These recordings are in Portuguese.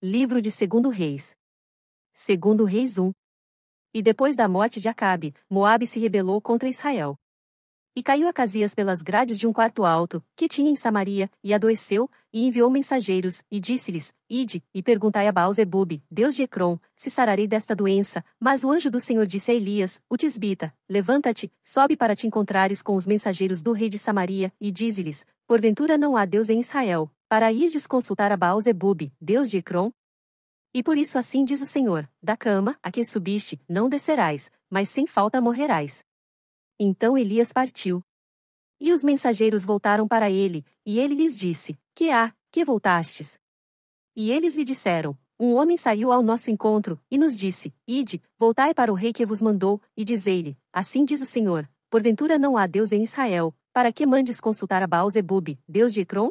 Livro de 2 Reis. 2 Reis 1. E depois da morte de Acabe, Moabe se rebelou contra Israel. E caiu Acasias pelas grades de um quarto alto, que tinha em Samaria, e adoeceu, e enviou mensageiros, e disse-lhes: Ide, e perguntai a Baal-zebube, Deus de Ecrom, se sararei desta doença. Mas o anjo do Senhor disse a Elias, o tisbita: Levanta-te, sobe para te encontrares com os mensageiros do rei de Samaria, e dize-lhes: Porventura não há Deus em Israel, para irdes consultar a Baal-zebube, Deus de Ecrom? E por isso assim diz o Senhor: da cama, a que subiste, não descerás, mas sem falta morrerás. Então Elias partiu. E os mensageiros voltaram para ele, e ele lhes disse: Que há, que voltastes? E eles lhe disseram: Um homem saiu ao nosso encontro, e nos disse: Ide, voltai para o rei que vos mandou, e dizei-lhe: Assim diz o Senhor: Porventura não há Deus em Israel, para que mandes consultar a Baal-zebube, Deus de Ecrom?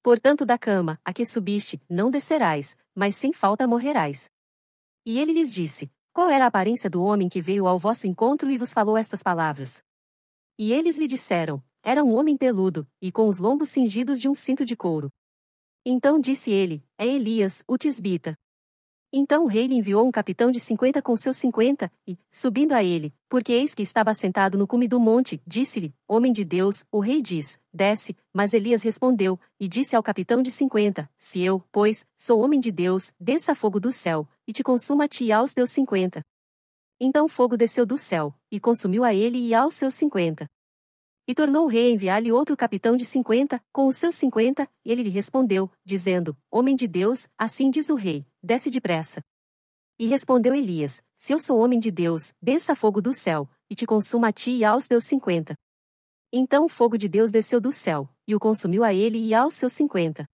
Portanto da cama, a que subiste, não descerás, mas sem falta morrerás. E ele lhes disse: Qual era a aparência do homem que veio ao vosso encontro e vos falou estas palavras? E eles lhe disseram: Era um homem peludo, e com os lombos cingidos de um cinto de couro. Então disse ele: É Elias, o tisbita. Então o rei lhe enviou um capitão de 50 com seus 50, e, subindo a ele, porque eis que estava sentado no cume do monte, disse-lhe: Homem de Deus, o rei diz: Desce. Mas Elias respondeu, e disse ao capitão de 50: Se eu, pois, sou homem de Deus, desça fogo do céu, e te consuma a ti e aos teus 50. Então fogo desceu do céu, e consumiu a ele e aos seus 50. E tornou o rei a enviar-lhe outro capitão de 50, com os seus 50, e ele lhe respondeu, dizendo: Homem de Deus, assim diz o rei, desce depressa. E respondeu Elias: Se eu sou homem de Deus, desça fogo do céu, e te consuma a ti e aos teus 50. Então o fogo de Deus desceu do céu, e o consumiu a ele e aos seus 50.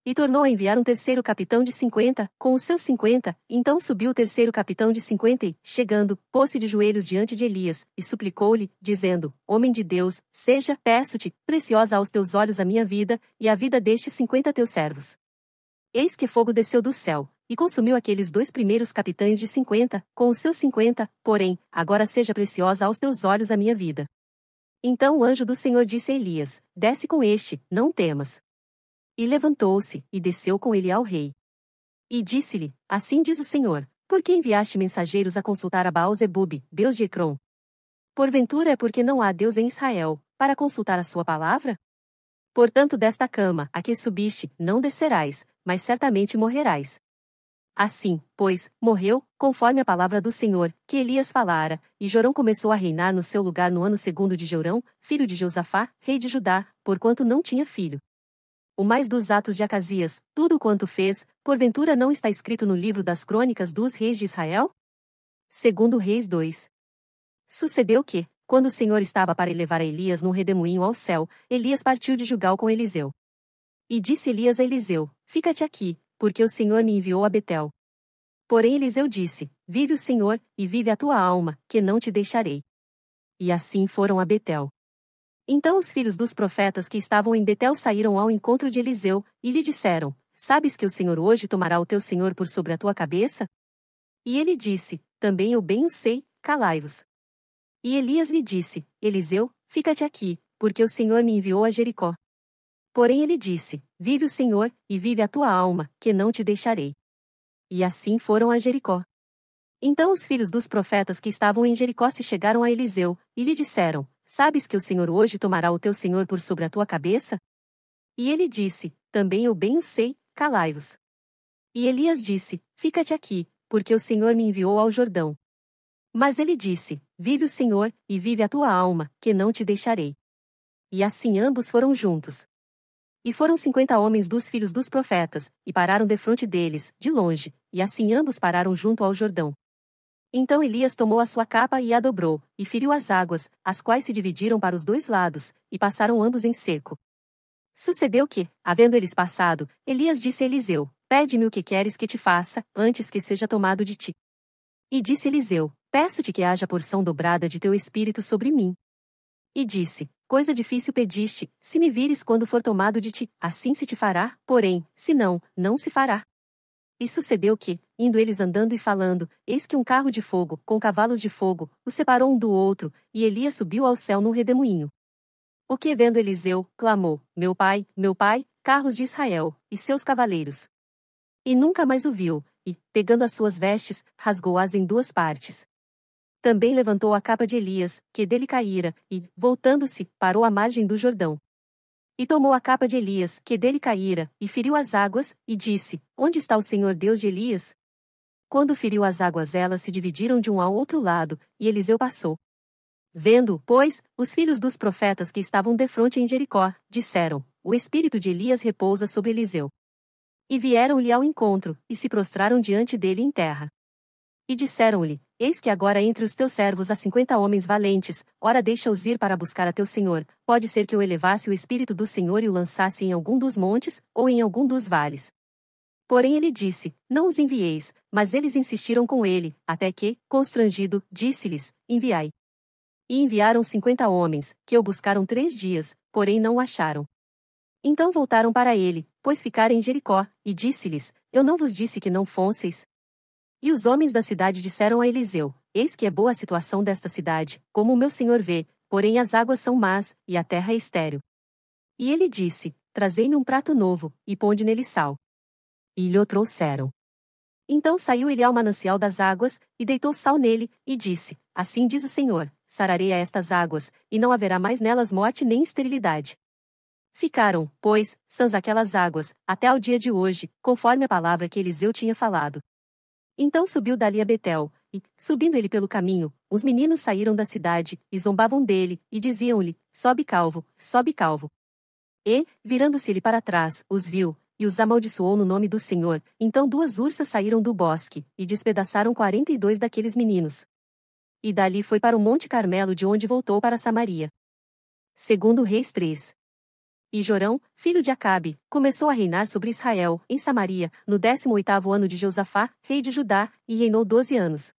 E tornou a enviar um terceiro capitão de 50, com os seus 50, então subiu o terceiro capitão de 50 e, chegando, pôs-se de joelhos diante de Elias, e suplicou-lhe, dizendo: Homem de Deus, seja, peço-te, preciosa aos teus olhos a minha vida, e a vida destes 50 teus servos. Eis que fogo desceu do céu, e consumiu aqueles 2 primeiros capitães de 50, com os seus 50, porém, agora seja preciosa aos teus olhos a minha vida. Então o anjo do Senhor disse a Elias: Desce com este, não temas. E levantou-se, e desceu com ele ao rei. E disse-lhe: Assim diz o Senhor: Por que enviaste mensageiros a consultar a Baal-zebube, Deus de Ecrom? Porventura é porque não há Deus em Israel, para consultar a sua palavra? Portanto desta cama, a que subiste, não descerás, mas certamente morrerás. Assim, pois, morreu, conforme a palavra do Senhor, que Elias falara, e Jorão começou a reinar no seu lugar no ano segundo de Jorão, filho de Josafá, rei de Judá, porquanto não tinha filho. O mais dos atos de Acasias, tudo quanto fez, porventura não está escrito no livro das crônicas dos reis de Israel? 2 Reis 2. Sucedeu que, quando o Senhor estava para elevar a Elias num redemoinho ao céu, Elias partiu de Gilgal com Eliseu. E disse Elias a Eliseu: Fica-te aqui, porque o Senhor me enviou a Betel. Porém Eliseu disse: Vive o Senhor, e vive a tua alma, que não te deixarei. E assim foram a Betel. Então os filhos dos profetas que estavam em Betel saíram ao encontro de Eliseu, e lhe disseram: Sabes que o Senhor hoje tomará o teu senhor por sobre a tua cabeça? E ele disse: Também eu bem o sei, calai-vos. E Elias lhe disse: Eliseu, fica-te aqui, porque o Senhor me enviou a Jericó. Porém ele disse: Vive o Senhor, e vive a tua alma, que não te deixarei. E assim foram a Jericó. Então os filhos dos profetas que estavam em Jericó se chegaram a Eliseu, e lhe disseram: Sabes que o Senhor hoje tomará o teu senhor por sobre a tua cabeça? E ele disse: Também eu bem o sei, calai-vos. E Elias disse: Fica-te aqui, porque o Senhor me enviou ao Jordão. Mas ele disse: Vive o Senhor, e vive a tua alma, que não te deixarei. E assim ambos foram juntos. E foram 50 homens dos filhos dos profetas, e pararam defronte deles, de longe, e assim ambos pararam junto ao Jordão. Então Elias tomou a sua capa e a dobrou, e feriu as águas, as quais se dividiram para os 2 lados, e passaram ambos em seco. Sucedeu que, havendo eles passado, Elias disse a Eliseu: Pede-me o que queres que te faça, antes que seja tomado de ti. E disse Eliseu: Peço-te que haja porção dobrada de teu espírito sobre mim. E disse: Coisa difícil pediste, se me vires quando for tomado de ti, assim se te fará, porém, se não, não se fará. E sucedeu que, indo eles andando e falando, eis que um carro de fogo, com cavalos de fogo, os separou um do outro, e Elias subiu ao céu num redemoinho. O que vendo Eliseu, clamou: Meu pai, carros de Israel, e seus cavaleiros. E nunca mais o viu, e, pegando as suas vestes, rasgou-as em duas partes. Também levantou a capa de Elias, que dele caíra, e, voltando-se, parou à margem do Jordão. E tomou a capa de Elias, que dele caíra, e feriu as águas, e disse: Onde está o Senhor Deus de Elias? Quando feriu as águas, elas se dividiram de um ao outro lado, e Eliseu passou. Vendo, pois, os filhos dos profetas que estavam defronte em Jericó, disseram: O espírito de Elias repousa sobre Eliseu. E vieram-lhe ao encontro, e se prostraram diante dele em terra. E disseram-lhe: Eis que agora entre os teus servos há 50 homens valentes, ora deixa-os ir para buscar a teu senhor, pode ser que eu elevasse o espírito do Senhor e o lançasse em algum dos montes, ou em algum dos vales. Porém ele disse: Não os envieis, mas eles insistiram com ele, até que, constrangido, disse-lhes: Enviai. E enviaram 50 homens, que o buscaram 3 dias, porém não o acharam. Então voltaram para ele, pois ficaram em Jericó, e disse-lhes: Eu não vos disse que não fosseis? E os homens da cidade disseram a Eliseu: Eis que é boa a situação desta cidade, como o meu senhor vê, porém as águas são más, e a terra é estéril. E ele disse: Trazei-me um prato novo, e ponde nele sal. E lhe o trouxeram. Então saiu ele ao manancial das águas, e deitou sal nele, e disse: Assim diz o Senhor: Sararei a estas águas, e não haverá mais nelas morte nem esterilidade. Ficaram, pois, sãs aquelas águas, até ao dia de hoje, conforme a palavra que Eliseu tinha falado. Então subiu dali a Betel, e, subindo ele pelo caminho, os meninos saíram da cidade, e zombavam dele, e diziam-lhe: Sobe calvo, sobe calvo. E, virando-se ele para trás, os viu, e os amaldiçoou no nome do Senhor. Então 2 ursas saíram do bosque, e despedaçaram 42 daqueles meninos. E dali foi para o Monte Carmelo, de onde voltou para Samaria. Segundo Reis 3. E Jorão, filho de Acabe, começou a reinar sobre Israel, em Samaria, no 18º ano de Josafá, rei de Judá, e reinou 12 anos.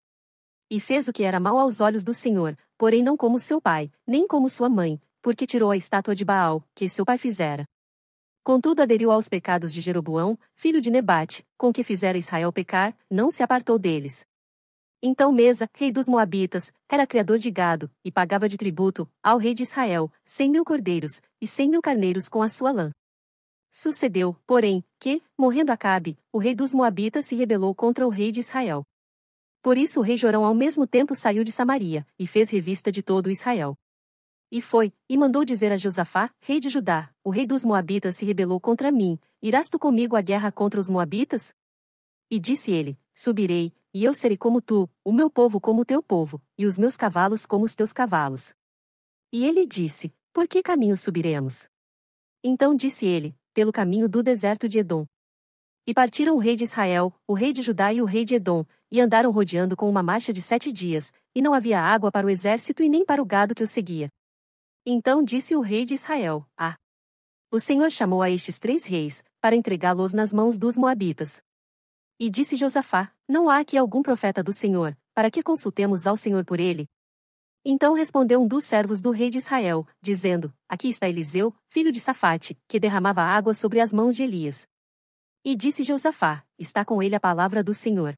E fez o que era mal aos olhos do Senhor, porém não como seu pai, nem como sua mãe, porque tirou a estátua de Baal, que seu pai fizera. Contudo aderiu aos pecados de Jeroboão, filho de Nebate, com que fizera Israel pecar, não se apartou deles. Então Mesa, rei dos Moabitas, era criador de gado, e pagava de tributo, ao rei de Israel, 100.000 cordeiros, e 100.000 carneiros com a sua lã. Sucedeu, porém, que, morrendo Acabe, o rei dos Moabitas se rebelou contra o rei de Israel. Por isso o rei Jorão ao mesmo tempo saiu de Samaria, e fez revista de todo Israel. E foi, e mandou dizer a Josafá, rei de Judá: O rei dos Moabitas se rebelou contra mim, irás tu comigo à guerra contra os Moabitas? E disse ele: Subirei, e eu serei como tu, o meu povo como o teu povo, e os meus cavalos como os teus cavalos. E ele disse: Por que caminho subiremos? Então disse ele: Pelo caminho do deserto de Edom. E partiram o rei de Israel, o rei de Judá e o rei de Edom, e andaram rodeando com uma marcha de 7 dias, e não havia água para o exército e nem para o gado que o seguia. Então disse o rei de Israel: O Senhor chamou a estes 3 reis, para entregá-los nas mãos dos Moabitas. E disse Josafá: Não há aqui algum profeta do Senhor, para que consultemos ao Senhor por ele? Então respondeu um dos servos do rei de Israel, dizendo: Aqui está Eliseu, filho de Safate, que derramava água sobre as mãos de Elias. E disse Josafá: Está com ele a palavra do Senhor.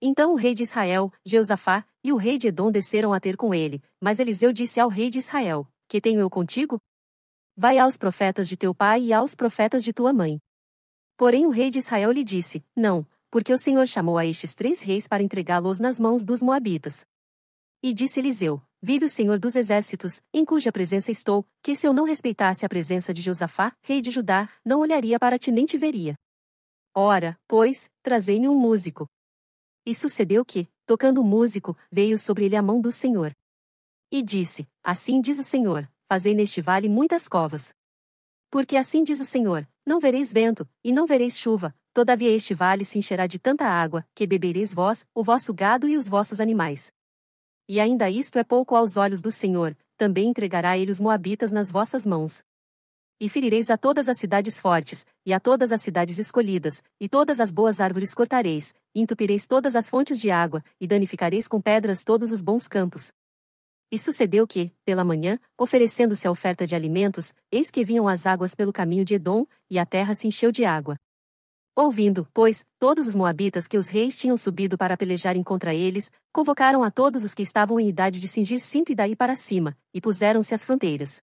Então o rei de Israel, Josafá, e o rei de Edom desceram a ter com ele, mas Eliseu disse ao rei de Israel: Que tenho eu contigo? Vai aos profetas de teu pai e aos profetas de tua mãe. Porém o rei de Israel lhe disse: Não, porque o Senhor chamou a estes 3 reis para entregá-los nas mãos dos Moabitas. E disse Eliseu: Vive o Senhor dos exércitos, em cuja presença estou, que se eu não respeitasse a presença de Josafá, rei de Judá, não olharia para ti nem te veria. Ora, pois, trazei-me um músico. E sucedeu que, tocando o músico, veio sobre ele a mão do Senhor. E disse: Assim diz o Senhor: Fazei neste vale muitas covas. Porque assim diz o Senhor: Não vereis vento, e não vereis chuva, todavia este vale se encherá de tanta água, que bebereis vós, o vosso gado e os vossos animais. E ainda isto é pouco aos olhos do Senhor, também entregará ele os Moabitas nas vossas mãos. E ferireis a todas as cidades fortes, e a todas as cidades escolhidas, e todas as boas árvores cortareis, e entupireis todas as fontes de água, e danificareis com pedras todos os bons campos. E sucedeu que, pela manhã, oferecendo-se a oferta de alimentos, eis que vinham as águas pelo caminho de Edom, e a terra se encheu de água. Ouvindo, pois, todos os moabitas que os reis tinham subido para pelejarem contra eles, convocaram a todos os que estavam em idade de cingir cinto e daí para cima, e puseram-se às fronteiras.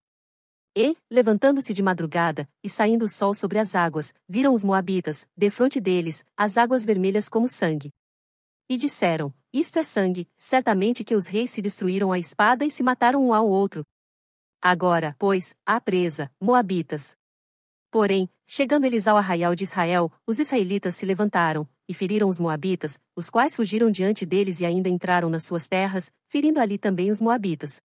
E, levantando-se de madrugada, e saindo o sol sobre as águas, viram os moabitas, defronte deles, as águas vermelhas como sangue. E disseram: Isto é sangue, certamente que os reis se destruíram à espada e se mataram um ao outro. Agora, pois, há presa, moabitas. Porém, chegando eles ao arraial de Israel, os israelitas se levantaram, e feriram os moabitas, os quais fugiram diante deles e ainda entraram nas suas terras, ferindo ali também os moabitas.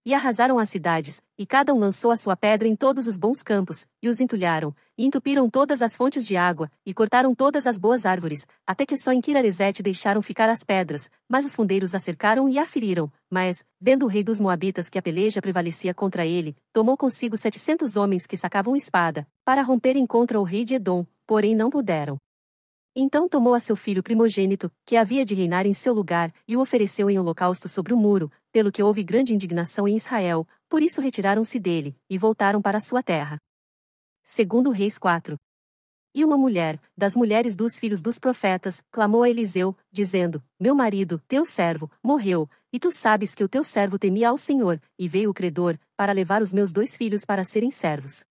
E arrasaram as cidades, e cada um lançou a sua pedra em todos os bons campos, e os entulharam, e entupiram todas as fontes de água, e cortaram todas as boas árvores, até que só em Kiraresete deixaram ficar as pedras, mas os fundeiros a cercaram e a feriram. Mas, vendo o rei dos Moabitas que a peleja prevalecia contra ele, tomou consigo 700 homens que sacavam espada, para romperem contra o rei de Edom, porém não puderam. Então tomou a seu filho primogênito, que havia de reinar em seu lugar, e o ofereceu em holocausto sobre o muro, pelo que houve grande indignação em Israel, por isso retiraram-se dele, e voltaram para a sua terra. Segundo Reis 4. E uma mulher, das mulheres dos filhos dos profetas, clamou a Eliseu, dizendo: Meu marido, teu servo, morreu, e tu sabes que o teu servo temia ao Senhor, e veio o credor, para levar os meus 2 filhos para serem servos.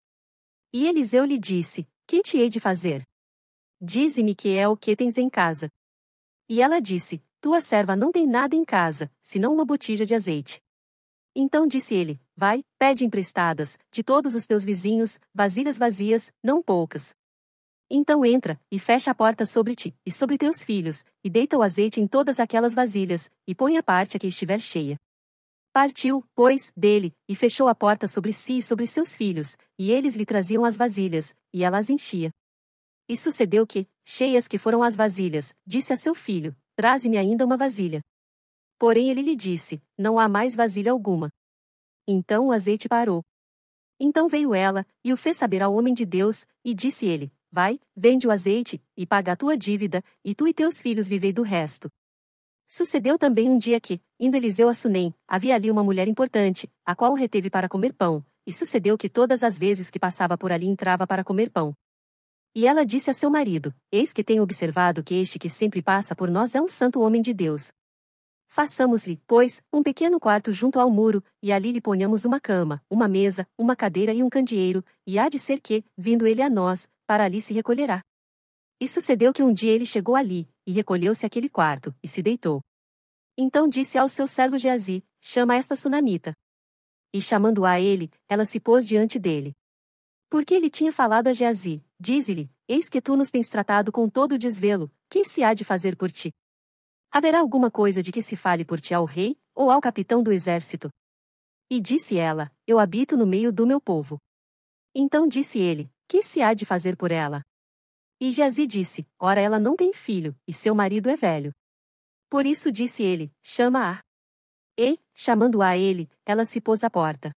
E Eliseu lhe disse: Que te hei de fazer? Dize-me que é o que tens em casa. E ela disse: Tua serva não tem nada em casa, senão uma botija de azeite. Então disse ele: Vai, pede emprestadas, de todos os teus vizinhos, vasilhas vazias, não poucas. Então entra, e fecha a porta sobre ti, e sobre teus filhos, e deita o azeite em todas aquelas vasilhas, e põe a parte a que estiver cheia. Partiu, pois, dele, e fechou a porta sobre si e sobre seus filhos, e eles lhe traziam as vasilhas, e ela as enchia. E sucedeu que, cheias que foram as vasilhas, disse a seu filho: Traze-me ainda uma vasilha. Porém ele lhe disse: Não há mais vasilha alguma. Então o azeite parou. Então veio ela, e o fez saber ao homem de Deus, e disse ele: Vai, vende o azeite, e paga a tua dívida, e tu e teus filhos vivei do resto. Sucedeu também um dia que, indo Eliseu a Sunem, havia ali uma mulher importante, a qual o reteve para comer pão, e sucedeu que todas as vezes que passava por ali entrava para comer pão. E ela disse a seu marido: Eis que tenho observado que este que sempre passa por nós é um santo homem de Deus. Façamos-lhe, pois, um pequeno quarto junto ao muro, e ali lhe ponhamos uma cama, uma mesa, uma cadeira e um candeeiro, e há de ser que, vindo ele a nós, para ali se recolherá. E sucedeu que um dia ele chegou ali, e recolheu-se àquele quarto, e se deitou. Então disse ao seu servo Geazi: Chama esta sunamita. E chamando-a a ele, ela se pôs diante dele. Porque ele tinha falado a Geazi: Dize-lhe: Eis que tu nos tens tratado com todo o desvelo, que se há de fazer por ti? Haverá alguma coisa de que se fale por ti ao rei, ou ao capitão do exército? E disse ela: Eu habito no meio do meu povo. Então disse ele: Que se há de fazer por ela? E Geazi disse: Ora, ela não tem filho, e seu marido é velho. Por isso disse ele: Chama-a. E, chamando-a a ele, ela se pôs à porta.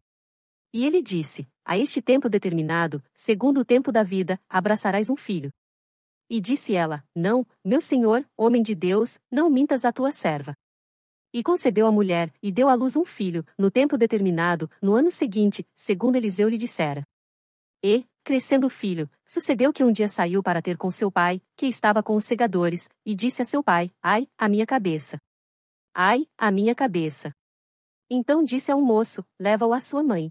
E ele disse: A este tempo determinado, segundo o tempo da vida, abraçarás um filho. E disse ela: Não, meu senhor, homem de Deus, não mintas a tua serva. E concebeu a mulher, e deu à luz um filho, no tempo determinado, no ano seguinte, segundo Eliseu lhe dissera. E, crescendo o filho, sucedeu que um dia saiu para ter com seu pai, que estava com os segadores, e disse a seu pai: Ai, a minha cabeça! Ai, a minha cabeça! Então disse a um moço: Leva-o à sua mãe.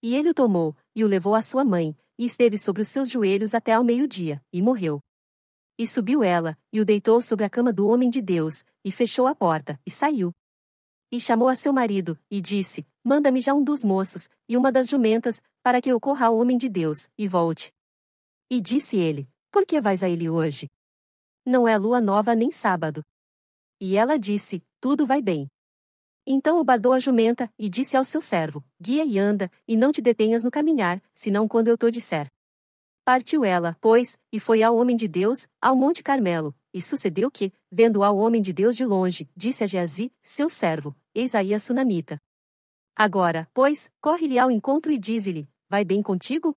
E ele o tomou, e o levou à sua mãe, e esteve sobre os seus joelhos até ao meio-dia, e morreu. E subiu ela, e o deitou sobre a cama do homem de Deus, e fechou a porta, e saiu. E chamou a seu marido, e disse: Manda-me já um dos moços, e uma das jumentas, para que eu corra ao homem de Deus, e volte. E disse ele: Por que vais a ele hoje? Não é lua nova nem sábado. E ela disse: Tudo vai bem. Então o bardou a jumenta, e disse ao seu servo: Guia e anda, e não te detenhas no caminhar, senão quando eu te disser. Partiu ela, pois, e foi ao homem de Deus, ao Monte Carmelo, e sucedeu que, vendo ao homem de Deus de longe, disse a Geazi, seu servo: Eis aí a sunamita. Agora, pois, corre-lhe ao encontro e dize-lhe: Vai bem contigo?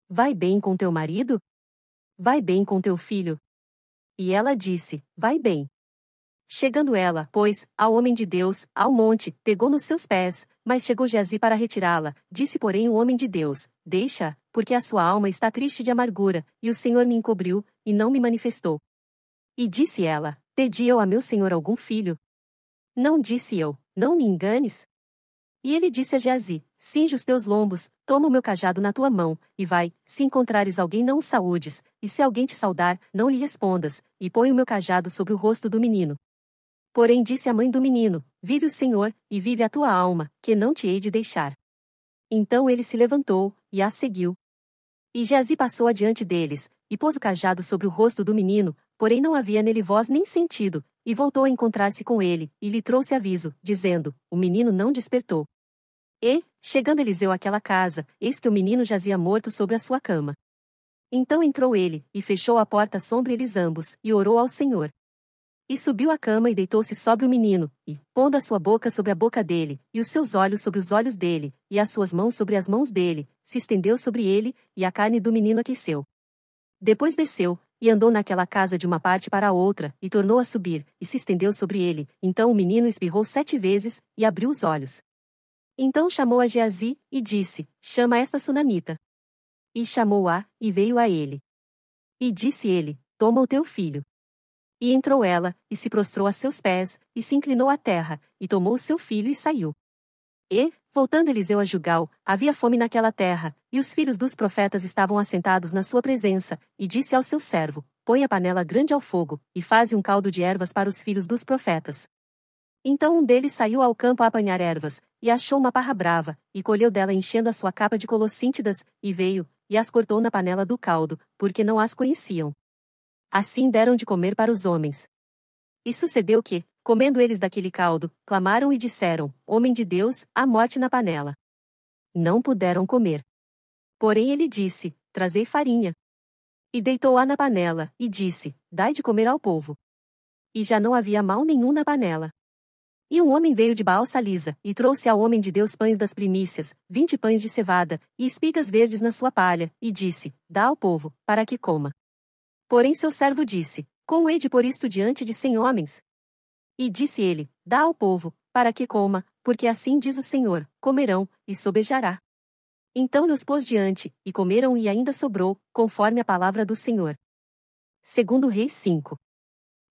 Vai bem com teu marido? Vai bem com teu filho? E ela disse: Vai bem. Chegando ela, pois, ao homem de Deus, ao monte, pegou nos seus pés, mas chegou Geazi para retirá-la. Disse porém o homem de Deus: Deixa-a, porque a sua alma está triste de amargura, e o Senhor me encobriu, e não me manifestou. E disse ela: Pedi eu a meu senhor algum filho? Não disse eu: Não me enganes? E ele disse a Geazi: cinge os teus lombos, toma o meu cajado na tua mão, e vai, se encontrares alguém não o saúdes, e se alguém te saudar, não lhe respondas, e põe o meu cajado sobre o rosto do menino. Porém disse a mãe do menino: vive o Senhor, e vive a tua alma, que não te hei de deixar. Então ele se levantou, e a seguiu. E Geazi passou adiante deles, e pôs o cajado sobre o rosto do menino, porém não havia nele voz nem sentido, e voltou a encontrar-se com ele, e lhe trouxe aviso, dizendo: o menino não despertou. E, chegando Eliseu àquela casa, eis que o menino jazia morto sobre a sua cama. Então entrou ele, e fechou a porta sobre eles ambos, e orou ao Senhor. E subiu à cama e deitou-se sobre o menino, e, pondo a sua boca sobre a boca dele, e os seus olhos sobre os olhos dele, e as suas mãos sobre as mãos dele, se estendeu sobre ele, e a carne do menino aqueceu. Depois desceu, e andou naquela casa de uma parte para a outra, e tornou a subir, e se estendeu sobre ele. Então o menino espirrou 7 vezes, e abriu os olhos. Então chamou a Geazi, e disse: chama esta sunamita. E chamou-a, e veio a ele. E disse ele: toma o teu filho. E entrou ela, e se prostrou a seus pés, e se inclinou à terra, e tomou o seu filho e saiu. E, voltando Eliseu a Gilgal, havia fome naquela terra, e os filhos dos profetas estavam assentados na sua presença, e disse ao seu servo: põe a panela grande ao fogo, e faze um caldo de ervas para os filhos dos profetas. Então um deles saiu ao campo a apanhar ervas, e achou uma parra brava, e colheu dela enchendo a sua capa de colossíntidas, e veio, e as cortou na panela do caldo, porque não as conheciam. Assim deram de comer para os homens. E sucedeu que, comendo eles daquele caldo, clamaram e disseram: homem de Deus, há morte na panela. Não puderam comer. Porém ele disse: trazei farinha. E deitou-a na panela, e disse: dai de comer ao povo. E já não havia mal nenhum na panela. E um homem veio de Baal-Salisa, e trouxe ao homem de Deus pães das primícias, 20 pães de cevada, e espigas verdes na sua palha, e disse: dá ao povo, para que coma. Porém seu servo disse: como hei de pôr isto diante de 100 homens? E disse ele: dá ao povo, para que coma, porque assim diz o Senhor: comerão, e sobejará. Então nos pôs diante, e comeram e ainda sobrou, conforme a palavra do Senhor. Segundo Reis 5.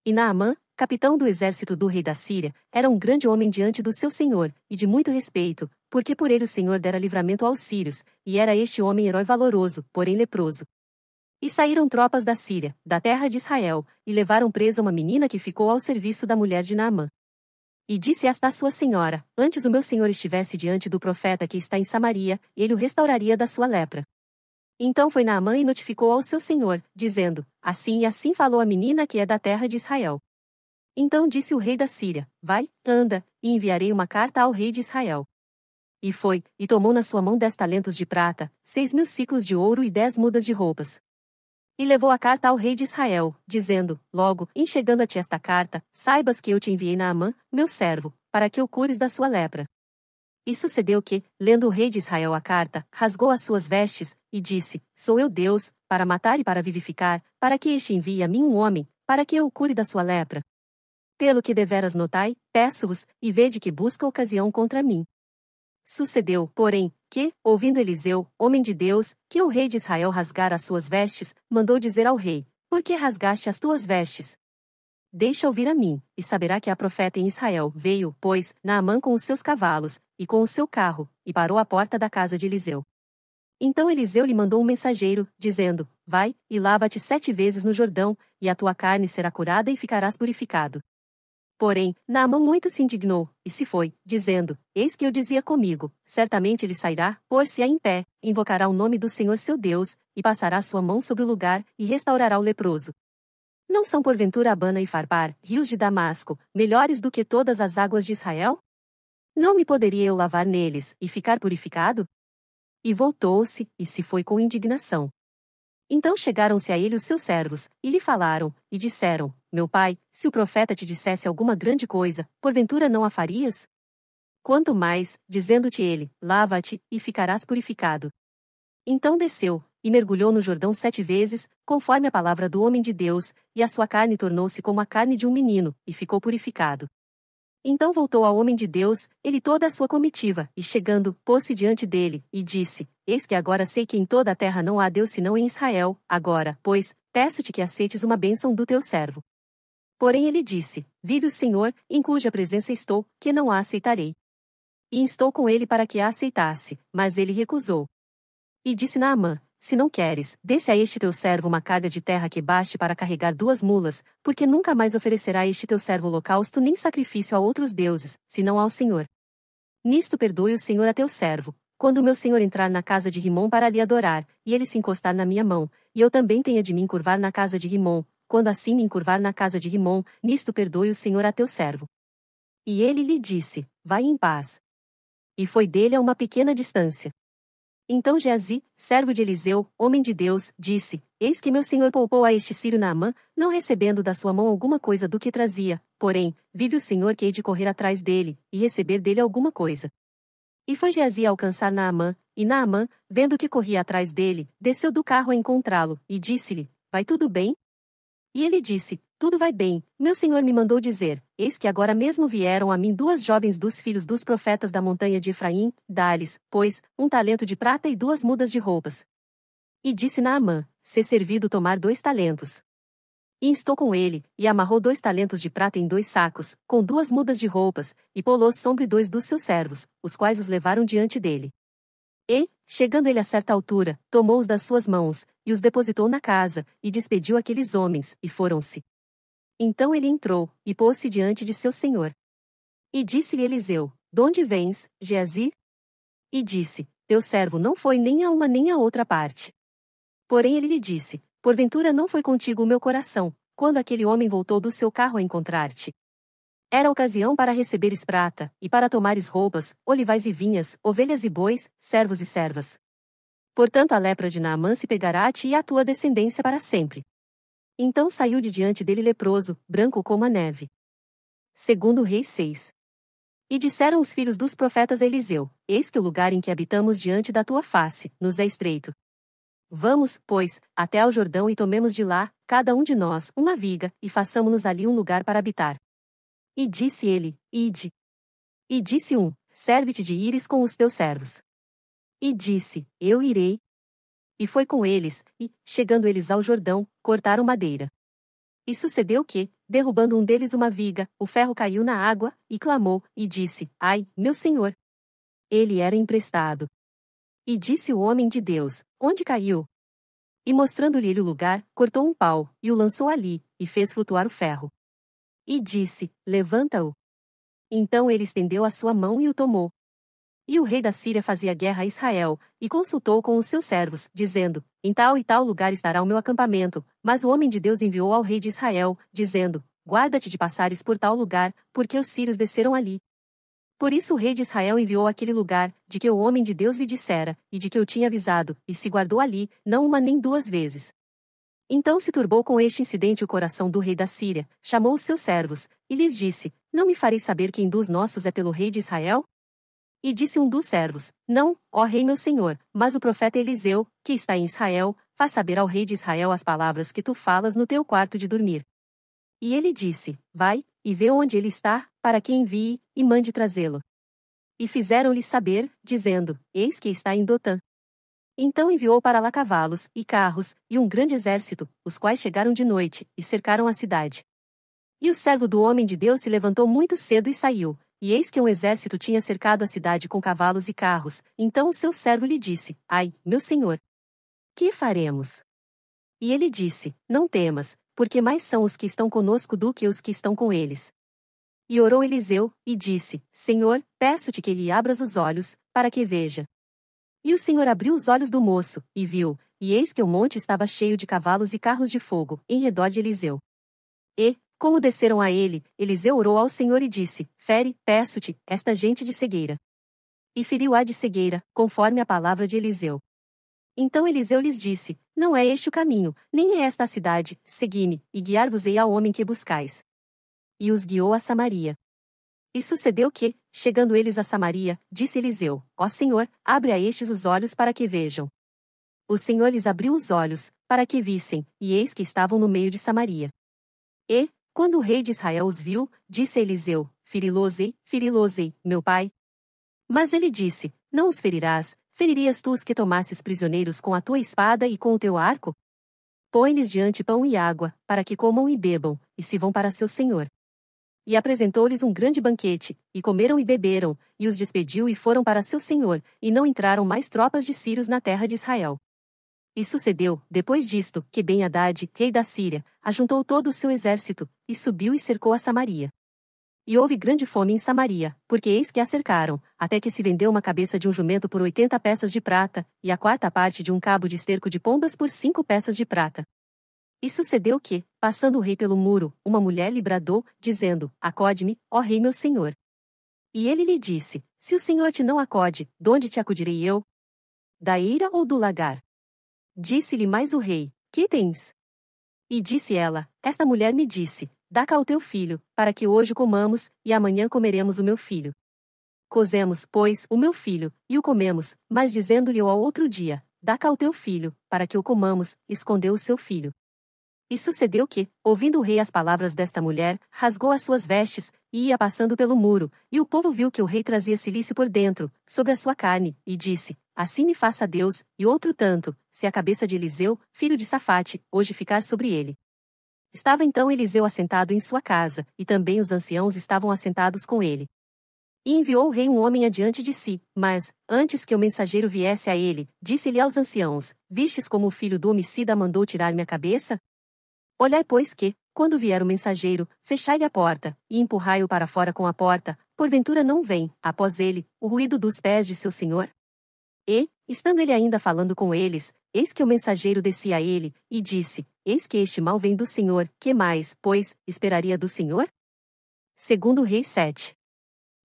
E Naamã, capitão do exército do rei da Síria, era um grande homem diante do seu senhor, e de muito respeito, porque por ele o Senhor dera livramento aos sírios, e era este homem herói valoroso, porém leproso. E saíram tropas da Síria, da terra de Israel, e levaram presa uma menina que ficou ao serviço da mulher de Naamã. E disse esta a sua senhora: antes o meu senhor estivesse diante do profeta que está em Samaria, ele o restauraria da sua lepra. Então foi Naamã e notificou ao seu senhor, dizendo: assim e assim falou a menina que é da terra de Israel. Então disse o rei da Síria: vai, anda, e enviarei uma carta ao rei de Israel. E foi, e tomou na sua mão 10 talentos de prata, 6.000 siclos de ouro e 10 mudas de roupas. E levou a carta ao rei de Israel, dizendo: logo, em chegando a ti esta carta, saibas que eu te enviei Naamã, meu servo, para que o cures da sua lepra. E sucedeu que, lendo o rei de Israel a carta, rasgou as suas vestes, e disse: sou eu Deus, para matar e para vivificar, para que este envie a mim um homem, para que eu o cure da sua lepra. Pelo que deveras notai, peço-vos, e vede que busca ocasião contra mim. Sucedeu, porém, que, ouvindo Eliseu, homem de Deus, que o rei de Israel rasgara as suas vestes, mandou dizer ao rei: por que rasgaste as tuas vestes? Deixa ouvir a mim, e saberá que há profeta em Israel. Veio, pois, Naamã com os seus cavalos, e com o seu carro, e parou à porta da casa de Eliseu. Então Eliseu lhe mandou um mensageiro, dizendo: vai, e lava-te 7 vezes no Jordão, e a tua carne será curada e ficarás purificado. Porém, Naamã muito se indignou, e se foi, dizendo: eis que eu dizia comigo, certamente ele sairá, pôr-se-á em pé, invocará o nome do Senhor seu Deus, e passará sua mão sobre o lugar, e restaurará o leproso. Não são porventura Abana e Farpar, rios de Damasco, melhores do que todas as águas de Israel? Não me poderia eu lavar neles, e ficar purificado? E voltou-se, e se foi com indignação. Então chegaram-se a ele os seus servos, e lhe falaram, e disseram: meu pai, se o profeta te dissesse alguma grande coisa, porventura não a farias? Quanto mais, dizendo-te ele: lava-te, e ficarás purificado. Então desceu, e mergulhou no Jordão 7 vezes, conforme a palavra do homem de Deus, e a sua carne tornou-se como a carne de um menino, e ficou purificado. Então voltou ao homem de Deus, ele e toda a sua comitiva, e chegando, pôs-se diante dele, e disse: eis que agora sei que em toda a terra não há Deus senão em Israel, agora, pois, peço-te que aceites uma bênção do teu servo. Porém ele disse: vive o Senhor, em cuja presença estou, que não a aceitarei. E instou com ele para que a aceitasse, mas ele recusou. E disse Naamã: Se não queres, dê-se a este teu servo uma carga de terra que baste para carregar 2 mulas, porque nunca mais oferecerá este teu servo holocausto nem sacrifício a outros deuses, senão ao Senhor. Nisto perdoe o Senhor a teu servo, quando o meu senhor entrar na casa de Rimom para lhe adorar, e ele se encostar na minha mão, e eu também tenha de me encurvar na casa de Rimom, quando assim me encurvar na casa de Rimom, nisto perdoe o Senhor a teu servo. E ele lhe disse: Vai em paz. E foi dele a uma pequena distância. Então Geazi, servo de Eliseu, homem de Deus, disse: Eis que meu senhor poupou a este sírio Naamã, não recebendo da sua mão alguma coisa do que trazia, porém, vive o Senhor que hei de correr atrás dele, e receber dele alguma coisa. E foi Geazi a alcançar Naamã, e Naamã, vendo que corria atrás dele, desceu do carro a encontrá-lo, e disse-lhe: Vai tudo bem? E ele disse: Tudo vai bem, meu senhor me mandou dizer: Eis que agora mesmo vieram a mim 2 jovens dos filhos dos profetas da montanha de Efraim, dá-lhes, pois, 1 talento de prata e 2 mudas de roupas. E disse Naamã: Se servido tomar 2 talentos. E instou com ele, e amarrou 2 talentos de prata em 2 sacos, com 2 mudas de roupas, e pô-los sobre 2 dos seus servos, os quais os levaram diante dele. E, chegando ele a certa altura, tomou-os das suas mãos, e os depositou na casa, e despediu aqueles homens, e foram-se. Então ele entrou, e pôs-se diante de seu senhor. E disse-lhe Eliseu: Donde vens, Geazi? E disse: Teu servo não foi nem a uma nem a outra parte. Porém ele lhe disse: Porventura não foi contigo o meu coração, quando aquele homem voltou do seu carro a encontrar-te. Era ocasião para receberes prata, e para tomares roupas, olivais e vinhas, ovelhas e bois, servos e servas. Portanto a lepra de Naamã se pegará a ti e à tua descendência para sempre. Então saiu de diante dele leproso, branco como a neve. Segundo Reis 6. E disseram os filhos dos profetas a Eliseu: Eis que o lugar em que habitamos diante da tua face, nos é estreito. Vamos, pois, até ao Jordão e tomemos de lá, cada um de nós, uma viga, e façamo-nos ali um lugar para habitar. E disse ele: Ide. E disse um: Serve-te de ires com os teus servos. E disse: Eu irei. E foi com eles, e, chegando eles ao Jordão, cortaram madeira. E sucedeu que, derrubando um deles uma viga, o ferro caiu na água, e clamou, e disse: Ai, meu senhor! Ele era emprestado. E disse o homem de Deus: Onde caiu? E mostrando-lhe ele o lugar, cortou um pau, e o lançou ali, e fez flutuar o ferro. E disse: Levanta-o. Então ele estendeu a sua mão e o tomou. E o rei da Síria fazia guerra a Israel, e consultou com os seus servos, dizendo: Em tal e tal lugar estará o meu acampamento. Mas o homem de Deus enviou ao rei de Israel, dizendo: Guarda-te de passares por tal lugar, porque os sírios desceram ali. Por isso o rei de Israel enviou àquele lugar, de que o homem de Deus lhe dissera, e de que eu tinha avisado, e se guardou ali, não uma nem 2 vezes. Então se turbou com este incidente o coração do rei da Síria, chamou os seus servos, e lhes disse: Não me fareis saber quem dos nossos é pelo rei de Israel? E disse um dos servos: Não, ó rei meu senhor, mas o profeta Eliseu, que está em Israel, faz saber ao rei de Israel as palavras que tu falas no teu quarto de dormir. E ele disse: Vai, e vê onde ele está, para que envie, e mande trazê-lo. E fizeram-lhe saber, dizendo: Eis que está em Dotã. Então enviou para lá cavalos, e carros, e um grande exército, os quais chegaram de noite, e cercaram a cidade. E o servo do homem de Deus se levantou muito cedo e saiu, e eis que um exército tinha cercado a cidade com cavalos e carros. Então o seu servo lhe disse: Ai, meu senhor! Que faremos? E ele disse: Não temas, porque mais são os que estão conosco do que os que estão com eles. E orou Eliseu, e disse: Senhor, peço-te que lhe abras os olhos, para que veja. E o Senhor abriu os olhos do moço, e viu, e eis que o monte estava cheio de cavalos e carros de fogo, em redor de Eliseu. E, como desceram a ele, Eliseu orou ao Senhor e disse: Fere, peço-te, esta gente de cegueira. E feriu-a de cegueira, conforme a palavra de Eliseu. Então Eliseu lhes disse: Não é este o caminho, nem é esta a cidade, segui-me, e guiar-vos-ei ao homem que buscais. E os guiou a Samaria. E sucedeu que, chegando eles a Samaria, disse Eliseu: Ó Senhor, abre a estes os olhos para que vejam. O Senhor lhes abriu os olhos, para que vissem, e eis que estavam no meio de Samaria. E, quando o rei de Israel os viu, disse a Eliseu: Feri-los-ei, meu pai. Mas ele disse: Não os ferirás, feririas tu os que tomasses prisioneiros com a tua espada e com o teu arco? Põe-lhes diante pão e água, para que comam e bebam, e se vão para seu senhor. E apresentou-lhes um grande banquete, e comeram e beberam, e os despediu e foram para seu senhor, e não entraram mais tropas de sírios na terra de Israel. E sucedeu, depois disto, que Ben-Hadad, rei da Síria, ajuntou todo o seu exército, e subiu e cercou a Samaria. E houve grande fome em Samaria, porque eis que a cercaram, até que se vendeu uma cabeça de um jumento por 80 peças de prata, e a quarta parte de um cabo de esterco de pombas por 5 peças de prata. E sucedeu que, passando o rei pelo muro, uma mulher lhe bradou, dizendo: Acode-me, ó rei meu senhor. E ele lhe disse: Se o senhor te não acode, donde te acudirei eu? Da eira ou do lagar? Disse-lhe mais o rei: Que tens? E disse ela: Esta mulher me disse: Dá cá o teu filho, para que hoje comamos, e amanhã comeremos o meu filho. Cozemos, pois, o meu filho, e o comemos, mas dizendo-lhe ao outro dia: Dá cá o teu filho, para que o comamos, escondeu o seu filho. E sucedeu que, ouvindo o rei as palavras desta mulher, rasgou as suas vestes, e ia passando pelo muro, e o povo viu que o rei trazia cilício por dentro, sobre a sua carne, e disse: Assim me faça Deus, e outro tanto, se a cabeça de Eliseu, filho de Safate, hoje ficar sobre ele. Estava então Eliseu assentado em sua casa, e também os anciãos estavam assentados com ele. E enviou o rei um homem adiante de si, mas, antes que o mensageiro viesse a ele, disse-lhe aos anciãos: Vistes como o filho do homicida mandou tirar-me a cabeça? Olhai, pois, que, quando vier o mensageiro, fechai-lhe a porta, e empurrai-o para fora com a porta, porventura não vem, após ele, o ruído dos pés de seu senhor? E, estando ele ainda falando com eles, eis que o mensageiro descia a ele, e disse: Eis que este mal vem do Senhor, que mais, pois, esperaria do Senhor? Segundo Reis 7.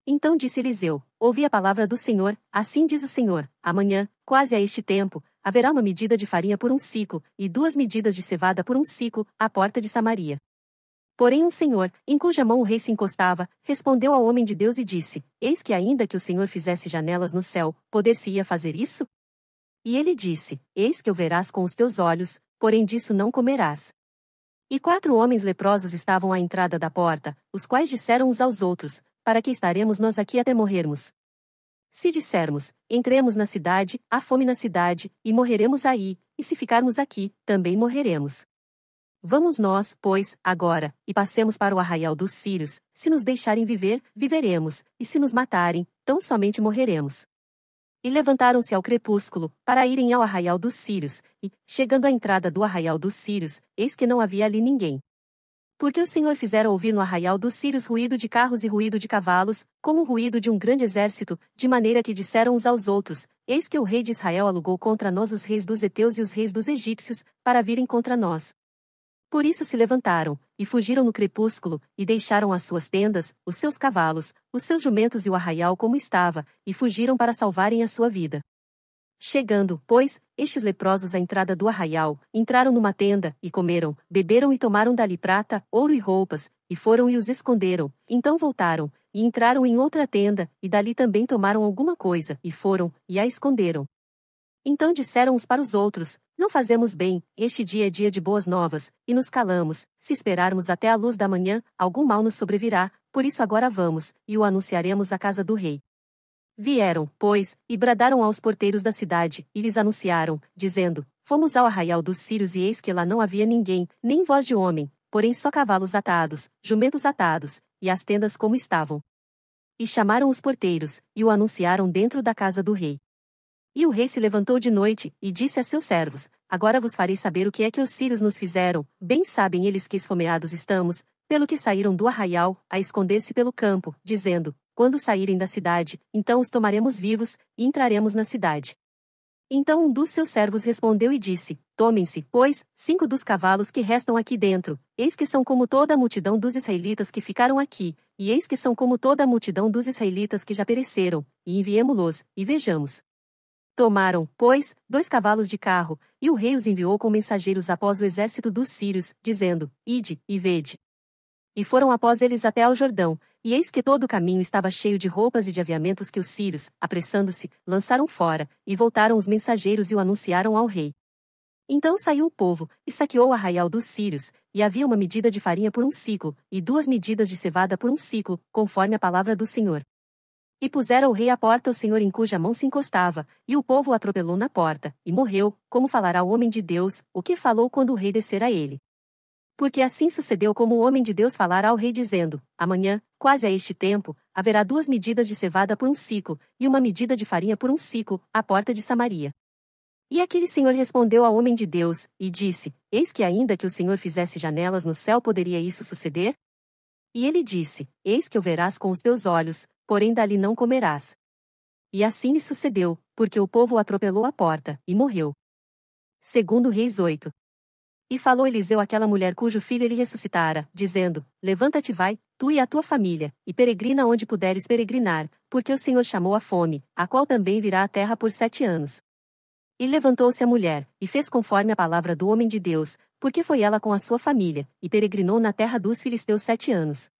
Então disse Eliseu: Ouvi a palavra do Senhor, assim diz o Senhor: Amanhã, quase a este tempo, haverá uma medida de farinha por um ciclo, e 2 medidas de cevada por um ciclo, à porta de Samaria. Porém um senhor, em cuja mão o rei se encostava, respondeu ao homem de Deus e disse: Eis que ainda que o Senhor fizesse janelas no céu, poder-se-ia fazer isso? E ele disse: Eis que o verás com os teus olhos, porém disso não comerás. E 4 homens leprosos estavam à entrada da porta, os quais disseram uns aos outros: Para que estaremos nós aqui até morrermos? Se dissermos: Entremos na cidade, há fome na cidade, e morreremos aí, e se ficarmos aqui, também morreremos. Vamos nós, pois, agora, e passemos para o arraial dos sírios, se nos deixarem viver, viveremos, e se nos matarem, tão somente morreremos. E levantaram-se ao crepúsculo, para irem ao arraial dos sírios, e, chegando à entrada do arraial dos sírios, eis que não havia ali ninguém. Porque o Senhor fizera ouvir no arraial dos sírios ruído de carros e ruído de cavalos, como o ruído de um grande exército, de maneira que disseram uns aos outros: Eis que o rei de Israel alugou contra nós os reis dos heteus e os reis dos egípcios, para virem contra nós. Por isso se levantaram, e fugiram no crepúsculo, e deixaram as suas tendas, os seus cavalos, os seus jumentos e o arraial como estava, e fugiram para salvarem a sua vida. Chegando, pois, estes leprosos à entrada do arraial, entraram numa tenda, e comeram, beberam e tomaram dali prata, ouro e roupas, e foram e os esconderam. Então voltaram, e entraram em outra tenda, e dali também tomaram alguma coisa, e foram, e a esconderam. Então disseram uns para os outros: Não fazemos bem, este dia é dia de boas novas, e nos calamos, se esperarmos até a luz da manhã, algum mal nos sobrevirá, por isso agora vamos, e o anunciaremos à casa do rei. Vieram, pois, e bradaram aos porteiros da cidade, e lhes anunciaram, dizendo: Fomos ao arraial dos sírios e eis que lá não havia ninguém, nem voz de homem, porém só cavalos atados, jumentos atados, e as tendas como estavam. E chamaram os porteiros, e o anunciaram dentro da casa do rei. E o rei se levantou de noite, e disse a seus servos: Agora vos farei saber o que é que os sírios nos fizeram, bem sabem eles que esfomeados estamos, pelo que saíram do arraial, a esconder-se pelo campo, dizendo: Quando saírem da cidade, então os tomaremos vivos, e entraremos na cidade. Então um dos seus servos respondeu e disse: Tomem-se, pois, 5 dos cavalos que restam aqui dentro, eis que são como toda a multidão dos israelitas que ficaram aqui, e eis que são como toda a multidão dos israelitas que já pereceram, e enviemo-los, e vejamos. Tomaram, pois, 2 cavalos de carro, e o rei os enviou com mensageiros após o exército dos sírios, dizendo: Ide, e vede. E foram após eles até ao Jordão, e eis que todo o caminho estava cheio de roupas e de aviamentos que os sírios, apressando-se, lançaram fora, e voltaram os mensageiros e o anunciaram ao rei. Então saiu o povo, e saqueou o arraial dos sírios, e havia uma medida de farinha por um ciclo, e 2 medidas de cevada por um ciclo, conforme a palavra do Senhor. E pusera o rei à porta o Senhor em cuja mão se encostava, e o povo o atropelou na porta, e morreu, como falará o homem de Deus, o que falou quando o rei descer a ele. Porque assim sucedeu como o homem de Deus falara ao rei dizendo, amanhã, quase a este tempo, haverá 2 medidas de cevada por 1 siclo, e 1 medida de farinha por 1 siclo, à porta de Samaria. E aquele senhor respondeu ao homem de Deus, e disse, eis que ainda que o Senhor fizesse janelas no céu poderia isso suceder? E ele disse, eis que o verás com os teus olhos, porém dali não comerás. E assim lhe sucedeu, porque o povo o atropelou à porta, e morreu. Segundo Reis 8. E falou Eliseu àquela mulher cujo filho ele ressuscitara, dizendo, levanta-te vai, tu e a tua família, e peregrina onde puderes peregrinar, porque o Senhor chamou a fome, a qual também virá à terra por 7 anos. E levantou-se a mulher, e fez conforme a palavra do homem de Deus, porque foi ela com a sua família, e peregrinou na terra dos filisteus 7 anos.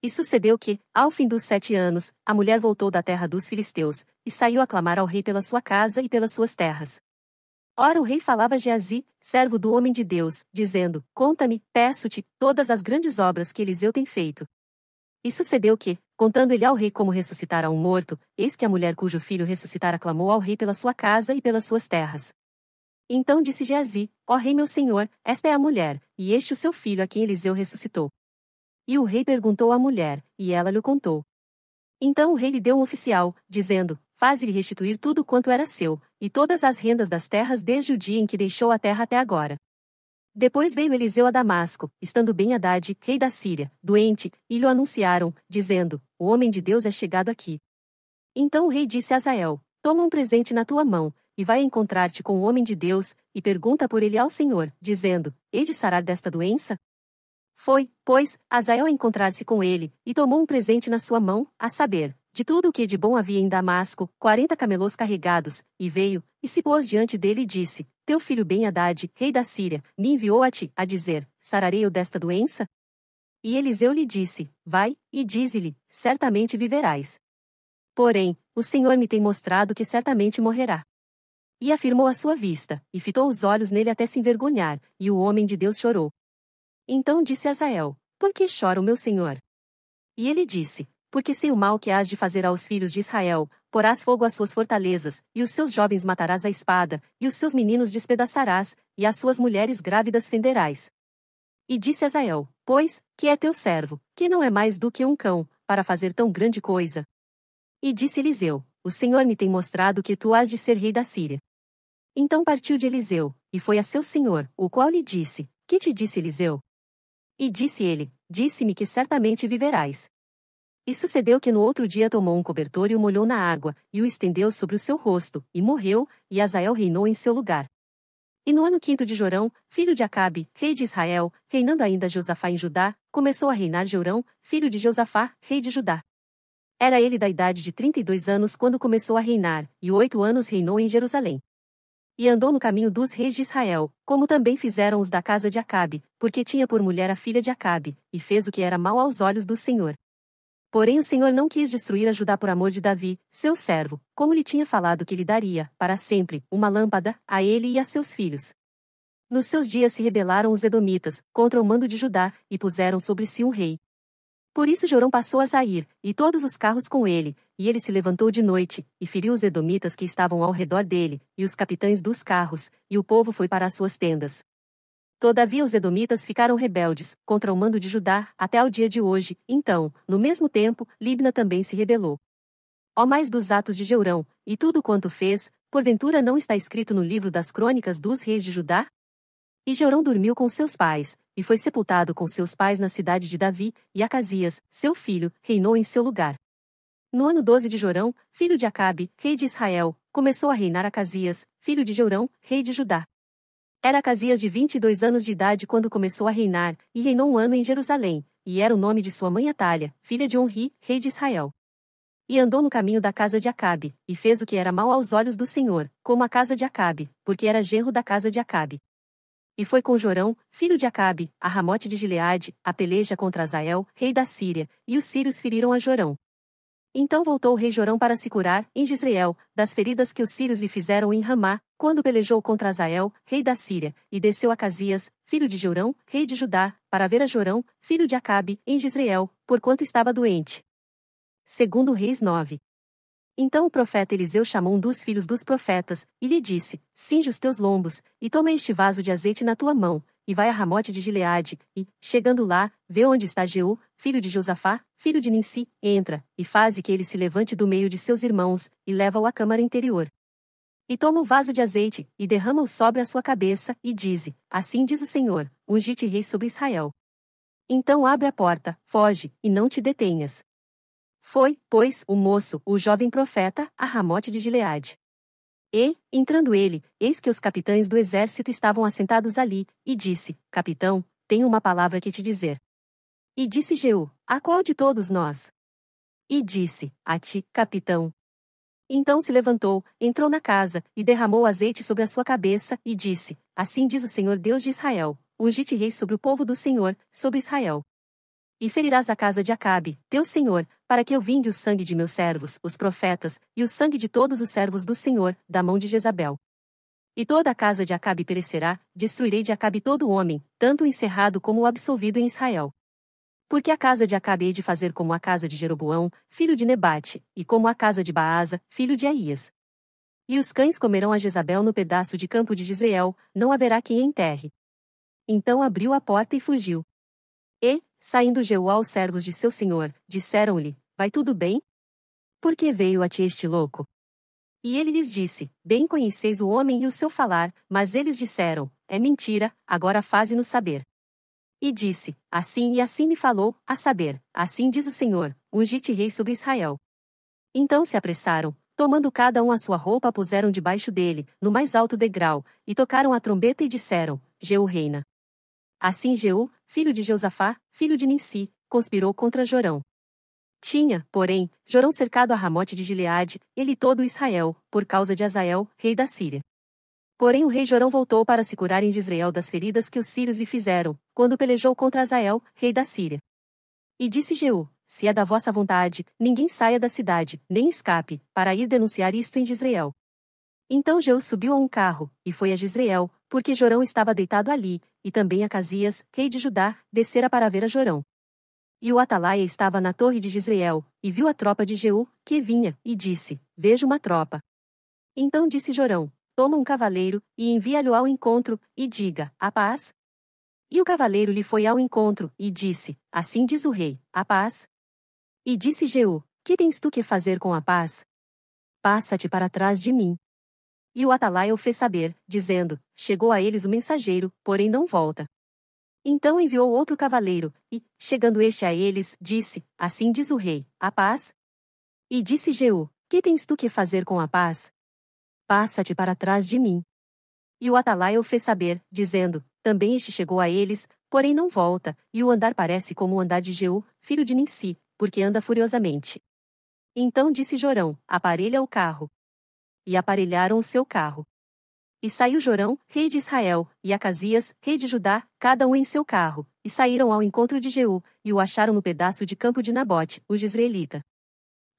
E sucedeu que, ao fim dos 7 anos, a mulher voltou da terra dos filisteus, e saiu a clamar ao rei pela sua casa e pelas suas terras. Ora o rei falava a Geazi, servo do homem de Deus, dizendo, conta-me, peço-te, todas as grandes obras que Eliseu tem feito. E sucedeu que, contando ele ao rei como ressuscitara um morto, eis que a mulher cujo filho ressuscitara clamou ao rei pela sua casa e pelas suas terras. Então disse Geazi, ó rei meu senhor, esta é a mulher, e este o seu filho a quem Eliseu ressuscitou. E o rei perguntou à mulher, e ela lhe contou. Então o rei lhe deu um oficial, dizendo, faze-lhe restituir tudo quanto era seu, e todas as rendas das terras desde o dia em que deixou a terra até agora. Depois veio Eliseu a Damasco, estando Ben-Hadad, rei da Síria, doente, e lhe anunciaram, dizendo, o homem de Deus é chegado aqui. Então o rei disse a Hazael, toma um presente na tua mão, e vai encontrar-te com o homem de Deus, e pergunta por ele ao Senhor, dizendo, hei de sarar desta doença? Foi, pois, Hazael encontrar-se com ele, e tomou um presente na sua mão, a saber, de tudo o que de bom havia em Damasco, 40 camelos carregados, e veio, e se pôs diante dele e disse, teu filho Ben-Hadad, rei da Síria, me enviou a ti, a dizer, sararei-o desta doença? E Eliseu lhe disse, vai, e dize-lhe, certamente viverás. Porém, o Senhor me tem mostrado que certamente morrerá. E afirmou a sua vista, e fitou os olhos nele até se envergonhar, e o homem de Deus chorou. Então disse Hazael, por que chora o meu senhor? E ele disse, porque sei o mal que hás de fazer aos filhos de Israel, porás fogo às suas fortalezas, e os seus jovens matarás à espada, e os seus meninos despedaçarás, e as suas mulheres grávidas fenderás. E disse Hazael, pois, que é teu servo, que não é mais do que um cão, para fazer tão grande coisa. E disse Eliseu, o Senhor me tem mostrado que tu hás de ser rei da Síria. Então partiu de Eliseu, e foi a seu senhor, o qual lhe disse, que te disse Eliseu? E disse ele, disse-me que certamente viverás. E sucedeu que no outro dia tomou um cobertor e o molhou na água, e o estendeu sobre o seu rosto, e morreu, e Hazael reinou em seu lugar. E no ano 5º de Jorão, filho de Acabe, rei de Israel, reinando ainda Josafá em Judá, começou a reinar Jorão, filho de Josafá, rei de Judá. Era ele da idade de 32 anos quando começou a reinar, e 8 anos reinou em Jerusalém. E andou no caminho dos reis de Israel, como também fizeram os da casa de Acabe, porque tinha por mulher a filha de Acabe, e fez o que era mal aos olhos do Senhor. Porém o Senhor não quis destruir a Judá por amor de Davi, seu servo, como lhe tinha falado que lhe daria, para sempre, uma lâmpada, a ele e a seus filhos. Nos seus dias se rebelaram os edomitas, contra o mando de Judá, e puseram sobre si um rei. Por isso Jorão passou a Zair, e todos os carros com ele, e ele se levantou de noite, e feriu os edomitas que estavam ao redor dele, e os capitães dos carros, e o povo foi para as suas tendas. Todavia os edomitas ficaram rebeldes, contra o mando de Judá, até ao dia de hoje, então, no mesmo tempo, Libna também se rebelou. Ó mais dos atos de Jorão, e tudo quanto fez, porventura não está escrito no livro das crônicas dos reis de Judá? E Jorão dormiu com seus pais, e foi sepultado com seus pais na cidade de Davi, e Acasias, seu filho, reinou em seu lugar. No ano 12 de Jorão, filho de Acabe, rei de Israel, começou a reinar Acasias, filho de Jorão, rei de Judá. Era Acasias de 22 anos de idade quando começou a reinar, e reinou 1 ano em Jerusalém, e era o nome de sua mãe Atalha, filha de Onri, rei de Israel. E andou no caminho da casa de Acabe, e fez o que era mal aos olhos do Senhor, como a casa de Acabe, porque era genro da casa de Acabe. E foi com Jorão, filho de Acabe, a Ramote de Gileade, a peleja contra Hazael, rei da Síria, e os sírios feriram a Jorão. Então voltou o rei Jorão para se curar, em Jezreel, das feridas que os sírios lhe fizeram em Ramá, quando pelejou contra Hazael, rei da Síria, e desceu a Acasias, filho de Jorão, rei de Judá, para ver a Jorão, filho de Acabe, em Jezreel, porquanto estava doente. Segundo Reis 9. Então o profeta Eliseu chamou um dos filhos dos profetas, e lhe disse, cinge os teus lombos, e toma este vaso de azeite na tua mão, e vai a Ramote de Gileade, e, chegando lá, vê onde está Jeú, filho de Josafá, filho de Ninsi, entra, e faze que ele se levante do meio de seus irmãos, e leva-o à câmara interior. E toma o vaso de azeite, e derrama-o sobre a sua cabeça, e diz: Assim diz o Senhor, ungi-te rei sobre Israel. Então abre a porta, foge, e não te detenhas. Foi, pois, o moço, o jovem profeta, a Ramote de Gileade. E, entrando ele, eis que os capitães do exército estavam assentados ali, e disse: Capitão, tenho uma palavra que te dizer. E disse Jeú: A qual de todos nós? E disse: A ti, capitão. Então se levantou, entrou na casa, e derramou azeite sobre a sua cabeça, e disse: Assim diz o Senhor Deus de Israel: Ungi-te rei sobre o povo do Senhor, sobre Israel. E ferirás a casa de Acabe, teu senhor, para que eu vinde o sangue de meus servos, os profetas, e o sangue de todos os servos do Senhor, da mão de Jezabel. E toda a casa de Acabe perecerá, destruirei de Acabe todo homem, tanto o encerrado como o absolvido em Israel. Porque a casa de Acabe hei de fazer como a casa de Jeroboão, filho de Nebate, e como a casa de Baasa, filho de Aías. E os cães comerão a Jezabel no pedaço de campo de Jezreel, não haverá quem a enterre. Então abriu a porta e fugiu. E, saindo Jeú aos servos de seu senhor, disseram-lhe: Vai tudo bem? Por que veio a ti este louco? E ele lhes disse: Bem conheceis o homem e o seu falar, mas eles disseram: É mentira, agora faze-nos saber. E disse: Assim e assim me falou, a saber, assim diz o Senhor, ungi-te rei sobre Israel. Então se apressaram, tomando cada um a sua roupa, a puseram debaixo dele, no mais alto degrau, e tocaram a trombeta e disseram: Jeú reina. Assim Jeú, filho de Josafá, filho de Ninsi, conspirou contra Jorão. Tinha, porém, Jorão cercado a Ramote de Gileade, ele todo Israel, por causa de Azael, rei da Síria. Porém o rei Jorão voltou para se curar em Jezreel das feridas que os sírios lhe fizeram, quando pelejou contra Azael, rei da Síria. E disse Jeú: Se é da vossa vontade, ninguém saia da cidade, nem escape, para ir denunciar isto em Jezreel. Então Jeú subiu a um carro, e foi a Jezreel, porque Jorão estava deitado ali, e também Acasias, rei de Judá, descera para ver a Jorão. E o atalaia estava na torre de Jezreel, e viu a tropa de Jeú, que vinha, e disse: Vejo uma tropa. Então disse Jorão: Toma um cavaleiro, e envia-lhe ao encontro, e diga: A paz? E o cavaleiro lhe foi ao encontro, e disse: Assim diz o rei: A paz? E disse Jeú: Que tens tu que fazer com a paz? Passa-te para trás de mim. E o atalaia o fez saber, dizendo: Chegou a eles o mensageiro, porém não volta. Então enviou outro cavaleiro, e, chegando este a eles, disse: Assim diz o rei: A paz? E disse Jeú: Que tens tu que fazer com a paz? Passa-te para trás de mim. E o atalaia o fez saber, dizendo: Também este chegou a eles, porém não volta, e o andar parece como o andar de Jeú, filho de Ninsi, porque anda furiosamente. Então disse Jorão: Aparelha o carro. E aparelharam o seu carro. E saiu Jorão, rei de Israel, e Acasias, rei de Judá, cada um em seu carro, e saíram ao encontro de Jeú, e o acharam no pedaço de campo de Nabote, o jezreelita.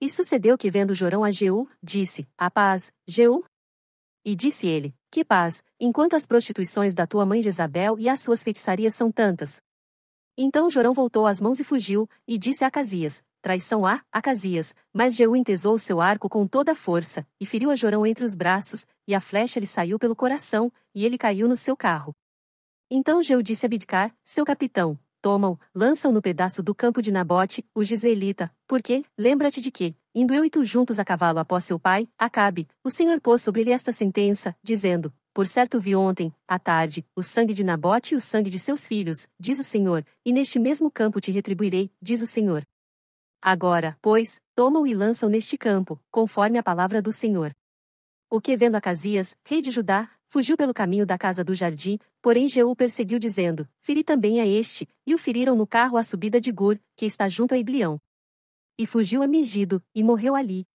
E sucedeu que, vendo Jorão a Jeú, disse: A paz, Jeú? E disse ele: Que paz, enquanto as prostituições da tua mãe Jezabel e as suas feitiçarias são tantas. Então Jorão voltou as mãos e fugiu, e disse a Acasias: Traição a Acasias, mas Jeú entesou o seu arco com toda a força, e feriu a Jorão entre os braços, e a flecha lhe saiu pelo coração, e ele caiu no seu carro. Então Jeú disse a Bidcar, seu capitão: Toma-o, lança-o no pedaço do campo de Nabote, o jezreelita, porque, lembra-te de que, indo eu e tu juntos a cavalo após seu pai, Acabe, o Senhor pôs sobre ele esta sentença, dizendo: Por certo vi ontem, à tarde, o sangue de Nabote e o sangue de seus filhos, diz o Senhor, e neste mesmo campo te retribuirei, diz o Senhor. Agora, pois, toma-o e lança-o neste campo, conforme a palavra do Senhor. O que vendo Acasias, rei de Judá, fugiu pelo caminho da casa do jardim, porém Jeú perseguiu dizendo: Feri também a este, e o feriram no carro à subida de Gur, que está junto a Iblião. E fugiu a Megido, e morreu ali.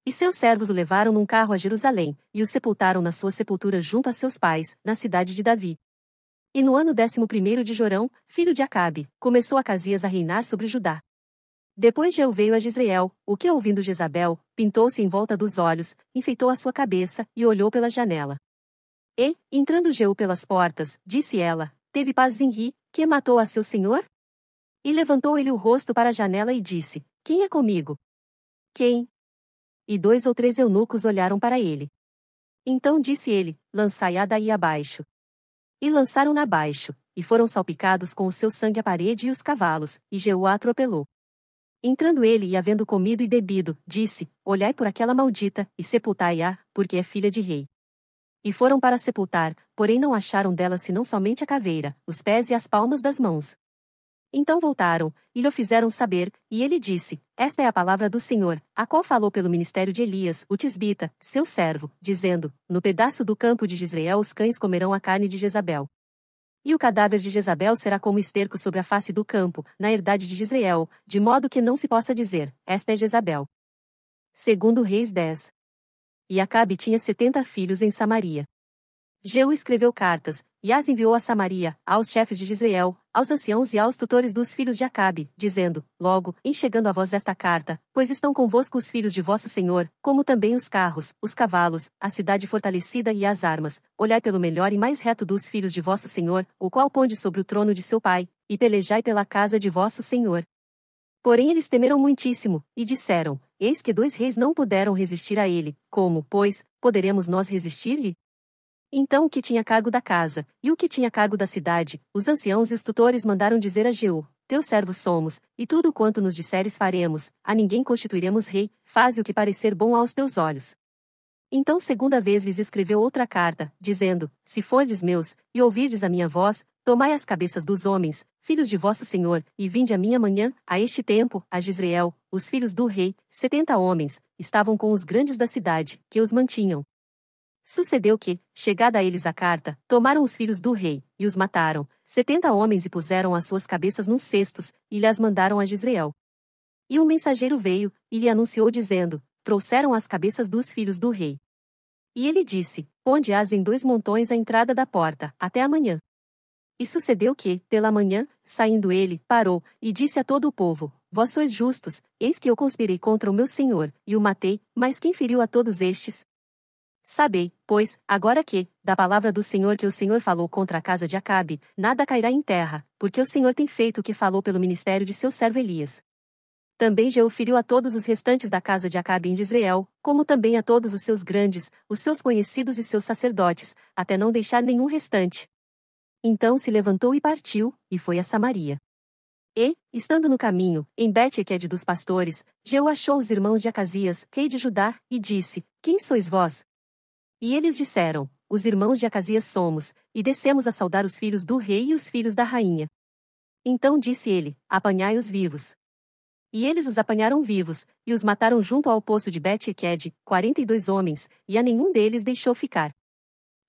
E seus servos o levaram num carro a Jerusalém, e o sepultaram na sua sepultura junto a seus pais, na cidade de Davi. E no ano 11º de Jorão, filho de Acabe, começou Acasias a reinar sobre Judá. Depois Jeú veio a Jezreel, o que ouvindo Jezabel, pintou-se em volta dos olhos, enfeitou a sua cabeça, e olhou pela janela. E, entrando Jeú pelas portas, disse ela: Teve paz em Ri, que matou a seu senhor? E levantou ele o rosto para a janela e disse: Quem é comigo? Quem? E 2 ou 3 eunucos olharam para ele. Então disse ele: Lançai-a daí abaixo. E lançaram-na abaixo, e foram salpicados com o seu sangue a parede e os cavalos, e Jeú a atropelou. Entrando ele e havendo comido e bebido, disse: Olhai por aquela maldita, e sepultai-a, porque é filha de rei. E foram para sepultar, porém não acharam dela senão somente a caveira, os pés e as palmas das mãos. Então voltaram, e lhe fizeram saber, e ele disse: Esta é a palavra do Senhor, a qual falou pelo ministério de Elias, o tisbita, seu servo, dizendo: No pedaço do campo de Jezreel os cães comerão a carne de Jezabel. E o cadáver de Jezabel será como esterco sobre a face do campo, na herdade de Jezreel, de modo que não se possa dizer: Esta é Jezabel. Segundo Reis 10. E Acabe tinha 70 filhos em Samaria. Jeú escreveu cartas, e as enviou a Samaria, aos chefes de Jezreel, aos anciãos e aos tutores dos filhos de Acabe, dizendo: Logo, em chegando a vós esta carta, pois estão convosco os filhos de vosso senhor, como também os carros, os cavalos, a cidade fortalecida e as armas, olhai pelo melhor e mais reto dos filhos de vosso senhor, o qual ponde sobre o trono de seu pai, e pelejai pela casa de vosso senhor. Porém eles temeram muitíssimo, e disseram: Eis que 2 reis não puderam resistir a ele, como, pois, poderemos nós resistir-lhe? Então o que tinha cargo da casa, e o que tinha cargo da cidade, os anciãos e os tutores mandaram dizer a Jeú: Teus servos somos, e tudo quanto nos disseres faremos, a ninguém constituiremos rei, faze o que parecer bom aos teus olhos. Então segunda vez lhes escreveu outra carta, dizendo: Se fordes meus, e ouvirdes a minha voz, tomai as cabeças dos homens, filhos de vosso senhor, e vinde a mim amanhã, a este tempo, a Jezreel, os filhos do rei, 70 homens, estavam com os grandes da cidade, que os mantinham. Sucedeu que, chegada a eles a carta, tomaram os filhos do rei, e os mataram, 70 homens e puseram as suas cabeças nos cestos, e lhes mandaram a Jezreel. E um mensageiro veio, e lhe anunciou dizendo: Trouxeram as cabeças dos filhos do rei. E ele disse: Ponde-as em 2 montões à entrada da porta, até amanhã. E sucedeu que, pela manhã, saindo ele, parou, e disse a todo o povo: Vós sois justos, eis que eu conspirei contra o meu senhor, e o matei, mas quem feriu a todos estes? Sabei, pois, agora que, da palavra do Senhor que o Senhor falou contra a casa de Acabe, nada cairá em terra, porque o Senhor tem feito o que falou pelo ministério de seu servo Elias. Também Jeú feriu a todos os restantes da casa de Acabe em Jezreel, como também a todos os seus grandes, os seus conhecidos e seus sacerdotes, até não deixar nenhum restante. Então se levantou e partiu, e foi a Samaria. E, estando no caminho, em Bet-Equede dos pastores, Jeú achou os irmãos de Acasias, rei de Judá, e disse: Quem sois vós? E eles disseram: Os irmãos de Acasias somos, e descemos a saudar os filhos do rei e os filhos da rainha. Então disse ele: Apanhai-os vivos. E eles os apanharam vivos, e os mataram junto ao poço de Bet-Equede, 42 homens, e a nenhum deles deixou ficar.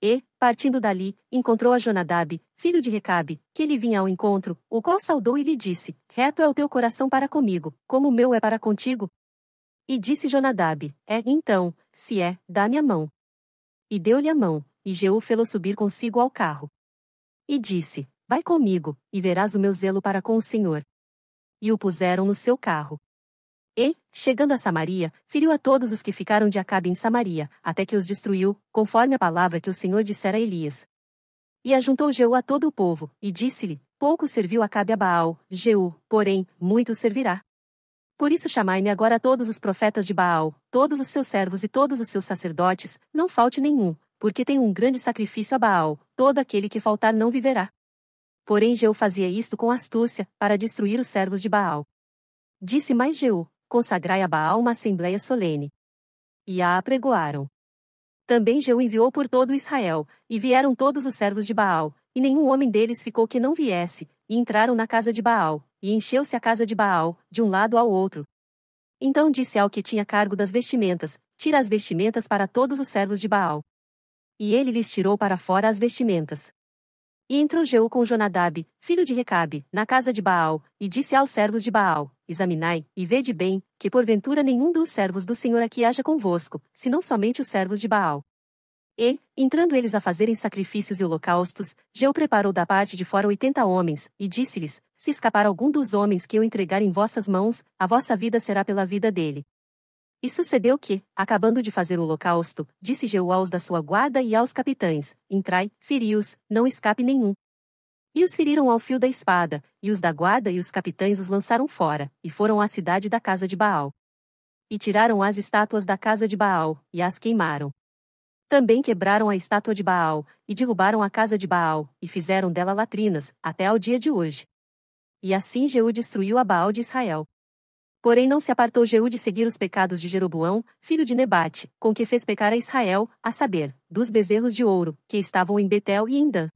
E, partindo dali, encontrou a Jonadab, filho de Recabe, que lhe vinha ao encontro, o qual saudou e lhe disse: Reto é o teu coração para comigo, como o meu é para contigo? E disse Jonadab: Então, se é, dá-me a mão. E deu-lhe a mão, e Jeú fê-lo subir consigo ao carro. E disse: Vai comigo, e verás o meu zelo para com o Senhor. E o puseram no seu carro. E, chegando a Samaria, feriu a todos os que ficaram de Acabe em Samaria, até que os destruiu, conforme a palavra que o Senhor dissera a Elias. E ajuntou Jeú a todo o povo, e disse-lhe: Pouco serviu Acabe a Baal, Jeú, porém, muito servirá. Por isso chamai-me agora todos os profetas de Baal, todos os seus servos e todos os seus sacerdotes, não falte nenhum, porque tem um grande sacrifício a Baal, todo aquele que faltar não viverá. Porém Jeú fazia isto com astúcia, para destruir os servos de Baal. Disse mais Jeú: Consagrai a Baal uma assembleia solene. E a apregoaram. Também Jeú enviou por todo Israel, e vieram todos os servos de Baal, e nenhum homem deles ficou que não viesse, e entraram na casa de Baal, e encheu-se a casa de Baal, de um lado ao outro. Então disse ao que tinha cargo das vestimentas: Tira as vestimentas para todos os servos de Baal. E ele lhes tirou para fora as vestimentas. E entrou Jeú com Jonadab, filho de Recabe, na casa de Baal, e disse aos servos de Baal: Examinai, e vede bem, que porventura nenhum dos servos do Senhor aqui haja convosco, senão somente os servos de Baal. E, entrando eles a fazerem sacrifícios e holocaustos, Jeú preparou da parte de fora 80 homens, e disse-lhes: Se escapar algum dos homens que eu entregar em vossas mãos, a vossa vida será pela vida dele. E sucedeu que, acabando de fazer o holocausto, disse Jeú aos da sua guarda e aos capitães: Entrai, feri-os, não escape nenhum. E os feriram ao fio da espada, e os da guarda e os capitães os lançaram fora, e foram à cidade da casa de Baal. E tiraram as estátuas da casa de Baal, e as queimaram. Também quebraram a estátua de Baal, e derrubaram a casa de Baal, e fizeram dela latrinas, até ao dia de hoje. E assim Jeú destruiu a Baal de Israel. Porém não se apartou Jeú de seguir os pecados de Jeroboão, filho de Nebate, com que fez pecar a Israel, a saber, dos bezerros de ouro, que estavam em Betel e em Dan.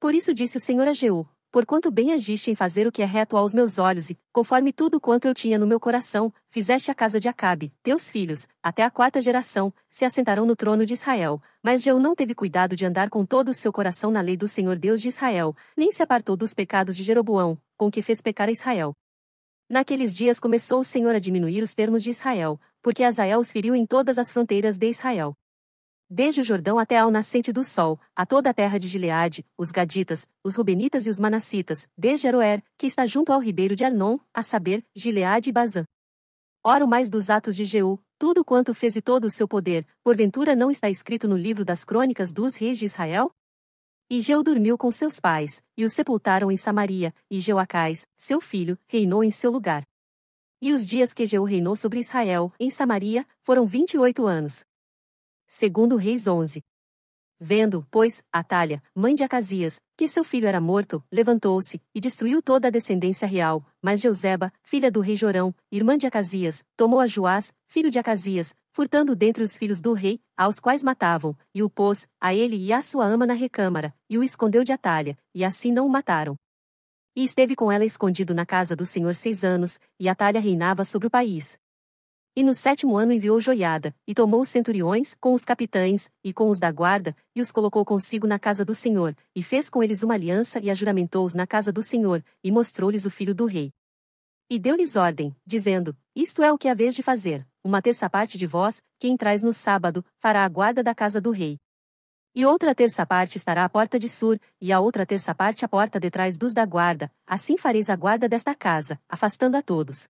Por isso disse o Senhor a Jeú: porquanto bem agiste em fazer o que é reto aos meus olhos e, conforme tudo quanto eu tinha no meu coração, fizeste a casa de Acabe, teus filhos, até a 4ª geração, se assentarão no trono de Israel. Mas Jeú não teve cuidado de andar com todo o seu coração na lei do Senhor Deus de Israel, nem se apartou dos pecados de Jeroboão, com que fez pecar a Israel. Naqueles dias começou o Senhor a diminuir os termos de Israel, porque Hazael os feriu em todas as fronteiras de Israel. Desde o Jordão até ao nascente do sol, a toda a terra de Gileade, os Gaditas, os Rubenitas e os Manassitas, desde Aroer, que está junto ao ribeiro de Arnon, a saber, Gileade e Bazã. Ora o mais dos atos de Jeú, tudo quanto fez e todo o seu poder, porventura não está escrito no livro das crônicas dos reis de Israel? E Jeú dormiu com seus pais, e o sepultaram em Samaria, e Jeoacás, seu filho, reinou em seu lugar. E os dias que Jeú reinou sobre Israel, em Samaria, foram 28 anos. Segundo Reis 11. Vendo, pois, Atalha, mãe de Acasias, que seu filho era morto, levantou-se, e destruiu toda a descendência real, mas Jeuzeba, filha do rei Jorão, irmã de Acasias, tomou a Joás, filho de Acasias, furtando dentre os filhos do rei, aos quais matavam, e o pôs, a ele e à sua ama na recâmara, e o escondeu de Atalha, e assim não o mataram. E esteve com ela escondido na casa do Senhor 6 anos, e Atalha reinava sobre o país. E no 7º ano enviou Joiada, e tomou os centuriões, com os capitães, e com os da guarda, e os colocou consigo na casa do Senhor, e fez com eles uma aliança e ajuramentou-os na casa do Senhor, e mostrou-lhes o filho do rei. E deu-lhes ordem, dizendo: isto é o que haveis de fazer, 1/3 parte de vós, que entrais no sábado, fará a guarda da casa do rei. E outra 1/3 parte estará à porta de Sur, e a outra 1/3 parte à porta detrás dos da guarda, assim fareis a guarda desta casa, afastando a todos.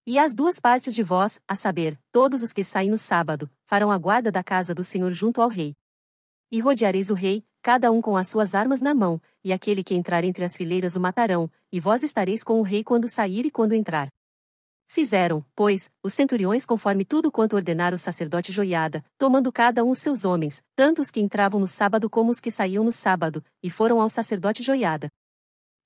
E as 2 partes de vós, a saber, todos os que saem no sábado, farão a guarda da casa do Senhor junto ao rei. E rodeareis o rei, cada um com as suas armas na mão, e aquele que entrar entre as fileiras o matarão, e vós estareis com o rei quando sair e quando entrar. Fizeram, pois, os centuriões conforme tudo quanto ordenara o sacerdote Joiada, tomando cada um seus homens, tanto os que entravam no sábado como os que saíam no sábado, e foram ao sacerdote Joiada.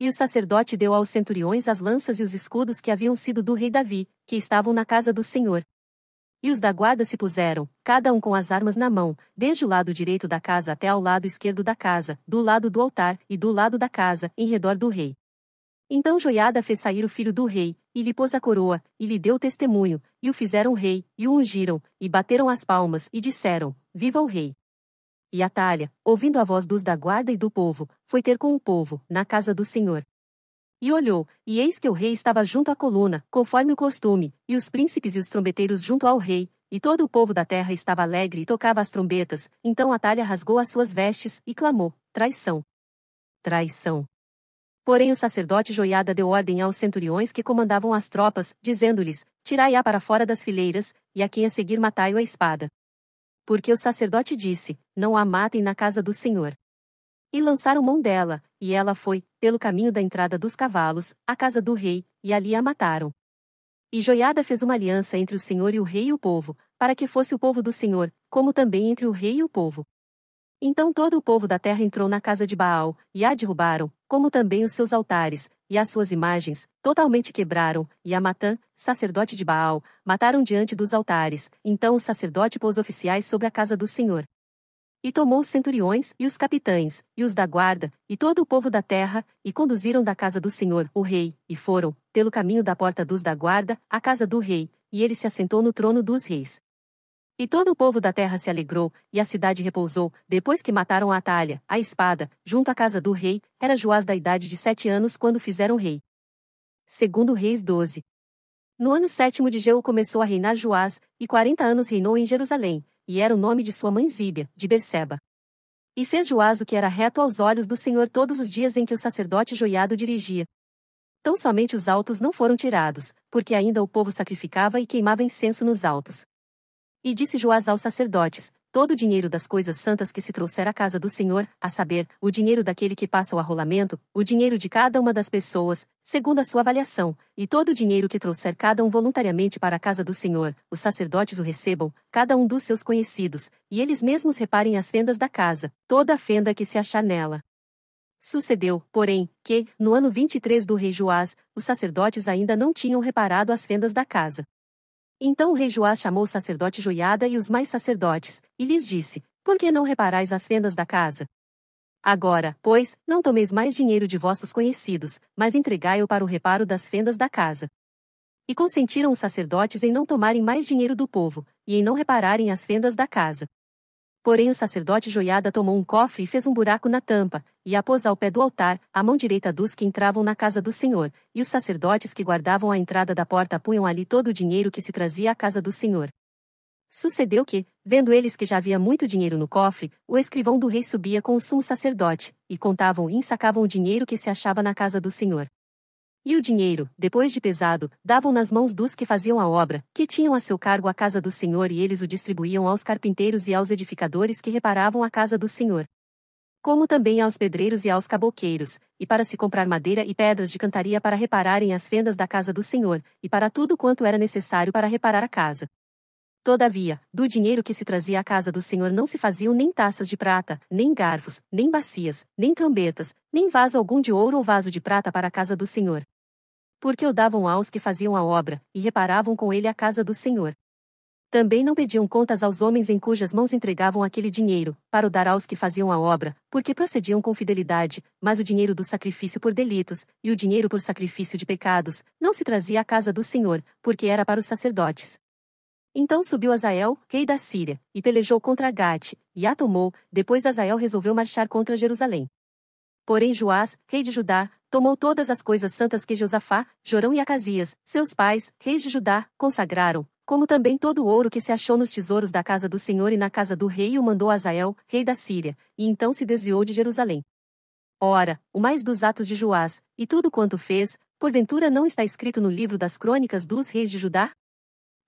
E o sacerdote deu aos centuriões as lanças e os escudos que haviam sido do rei Davi, que estavam na casa do Senhor. E os da guarda se puseram, cada um com as armas na mão, desde o lado direito da casa até ao lado esquerdo da casa, do lado do altar e do lado da casa, em redor do rei. Então Joiada fez sair o filho do rei, e lhe pôs a coroa, e lhe deu testemunho, e o fizeram rei, e o ungiram, e bateram as palmas, e disseram: Viva o rei! E Atalha, ouvindo a voz dos da guarda e do povo, foi ter com o povo, na casa do Senhor. E olhou, e eis que o rei estava junto à coluna, conforme o costume, e os príncipes e os trombeteiros junto ao rei, e todo o povo da terra estava alegre e tocava as trombetas. Então Atalha rasgou as suas vestes, e clamou: Traição! Traição! Porém o sacerdote Joiada deu ordem aos centuriões que comandavam as tropas, dizendo-lhes: Tirai-a para fora das fileiras, e a quem a seguir matai-o à espada. Porque o sacerdote disse: Não a matem na casa do Senhor. E lançaram mão dela, e ela foi, pelo caminho da entrada dos cavalos, à casa do rei, e ali a mataram. E Joiada fez uma aliança entre o Senhor e o rei e o povo, para que fosse o povo do Senhor, como também entre o rei e o povo. Então todo o povo da terra entrou na casa de Baal, e a derrubaram, como também os seus altares, e as suas imagens, totalmente quebraram, e a Matã, sacerdote de Baal, mataram diante dos altares. Então o sacerdote pôs oficiais sobre a casa do Senhor. E tomou os centuriões, e os capitães, e os da guarda, e todo o povo da terra, e conduziram da casa do Senhor, o rei, e foram, pelo caminho da porta dos da guarda, à casa do rei, e ele se assentou no trono dos reis. E todo o povo da terra se alegrou, e a cidade repousou, depois que mataram a Atalha, a espada, junto à casa do rei. Era Joás da idade de 7 anos quando fizeram rei. Segundo Reis 12. No ano 7º de Jeú começou a reinar Joás, e 40 anos reinou em Jerusalém, e era o nome de sua mãe Zíbia, de Berseba. E fez Joás o que era reto aos olhos do Senhor todos os dias em que o sacerdote Joiada o dirigia. Tão somente os altos não foram tirados, porque ainda o povo sacrificava e queimava incenso nos altos. E disse Joás aos sacerdotes: todo o dinheiro das coisas santas que se trouxer à casa do Senhor, a saber, o dinheiro daquele que passa o arrolamento, o dinheiro de cada uma das pessoas, segundo a sua avaliação, e todo o dinheiro que trouxer cada um voluntariamente para a casa do Senhor, os sacerdotes o recebam, cada um dos seus conhecidos, e eles mesmos reparem as fendas da casa, toda a fenda que se achar nela. Sucedeu, porém, que, no ano 23 do rei Joás, os sacerdotes ainda não tinham reparado as fendas da casa. Então o rei Joás chamou o sacerdote Joiada e os mais sacerdotes, e lhes disse: Por que não reparais as fendas da casa? Agora, pois, não tomeis mais dinheiro de vossos conhecidos, mas entregai-o para o reparo das fendas da casa. E consentiram os sacerdotes em não tomarem mais dinheiro do povo, e em não repararem as fendas da casa. Porém o sacerdote Joiada tomou um cofre e fez um buraco na tampa, e a pôs ao pé do altar, à mão direita dos que entravam na casa do Senhor, e os sacerdotes que guardavam a entrada da porta punham ali todo o dinheiro que se trazia à casa do Senhor. Sucedeu que, vendo eles que já havia muito dinheiro no cofre, o escrivão do rei subia com o sumo sacerdote, e contavam e ensacavam o dinheiro que se achava na casa do Senhor. E o dinheiro, depois de pesado, davam nas mãos dos que faziam a obra, que tinham a seu cargo a casa do Senhor, e eles o distribuíam aos carpinteiros e aos edificadores que reparavam a casa do Senhor. Como também aos pedreiros e aos caboqueiros, e para se comprar madeira e pedras de cantaria para repararem as fendas da casa do Senhor, e para tudo quanto era necessário para reparar a casa. Todavia, do dinheiro que se trazia à casa do Senhor não se faziam nem taças de prata, nem garfos, nem bacias, nem trombetas, nem vaso algum de ouro ou vaso de prata para a casa do Senhor. Porque o davam aos que faziam a obra, e reparavam com ele a casa do Senhor. Também não pediam contas aos homens em cujas mãos entregavam aquele dinheiro, para o dar aos que faziam a obra, porque procediam com fidelidade, mas o dinheiro do sacrifício por delitos, e o dinheiro por sacrifício de pecados, não se trazia à casa do Senhor, porque era para os sacerdotes. Então subiu Azael, rei da Síria, e pelejou contra Gate, e a tomou. Depois Azael resolveu marchar contra Jerusalém. Porém Joás, rei de Judá, tomou todas as coisas santas que Josafá, Jorão e Acasias, seus pais, reis de Judá, consagraram, como também todo o ouro que se achou nos tesouros da casa do Senhor e na casa do rei, e o mandou a Azael, rei da Síria, e então se desviou de Jerusalém. Ora, o mais dos atos de Joás, e tudo quanto fez, porventura não está escrito no livro das crônicas dos reis de Judá?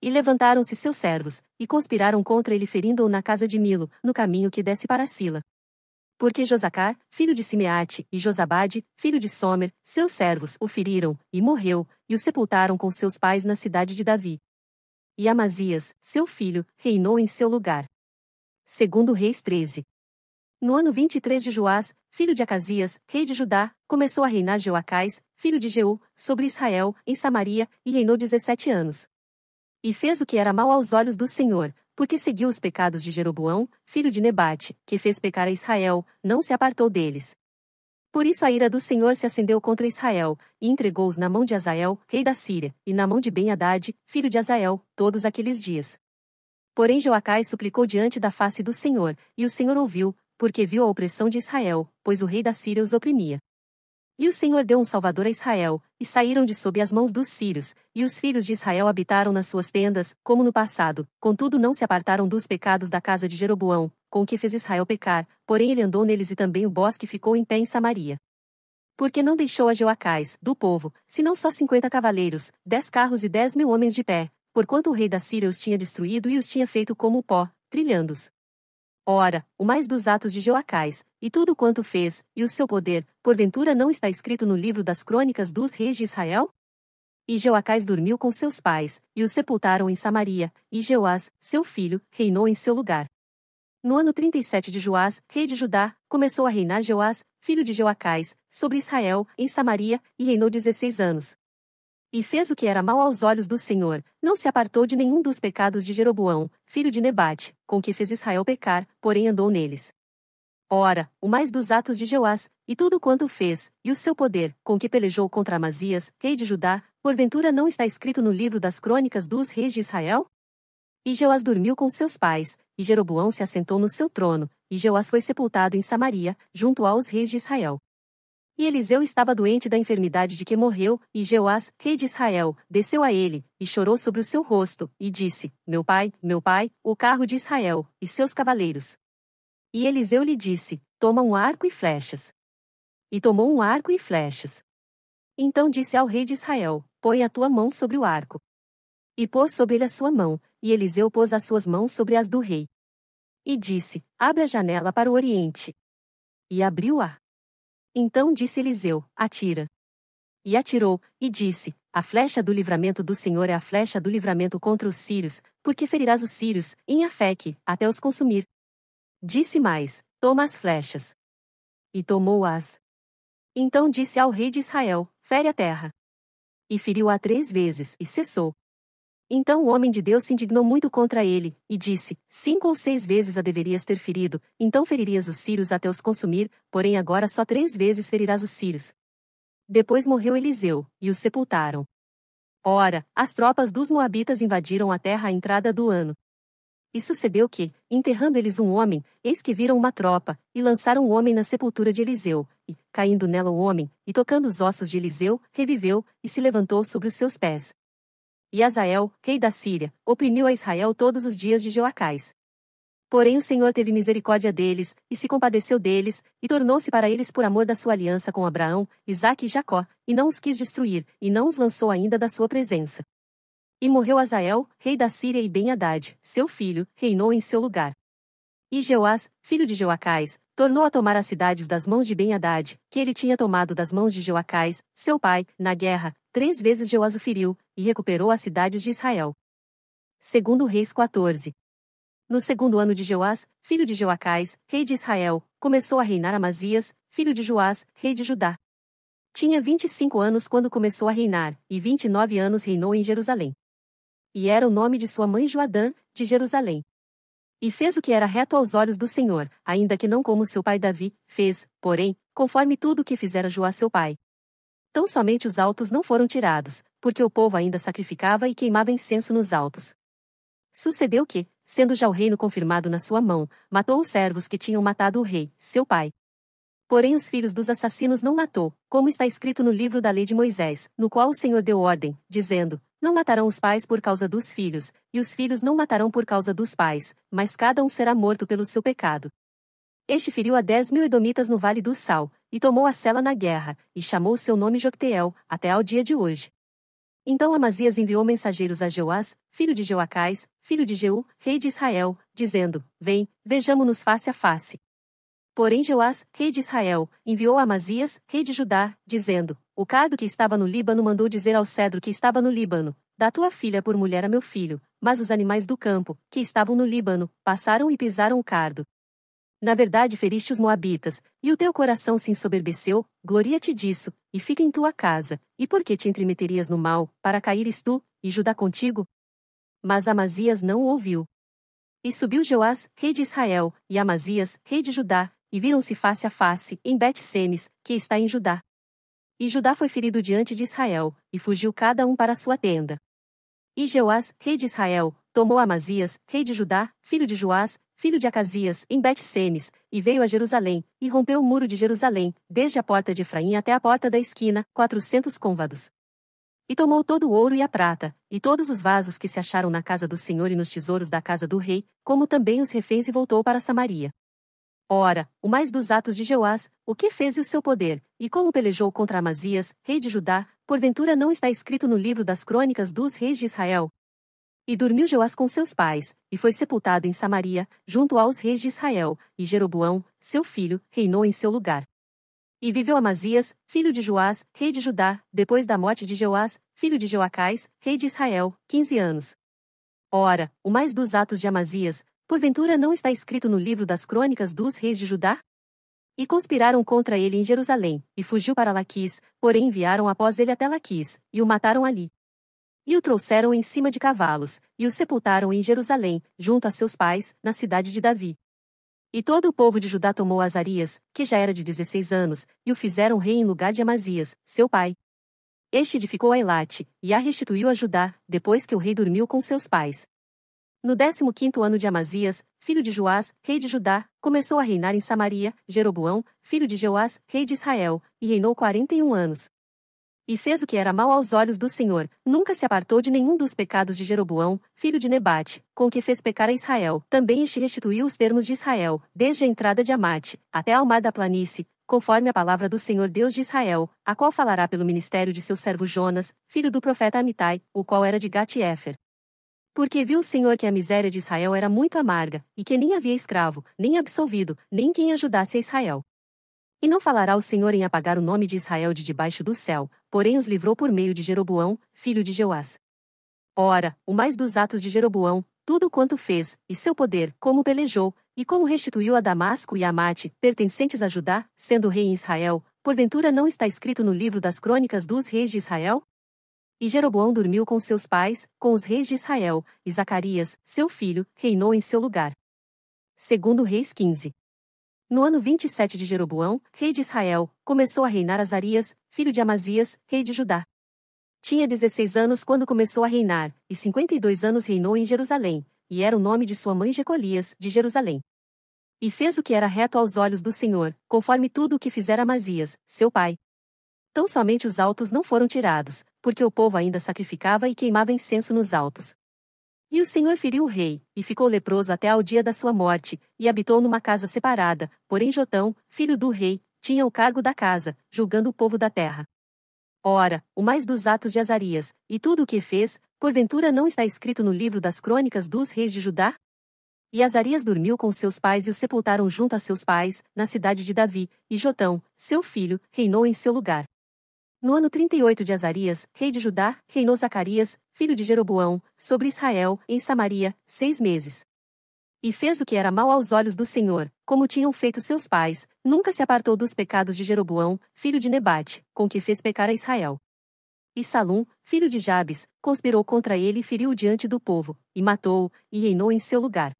E levantaram-se seus servos, e conspiraram contra ele, ferindo-o na casa de Milo, no caminho que desce para Sila. Porque Josacar, filho de Simeate, e Josabade, filho de Somer, seus servos, o feriram, e morreu, e o sepultaram com seus pais na cidade de Davi. E Amazias, seu filho, reinou em seu lugar. Segundo Reis 13. No ano 23 de Joás, filho de Acasias, rei de Judá, começou a reinar Joacás, filho de Jeú, sobre Israel, em Samaria, e reinou 17 anos. E fez o que era mal aos olhos do Senhor, porque seguiu os pecados de Jeroboão, filho de Nebate, que fez pecar a Israel, não se apartou deles. Por isso a ira do Senhor se acendeu contra Israel, e entregou-os na mão de Azael, rei da Síria, e na mão de Ben-Hadad, filho de Azael, todos aqueles dias. Porém Joacás suplicou diante da face do Senhor, e o Senhor ouviu, porque viu a opressão de Israel, pois o rei da Síria os oprimia. E o Senhor deu um salvador a Israel, e saíram de sob as mãos dos sírios, e os filhos de Israel habitaram nas suas tendas, como no passado, contudo não se apartaram dos pecados da casa de Jeroboão, com que fez Israel pecar, porém ele andou neles, e também o bosque ficou em pé em Samaria. Porque não deixou a Joacás, do povo, senão só 50 cavaleiros, 10 carros e 10.000 homens de pé, porquanto o rei da Síria os tinha destruído e os tinha feito como o pó, trilhando-os. Ora, o mais dos atos de Joacás, e tudo quanto fez, e o seu poder, porventura não está escrito no livro das crônicas dos reis de Israel? E Joacás dormiu com seus pais, e o sepultaram em Samaria, e Jeoás, seu filho, reinou em seu lugar. No ano 37 de Joás, rei de Judá, começou a reinar Jeoás, filho de Joacás, sobre Israel, em Samaria, e reinou 16 anos. E fez o que era mal aos olhos do Senhor, não se apartou de nenhum dos pecados de Jeroboão, filho de Nebate, com que fez Israel pecar, porém andou neles. Ora, o mais dos atos de Jeoás, e tudo quanto fez, e o seu poder, com que pelejou contra Amazias, rei de Judá, porventura não está escrito no livro das crônicas dos reis de Israel? E Jeoás dormiu com seus pais, e Jeroboão se assentou no seu trono, e Jeoás foi sepultado em Samaria, junto aos reis de Israel. E Eliseu estava doente da enfermidade de que morreu, e Jeoás, rei de Israel, desceu a ele, e chorou sobre o seu rosto, e disse: meu pai, o carro de Israel, e seus cavaleiros. E Eliseu lhe disse: toma um arco e flechas. E tomou um arco e flechas. Então disse ao rei de Israel: põe a tua mão sobre o arco. E pôs sobre ele a sua mão, e Eliseu pôs as suas mãos sobre as do rei. E disse: Abre a janela para o oriente. E abriu-a. Então disse Eliseu: Atira. E atirou, e disse: A flecha do livramento do Senhor é a flecha do livramento contra os sírios, porque ferirás os sírios, em Afeque, até os consumir. Disse mais: Toma as flechas. E tomou-as. Então disse ao rei de Israel: Fere a terra. E feriu-a 3 vezes, e cessou. Então o homem de Deus se indignou muito contra ele, e disse: 5 ou 6 vezes a deverias ter ferido, então feririas os sírios até os consumir, porém agora só 3 vezes ferirás os sírios. Depois morreu Eliseu, e o sepultaram. Ora, as tropas dos moabitas invadiram a terra à entrada do ano. E sucedeu que, enterrando eles um homem, eis que viram uma tropa, e lançaram o homem na sepultura de Eliseu, e, caindo nela o homem, e tocando os ossos de Eliseu, reviveu, e se levantou sobre os seus pés. E Hazael, rei da Síria, oprimiu a Israel todos os dias de Joacás. Porém o Senhor teve misericórdia deles, e se compadeceu deles, e tornou-se para eles por amor da sua aliança com Abraão, Isaque e Jacó, e não os quis destruir, e não os lançou ainda da sua presença. E morreu Hazael, rei da Síria, e Ben-Hadad, seu filho, reinou em seu lugar. E Jeoás, filho de Joacás, tornou a tomar as cidades das mãos de Ben-Hadad, que ele tinha tomado das mãos de Joacás, seu pai, na guerra. 3 vezes Jeoás o feriu, e recuperou as cidades de Israel. Segundo Reis 14. No segundo ano de Jeoás, filho de Joacás, rei de Israel, começou a reinar Amazias, filho de Joás, rei de Judá. Tinha 25 anos quando começou a reinar, e 29 anos reinou em Jerusalém. E era o nome de sua mãe Joadã, de Jerusalém. E fez o que era reto aos olhos do Senhor, ainda que não como seu pai Davi, fez, porém, conforme tudo o que fizera Joás seu pai. Tão somente os altos não foram tirados, porque o povo ainda sacrificava e queimava incenso nos altos. Sucedeu que, sendo já o reino confirmado na sua mão, matou os servos que tinham matado o rei, seu pai. Porém os filhos dos assassinos não matou, como está escrito no livro da lei de Moisés, no qual o Senhor deu ordem, dizendo: Não matarão os pais por causa dos filhos, e os filhos não matarão por causa dos pais, mas cada um será morto pelo seu pecado. Este feriu a 10.000 edomitas no Vale do Sal, e tomou a Sela na guerra, e chamou seu nome Jocteel, até ao dia de hoje. Então Amazias enviou mensageiros a Jeoás, filho de Joacás, filho de Jeú, rei de Israel, dizendo: Vem, vejamo-nos face a face. Porém Jeoás, rei de Israel, enviou a Amazias, rei de Judá, dizendo: O cardo que estava no Líbano mandou dizer ao cedro que estava no Líbano: Dá tua filha por mulher a meu filho. Mas os animais do campo, que estavam no Líbano, passaram e pisaram o cardo. Na verdade feriste os moabitas, e o teu coração se ensoberbeceu, gloria-te disso, e fica em tua casa, e por que te entremeterias no mal, para caíres tu, e Judá contigo? Mas Amazias não o ouviu. E subiu Joás, rei de Israel, e Amazias, rei de Judá, e viram-se face a face, em Bet-Semes, que está em Judá. E Judá foi ferido diante de Israel, e fugiu cada um para sua tenda. E Jeoás, rei de Israel, tomou Amazias, rei de Judá, filho de Joás, filho de Acasias, em Bet-Semes, e veio a Jerusalém, e rompeu o muro de Jerusalém, desde a porta de Efraim até a porta da esquina, 400 côvados. E tomou todo o ouro e a prata, e todos os vasos que se acharam na casa do Senhor e nos tesouros da casa do rei, como também os reféns, e voltou para Samaria. Ora, o mais dos atos de Jeoás, o que fez e o seu poder, e como pelejou contra Amazias, rei de Judá, porventura não está escrito no livro das crônicas dos reis de Israel? E dormiu Jeoás com seus pais, e foi sepultado em Samaria, junto aos reis de Israel, e Jeroboão, seu filho, reinou em seu lugar. E viveu Amazias, filho de Joás, rei de Judá, depois da morte de Jeoás, filho de Joacás, rei de Israel, 15 anos. Ora, o mais dos atos de Amazias, porventura não está escrito no livro das crônicas dos reis de Judá? E conspiraram contra ele em Jerusalém, e fugiu para Laquis, porém enviaram após ele até Laquis, e o mataram ali. E o trouxeram em cima de cavalos, e o sepultaram em Jerusalém, junto a seus pais, na cidade de Davi. E todo o povo de Judá tomou Azarias, que já era de 16 anos, e o fizeram rei em lugar de Amazias, seu pai. Este edificou a Elate, e a restituiu a Judá, depois que o rei dormiu com seus pais. No 15º ano de Amazias, filho de Joás, rei de Judá, começou a reinar em Samaria, Jeroboão, filho de Jeoás, rei de Israel, e reinou 41 anos. E fez o que era mal aos olhos do Senhor, nunca se apartou de nenhum dos pecados de Jeroboão, filho de Nebate, com que fez pecar a Israel. Também este restituiu os termos de Israel, desde a entrada de Amate, até ao mar da planície, conforme a palavra do Senhor Deus de Israel, a qual falará pelo ministério de seu servo Jonas, filho do profeta Amitai, o qual era de Gat-Efer. Porque viu o Senhor que a miséria de Israel era muito amarga, e que nem havia escravo, nem absolvido, nem quem ajudasse a Israel. E não falará o Senhor em apagar o nome de Israel de debaixo do céu, porém os livrou por meio de Jeroboão, filho de Joás. Ora, o mais dos atos de Jeroboão, tudo quanto fez, e seu poder, como pelejou, e como restituiu a Damasco e a Amate, pertencentes a Judá, sendo rei em Israel, porventura não está escrito no livro das crônicas dos reis de Israel? E Jeroboão dormiu com seus pais, com os reis de Israel, e Zacarias, seu filho, reinou em seu lugar. Segundo Reis 15. No ano 27 de Jeroboão, rei de Israel, começou a reinar Azarias, filho de Amazias, rei de Judá. Tinha 16 anos quando começou a reinar, e 52 anos reinou em Jerusalém, e era o nome de sua mãe Jecolias, de Jerusalém. E fez o que era reto aos olhos do Senhor, conforme tudo o que fizera Amazias, seu pai. Tão somente os altos não foram tirados, porque o povo ainda sacrificava e queimava incenso nos altos. E o Senhor feriu o rei, e ficou leproso até ao dia da sua morte, e habitou numa casa separada, porém Jotão, filho do rei, tinha o cargo da casa, julgando o povo da terra. Ora, o mais dos atos de Azarias, e tudo o que fez, porventura não está escrito no livro das crônicas dos reis de Judá? E Azarias dormiu com seus pais e o sepultaram junto a seus pais, na cidade de Davi, e Jotão, seu filho, reinou em seu lugar. No ano 38 de Azarias, rei de Judá, reinou Zacarias, filho de Jeroboão, sobre Israel, em Samaria, 6 meses. E fez o que era mal aos olhos do Senhor, como tinham feito seus pais, nunca se apartou dos pecados de Jeroboão, filho de Nebate, com que fez pecar a Israel. E Salum, filho de Jabes, conspirou contra ele e feriu-o diante do povo, e matou-o, e reinou em seu lugar.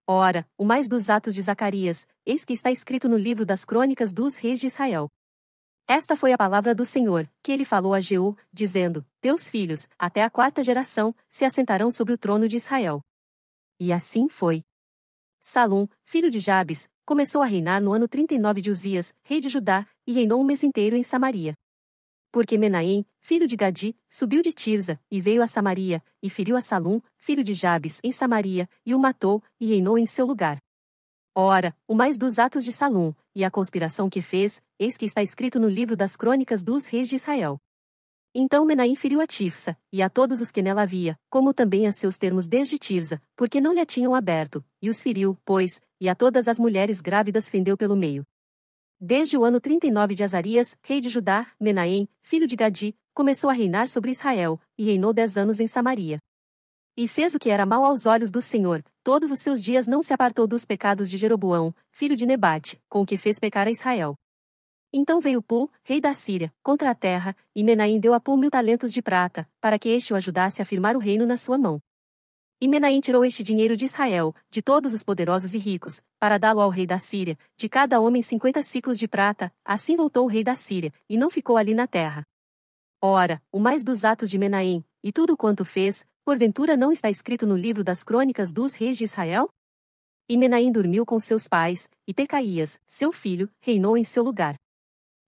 Ora, o mais dos atos de Zacarias, eis que está escrito no livro das crônicas dos reis de Israel. Esta foi a palavra do Senhor, que ele falou a Jeú, dizendo: Teus filhos, até a 4ª geração, se assentarão sobre o trono de Israel. E assim foi. Salum, filho de Jabes, começou a reinar no ano 39 de Uzias, rei de Judá, e reinou um mês inteiro em Samaria. Porque Menahem, filho de Gadi, subiu de Tirza, e veio a Samaria, e feriu a Salum, filho de Jabes, em Samaria, e o matou, e reinou em seu lugar. Ora, o mais dos atos de Salum, e a conspiração que fez, eis que está escrito no livro das crônicas dos reis de Israel. Então Menahem feriu a Tifsa, e a todos os que nela havia, como também a seus termos desde Tirza, porque não lhe a tinham aberto, e os feriu, pois, e a todas as mulheres grávidas fendeu pelo meio. Desde o ano 39 de Azarias, rei de Judá, Menahem, filho de Gadi, começou a reinar sobre Israel, e reinou 10 anos em Samaria. E fez o que era mal aos olhos do Senhor, todos os seus dias não se apartou dos pecados de Jeroboão, filho de Nebate, com o que fez pecar a Israel. Então veio Pul, rei da Síria, contra a terra, e Menahem deu a Pul 1000 talentos de prata, para que este o ajudasse a firmar o reino na sua mão. E Menahem tirou este dinheiro de Israel, de todos os poderosos e ricos, para dá-lo ao rei da Síria, de cada homem 50 siclos de prata, assim voltou o rei da Síria, e não ficou ali na terra. Ora, o mais dos atos de Menahem, e tudo quanto fez, porventura não está escrito no livro das crônicas dos reis de Israel? E Menahem dormiu com seus pais, e Pecaías, seu filho, reinou em seu lugar.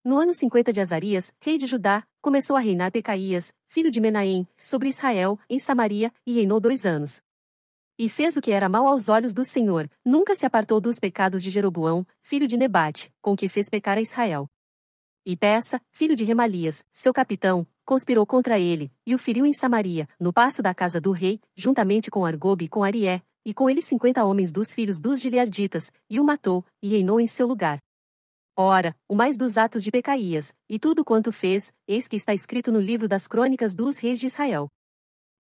No ano 50 de Azarias, rei de Judá, começou a reinar Pecaías, filho de Menahem, sobre Israel, em Samaria, e reinou 2 anos. E fez o que era mal aos olhos do Senhor, nunca se apartou dos pecados de Jeroboão, filho de Nebate, com que fez pecar a Israel. E Peça, filho de Remalias, seu capitão, conspirou contra ele, e o feriu em Samaria, no paço da casa do rei, juntamente com Argobe e com Arié, e com ele 50 homens dos filhos dos Gileaditas, e o matou, e reinou em seu lugar. Ora, o mais dos atos de Pecaías, e tudo quanto fez, eis que está escrito no livro das crônicas dos reis de Israel.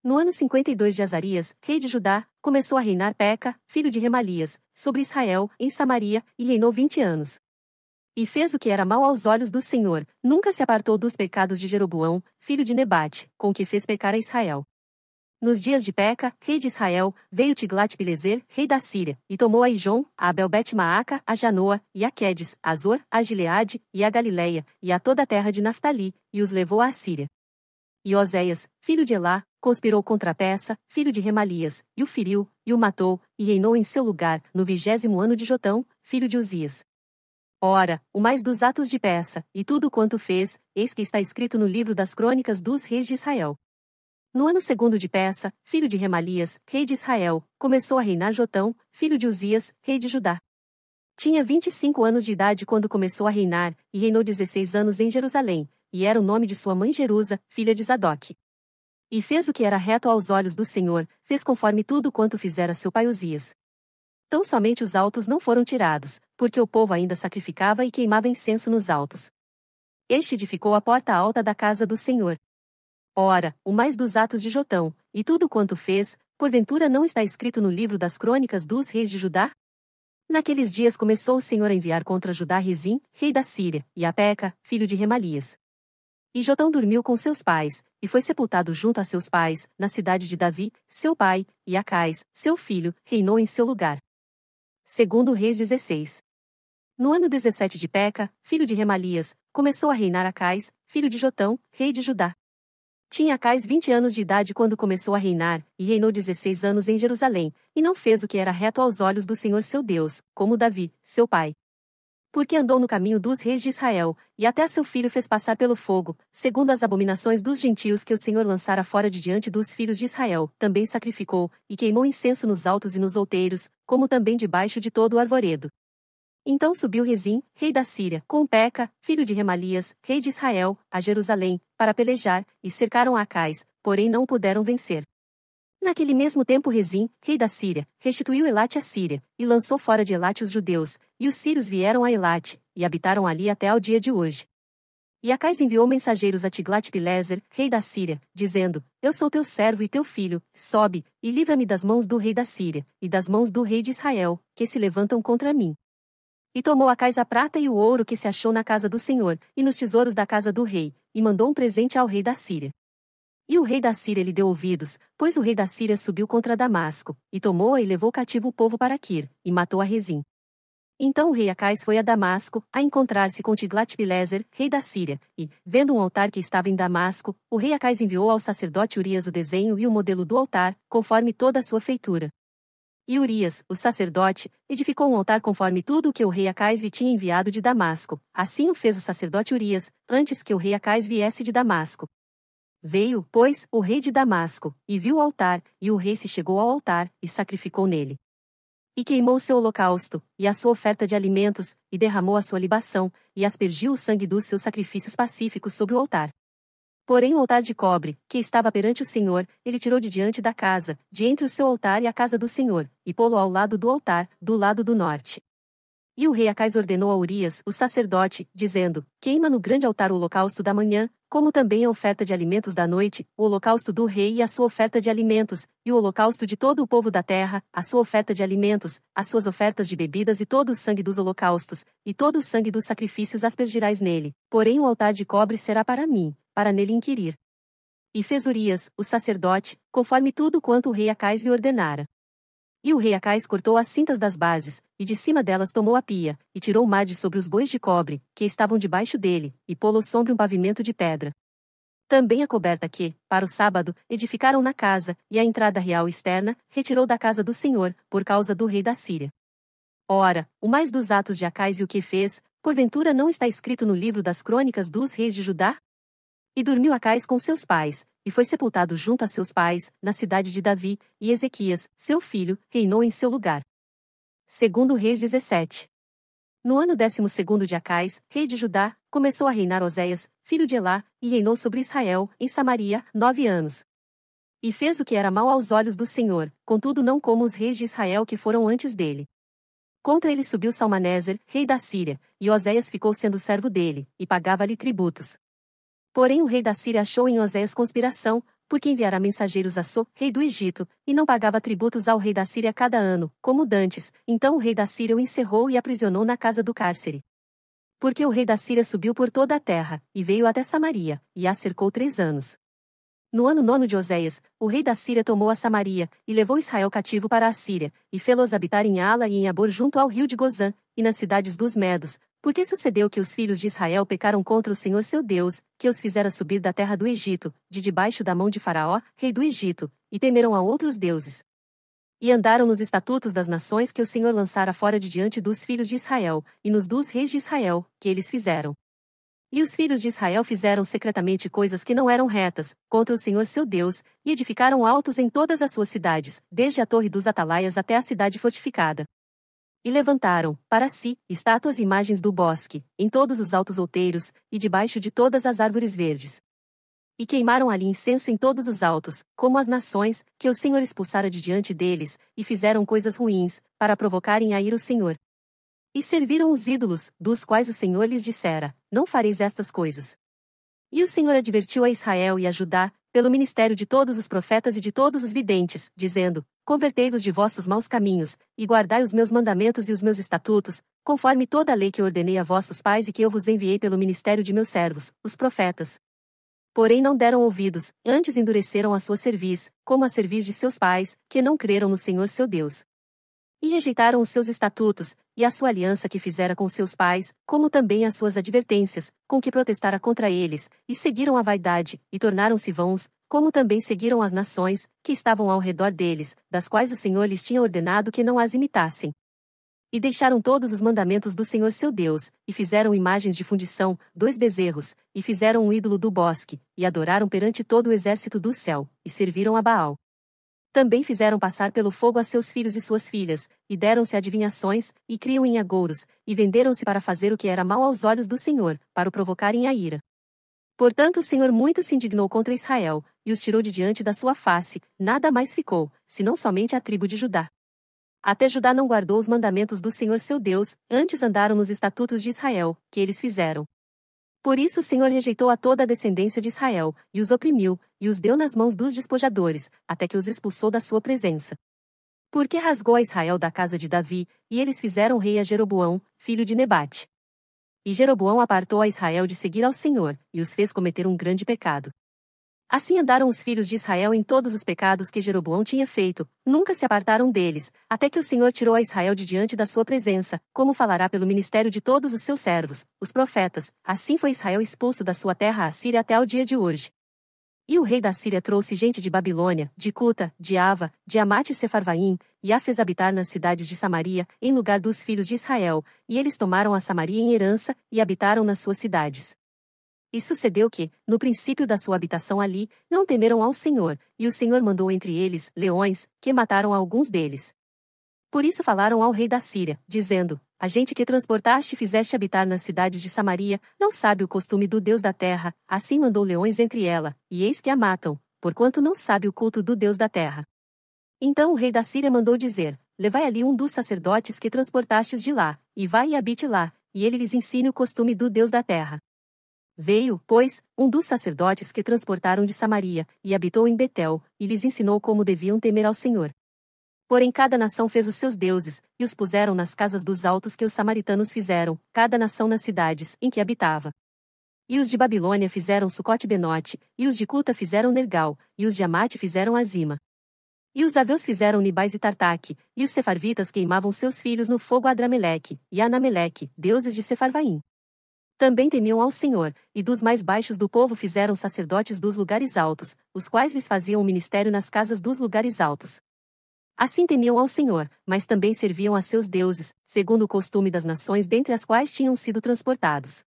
No ano 52 de Azarias, rei de Judá, começou a reinar Peca, filho de Remalias, sobre Israel, em Samaria, e reinou 20 anos. E fez o que era mal aos olhos do Senhor, nunca se apartou dos pecados de Jeroboão, filho de Nebate, com que fez pecar a Israel. Nos dias de Peca, rei de Israel, veio Tiglat-Pileser, rei da Síria, e tomou a Ijon, a Abel-Bet-Maaca, a Janoa, e a Quedes, a Zor, a Gileade, e a Galileia, e a toda a terra de Naftali, e os levou à Síria. E Oséias, filho de Elá, conspirou contra Peça, filho de Remalias, e o feriu, e o matou, e reinou em seu lugar, no 20º ano de Jotão, filho de Uzias. Ora, o mais dos atos de Peça, e tudo quanto fez, eis que está escrito no livro das crônicas dos reis de Israel. No ano 2º de Peça, filho de Remalias, rei de Israel, começou a reinar Jotão, filho de Uzias, rei de Judá. Tinha 25 anos de idade quando começou a reinar, e reinou 16 anos em Jerusalém, e era o nome de sua mãe Jerusa, filha de Zadok. E fez o que era reto aos olhos do Senhor, fez conforme tudo quanto fizera seu pai Uzias. Tão somente os altos não foram tirados, porque o povo ainda sacrificava e queimava incenso nos altos. Este edificou a porta alta da casa do Senhor. Ora, o mais dos atos de Jotão, e tudo quanto fez, porventura não está escrito no livro das crônicas dos reis de Judá? Naqueles dias começou o Senhor a enviar contra Judá Rezim, rei da Síria, e a Peca, filho de Remalias. E Jotão dormiu com seus pais, e foi sepultado junto a seus pais, na cidade de Davi, seu pai, e Acais, seu filho, reinou em seu lugar. Segundo Reis 16. No ano 17 de Peca, filho de Remalias, começou a reinar Acais, filho de Jotão, rei de Judá. Tinha Acais 20 anos de idade quando começou a reinar, e reinou 16 anos em Jerusalém, e não fez o que era reto aos olhos do Senhor seu Deus, como Davi, seu pai. Porque andou no caminho dos reis de Israel, e até seu filho fez passar pelo fogo, segundo as abominações dos gentios que o Senhor lançara fora de diante dos filhos de Israel, também sacrificou, e queimou incenso nos altos e nos outeiros, como também debaixo de todo o arvoredo. Então subiu Rezim, rei da Síria, com Peca, filho de Remalias, rei de Israel, a Jerusalém, para pelejar, e cercaram Acais, porém não o puderam vencer. Naquele mesmo tempo Rezim, rei da Síria, restituiu Elate à Síria, e lançou fora de Elate os judeus, e os sírios vieram a Elate, e habitaram ali até ao dia de hoje. E Acais enviou mensageiros a Tiglat-Pileser, rei da Síria, dizendo: Eu sou teu servo e teu filho, sobe, e livra-me das mãos do rei da Síria, e das mãos do rei de Israel, que se levantam contra mim. E tomou Acais a prata e o ouro que se achou na casa do Senhor, e nos tesouros da casa do rei, e mandou um presente ao rei da Síria. E o rei da Síria lhe deu ouvidos, pois o rei da Síria subiu contra Damasco, e tomou-a e levou cativo o povo para Quir, e matou a Rezim. Então o rei Acais foi a Damasco, a encontrar-se com Tiglat-Pileser, rei da Síria, e, vendo um altar que estava em Damasco, o rei Acais enviou ao sacerdote Urias o desenho e o modelo do altar, conforme toda a sua feitura. E Urias, o sacerdote, edificou um altar conforme tudo o que o rei Acais lhe tinha enviado de Damasco. Assim o fez o sacerdote Urias, antes que o rei Acais viesse de Damasco. Veio, pois, o rei de Damasco, e viu o altar, e o rei se chegou ao altar, e sacrificou nele. E queimou o seu holocausto, e a sua oferta de alimentos, e derramou a sua libação, e aspergiu o sangue dos seus sacrifícios pacíficos sobre o altar. Porém o altar de cobre, que estava perante o Senhor, ele tirou de diante da casa, de entre o seu altar e a casa do Senhor, e pô-lo ao lado do altar, do lado do norte. E o rei Acais ordenou a Urias, o sacerdote, dizendo: Queima no grande altar o holocausto da manhã, como também a oferta de alimentos da noite, o holocausto do rei e a sua oferta de alimentos, e o holocausto de todo o povo da terra, a sua oferta de alimentos, as suas ofertas de bebidas e todo o sangue dos holocaustos, e todo o sangue dos sacrifícios aspergirás nele. Porém o altar de cobre será para mim, para nele inquirir. E fez Urias, o sacerdote, conforme tudo quanto o rei Acais lhe ordenara. E o rei Acais cortou as cintas das bases, e de cima delas tomou a pia, e tirou o made sobre os bois de cobre, que estavam debaixo dele, e pô-lo sobre um pavimento de pedra. Também a coberta que, para o sábado, edificaram na casa, e a entrada real externa, retirou da casa do Senhor, por causa do rei da Síria. Ora, o mais dos atos de Acais e o que fez, porventura não está escrito no livro das crônicas dos reis de Judá? E dormiu Acais com seus pais, e foi sepultado junto a seus pais, na cidade de Davi, e Ezequias, seu filho, reinou em seu lugar. Segundo Reis 17. No ano 12º de Acais, rei de Judá, começou a reinar Oséias, filho de Elá, e reinou sobre Israel, em Samaria, 9 anos. E fez o que era mal aos olhos do Senhor, contudo não como os reis de Israel que foram antes dele. Contra ele subiu Salmaneser, rei da Síria, e Oséias ficou sendo servo dele, e pagava-lhe tributos. Porém o rei da Síria achou em Oséias conspiração, porque enviara mensageiros a So, rei do Egito, e não pagava tributos ao rei da Síria cada ano, como dantes. Então o rei da Síria o encerrou e aprisionou na casa do cárcere. Porque o rei da Síria subiu por toda a terra, e veio até Samaria, e a cercou 3 anos. No ano 9º de Oséias, o rei da Síria tomou a Samaria, e levou Israel cativo para a Síria, e fê-los habitar em Ala e em Abor junto ao rio de Gozã, e nas cidades dos Medos, porque sucedeu que os filhos de Israel pecaram contra o Senhor seu Deus, que os fizera subir da terra do Egito, de debaixo da mão de Faraó, rei do Egito, e temeram a outros deuses. E andaram nos estatutos das nações que o Senhor lançara fora de diante dos filhos de Israel, e nos dos reis de Israel, que eles fizeram. E os filhos de Israel fizeram secretamente coisas que não eram retas, contra o Senhor seu Deus, e edificaram altos em todas as suas cidades, desde a torre dos atalaias até a cidade fortificada. E levantaram, para si, estátuas e imagens do bosque, em todos os altos outeiros, e debaixo de todas as árvores verdes. E queimaram ali incenso em todos os altos, como as nações, que o Senhor expulsara de diante deles, e fizeram coisas ruins, para provocarem a ira o Senhor. E serviram os ídolos, dos quais o Senhor lhes dissera: Não fareis estas coisas. E o Senhor advertiu a Israel e a Judá, pelo ministério de todos os profetas e de todos os videntes, dizendo: Convertei-vos de vossos maus caminhos, e guardai os meus mandamentos e os meus estatutos, conforme toda a lei que eu ordenei a vossos pais e que eu vos enviei pelo ministério de meus servos, os profetas. Porém não deram ouvidos, antes endureceram a sua cerviz, como a cerviz de seus pais, que não creram no Senhor seu Deus. E rejeitaram os seus estatutos, e a sua aliança que fizera com seus pais, como também as suas advertências, com que protestara contra eles, e seguiram a vaidade, e tornaram-se vãos, como também seguiram as nações, que estavam ao redor deles, das quais o Senhor lhes tinha ordenado que não as imitassem. E deixaram todos os mandamentos do Senhor seu Deus, e fizeram imagens de fundição, 2 bezerros, e fizeram um ídolo do bosque, e adoraram perante todo o exército do céu, e serviram a Baal. Também fizeram passar pelo fogo a seus filhos e suas filhas, e deram-se adivinhações, e criam em agouros, e venderam-se para fazer o que era mal aos olhos do Senhor, para o provocarem a ira. Portanto o Senhor muito se indignou contra Israel, e os tirou de diante da sua face, nada mais ficou, senão somente a tribo de Judá. Até Judá não guardou os mandamentos do Senhor seu Deus, antes andaram nos estatutos de Israel, que eles fizeram. Por isso o Senhor rejeitou a toda a descendência de Israel, e os oprimiu, e os deu nas mãos dos despojadores, até que os expulsou da sua presença. Porque rasgou a Israel da casa de Davi, e eles fizeram rei a Jeroboão, filho de Nebate. E Jeroboão apartou a Israel de seguir ao Senhor, e os fez cometer um grande pecado. Assim andaram os filhos de Israel em todos os pecados que Jeroboão tinha feito, nunca se apartaram deles, até que o Senhor tirou a Israel de diante da sua presença, como falará pelo ministério de todos os seus servos, os profetas, assim foi Israel expulso da sua terra a Síria até ao dia de hoje. E o rei da Síria trouxe gente de Babilônia, de Cuta, de Ava, de Amate e Sefarvaim, e a fez habitar nas cidades de Samaria, em lugar dos filhos de Israel, e eles tomaram a Samaria em herança, e habitaram nas suas cidades. E sucedeu que, no princípio da sua habitação ali, não temeram ao Senhor, e o Senhor mandou entre eles leões, que mataram alguns deles. Por isso falaram ao rei da Síria, dizendo: A gente que transportaste e fizeste habitar nas cidades de Samaria, não sabe o costume do Deus da terra, assim mandou leões entre ela, e eis que a matam, porquanto não sabe o culto do Deus da terra. Então o rei da Síria mandou dizer: Levai ali um dos sacerdotes que transportastes de lá, e vai e habite lá, e ele lhes ensine o costume do Deus da terra. Veio, pois, um dos sacerdotes que transportaram de Samaria, e habitou em Betel, e lhes ensinou como deviam temer ao Senhor. Porém cada nação fez os seus deuses, e os puseram nas casas dos altos que os samaritanos fizeram, cada nação nas cidades em que habitava. E os de Babilônia fizeram Sucote-Benote, e os de Cuta fizeram Nergal, e os de Amate fizeram Azima. E os aveus fizeram Nibais e Tartaque, e os sefarvitas queimavam seus filhos no fogo a Adrameleque, e a Anameleque, deuses de Sefarvaim. Também temiam ao Senhor, e dos mais baixos do povo fizeram sacerdotes dos lugares altos, os quais lhes faziam o ministério nas casas dos lugares altos. Assim temiam ao Senhor, mas também serviam a seus deuses, segundo o costume das nações dentre as quais tinham sido transportados.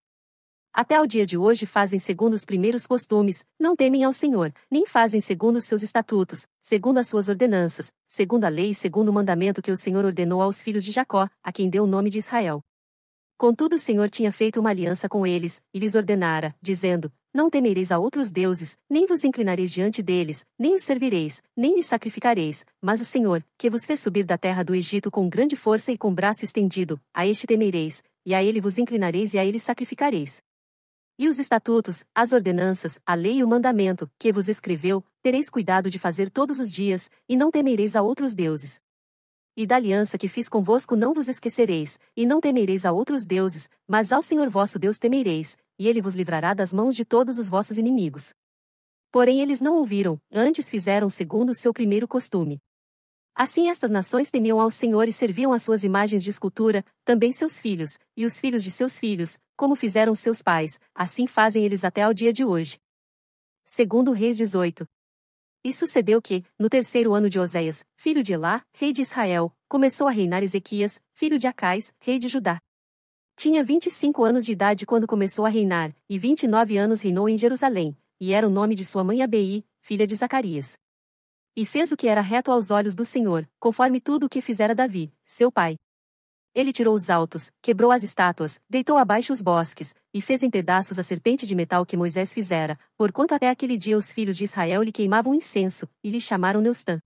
Até ao dia de hoje fazem segundo os primeiros costumes, não temem ao Senhor, nem fazem segundo os seus estatutos, segundo as suas ordenanças, segundo a lei e segundo o mandamento que o Senhor ordenou aos filhos de Jacó, a quem deu o nome de Israel. Contudo o Senhor tinha feito uma aliança com eles, e lhes ordenara, dizendo: Não temereis a outros deuses, nem vos inclinareis diante deles, nem os servireis, nem lhes sacrificareis, mas o Senhor, que vos fez subir da terra do Egito com grande força e com braço estendido, a este temereis, e a ele vos inclinareis e a ele sacrificareis. E os estatutos, as ordenanças, a lei e o mandamento, que vos escreveu, tereis cuidado de fazer todos os dias, e não temereis a outros deuses. E da aliança que fiz convosco não vos esquecereis, e não temereis a outros deuses, mas ao Senhor vosso Deus temereis, e ele vos livrará das mãos de todos os vossos inimigos. Porém eles não ouviram, antes fizeram segundo o seu primeiro costume. Assim estas nações temiam ao Senhor e serviam as suas imagens de escultura, também seus filhos, e os filhos de seus filhos, como fizeram seus pais, assim fazem eles até ao dia de hoje. Segundo Reis 18. E sucedeu que, no terceiro ano de Oséias, filho de Elá, rei de Israel, começou a reinar Ezequias, filho de Acais, rei de Judá. Tinha 25 anos de idade quando começou a reinar, e 29 anos reinou em Jerusalém, e era o nome de sua mãe Abi, filha de Zacarias. E fez o que era reto aos olhos do Senhor, conforme tudo o que fizera Davi, seu pai. Ele tirou os altos, quebrou as estátuas, deitou abaixo os bosques, e fez em pedaços a serpente de metal que Moisés fizera, porquanto até aquele dia os filhos de Israel lhe queimavam incenso, e lhe chamaram Neustã.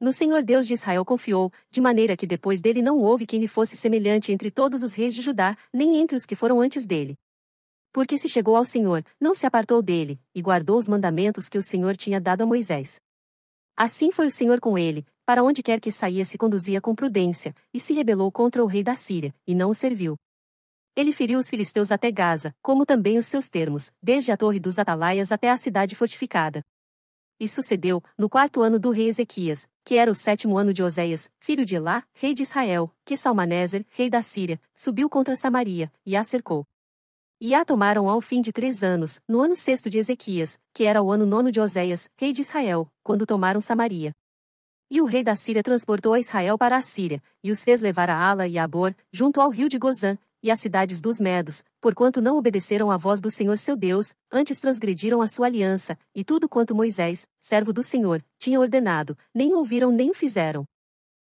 No Senhor Deus de Israel confiou, de maneira que depois dele não houve quem lhe fosse semelhante entre todos os reis de Judá, nem entre os que foram antes dele. Porque se chegou ao Senhor, não se apartou dele, e guardou os mandamentos que o Senhor tinha dado a Moisés. Assim foi o Senhor com ele, para onde quer que saía se conduzia com prudência, e se rebelou contra o rei da Síria, e não o serviu. Ele feriu os filisteus até Gaza, como também os seus termos, desde a torre dos atalaias até a cidade fortificada. E sucedeu, no 4º ano do rei Ezequias, que era o 7º ano de Oséias, filho de Elá, rei de Israel, que Salmaneser, rei da Síria, subiu contra Samaria, e a cercou. E a tomaram ao fim de 3 anos, no ano 6º de Ezequias, que era o ano 9º de Oséias, rei de Israel, quando tomaram Samaria. E o rei da Síria transportou a Israel para a Síria, e os fez levar a Ala e a Abor, junto ao rio de Gozã, e às cidades dos Medos, porquanto não obedeceram à voz do Senhor seu Deus, antes transgrediram a sua aliança, e tudo quanto Moisés, servo do Senhor, tinha ordenado, nem ouviram nem o fizeram.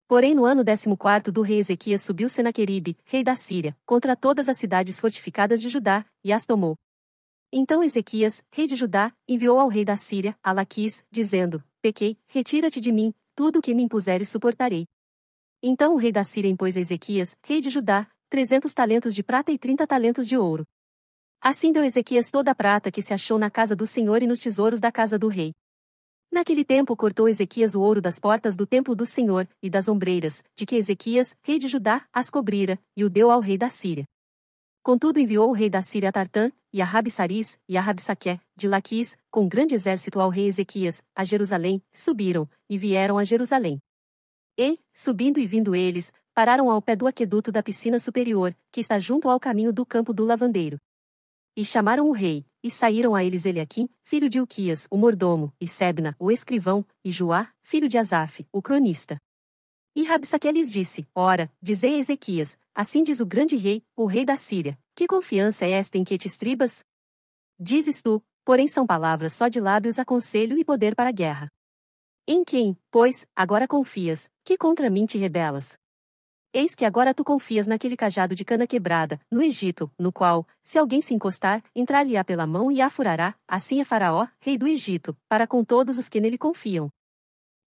Porém no ano 14º do rei Ezequias subiu Senaqueribe, rei da Síria, contra todas as cidades fortificadas de Judá, e as tomou. Então Ezequias, rei de Judá, enviou ao rei da Síria, a Laquis, dizendo: Pequei, retira-te de mim, tudo o que me impuseres suportarei. Então o rei da Síria impôs a Ezequias, rei de Judá, 300 talentos de prata e 30 talentos de ouro. Assim deu Ezequias toda a prata que se achou na casa do Senhor e nos tesouros da casa do rei. Naquele tempo cortou Ezequias o ouro das portas do templo do Senhor, e das ombreiras, de que Ezequias, rei de Judá, as cobrira, e o deu ao rei da Síria. Contudo enviou o rei da Síria a Tartã, e a Rabsaris, e a Rabsaqué, de Laquis, com grande exército ao rei Ezequias, a Jerusalém, subiram, e vieram a Jerusalém. E, subindo e vindo eles, pararam ao pé do aqueduto da piscina superior, que está junto ao caminho do campo do lavandeiro. E chamaram o rei, e saíram a eles Eliaquim, filho de Ilquias, o mordomo, e Sebna, o escrivão, e Joá, filho de Asaf, o cronista. E Rabsaque lhes disse: Ora, dizei a Ezequias, assim diz o grande rei, o rei da Síria, que confiança é esta em que te estribas? Dizes tu, porém são palavras só de lábios a conselho e poder para a guerra. Em quem, pois, agora confias, que contra mim te rebelas? Eis que agora tu confias naquele cajado de cana quebrada, no Egito, no qual, se alguém se encostar, entrar-lhe-á pela mão e a furará, assim é Faraó, rei do Egito, para com todos os que nele confiam.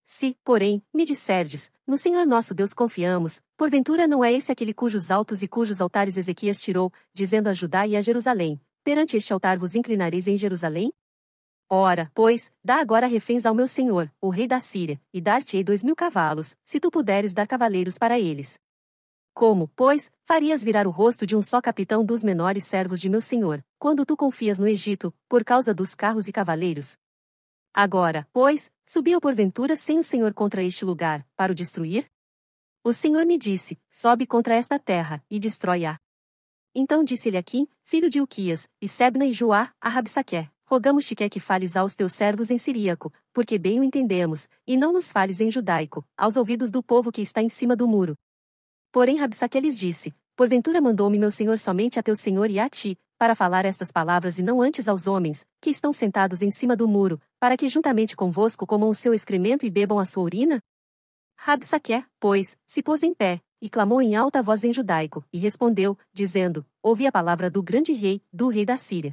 Se, porém, me disserdes, no Senhor nosso Deus confiamos, porventura não é esse aquele cujos altos e cujos altares Ezequias tirou, dizendo a Judá e a Jerusalém: Perante este altar vos inclinareis em Jerusalém? Ora, pois, dá agora reféns ao meu senhor, o rei da Síria, e dar-te-ei 2.000 cavalos, se tu puderes dar cavaleiros para eles. Como, pois, farias virar o rosto de um só capitão dos menores servos de meu senhor, quando tu confias no Egito, por causa dos carros e cavaleiros? Agora, pois, subiu porventura sem o Senhor contra este lugar, para o destruir? O Senhor me disse: Sobe contra esta terra, e destrói-a. Então disse-lhe Aquim, filho de Ilquias, e Sebna e Joá, a Rabsaqué: Rogamos-te que fales aos teus servos em siríaco, porque bem o entendemos, e não nos fales em judaico, aos ouvidos do povo que está em cima do muro. Porém Rabsaqué lhes disse: Porventura mandou-me meu senhor somente a teu senhor e a ti, para falar estas palavras e não antes aos homens, que estão sentados em cima do muro, para que juntamente convosco comam o seu excremento e bebam a sua urina? Rabsaqué, pois, se pôs em pé, e clamou em alta voz em judaico, e respondeu, dizendo: Ouvi a palavra do grande rei, do rei da Síria.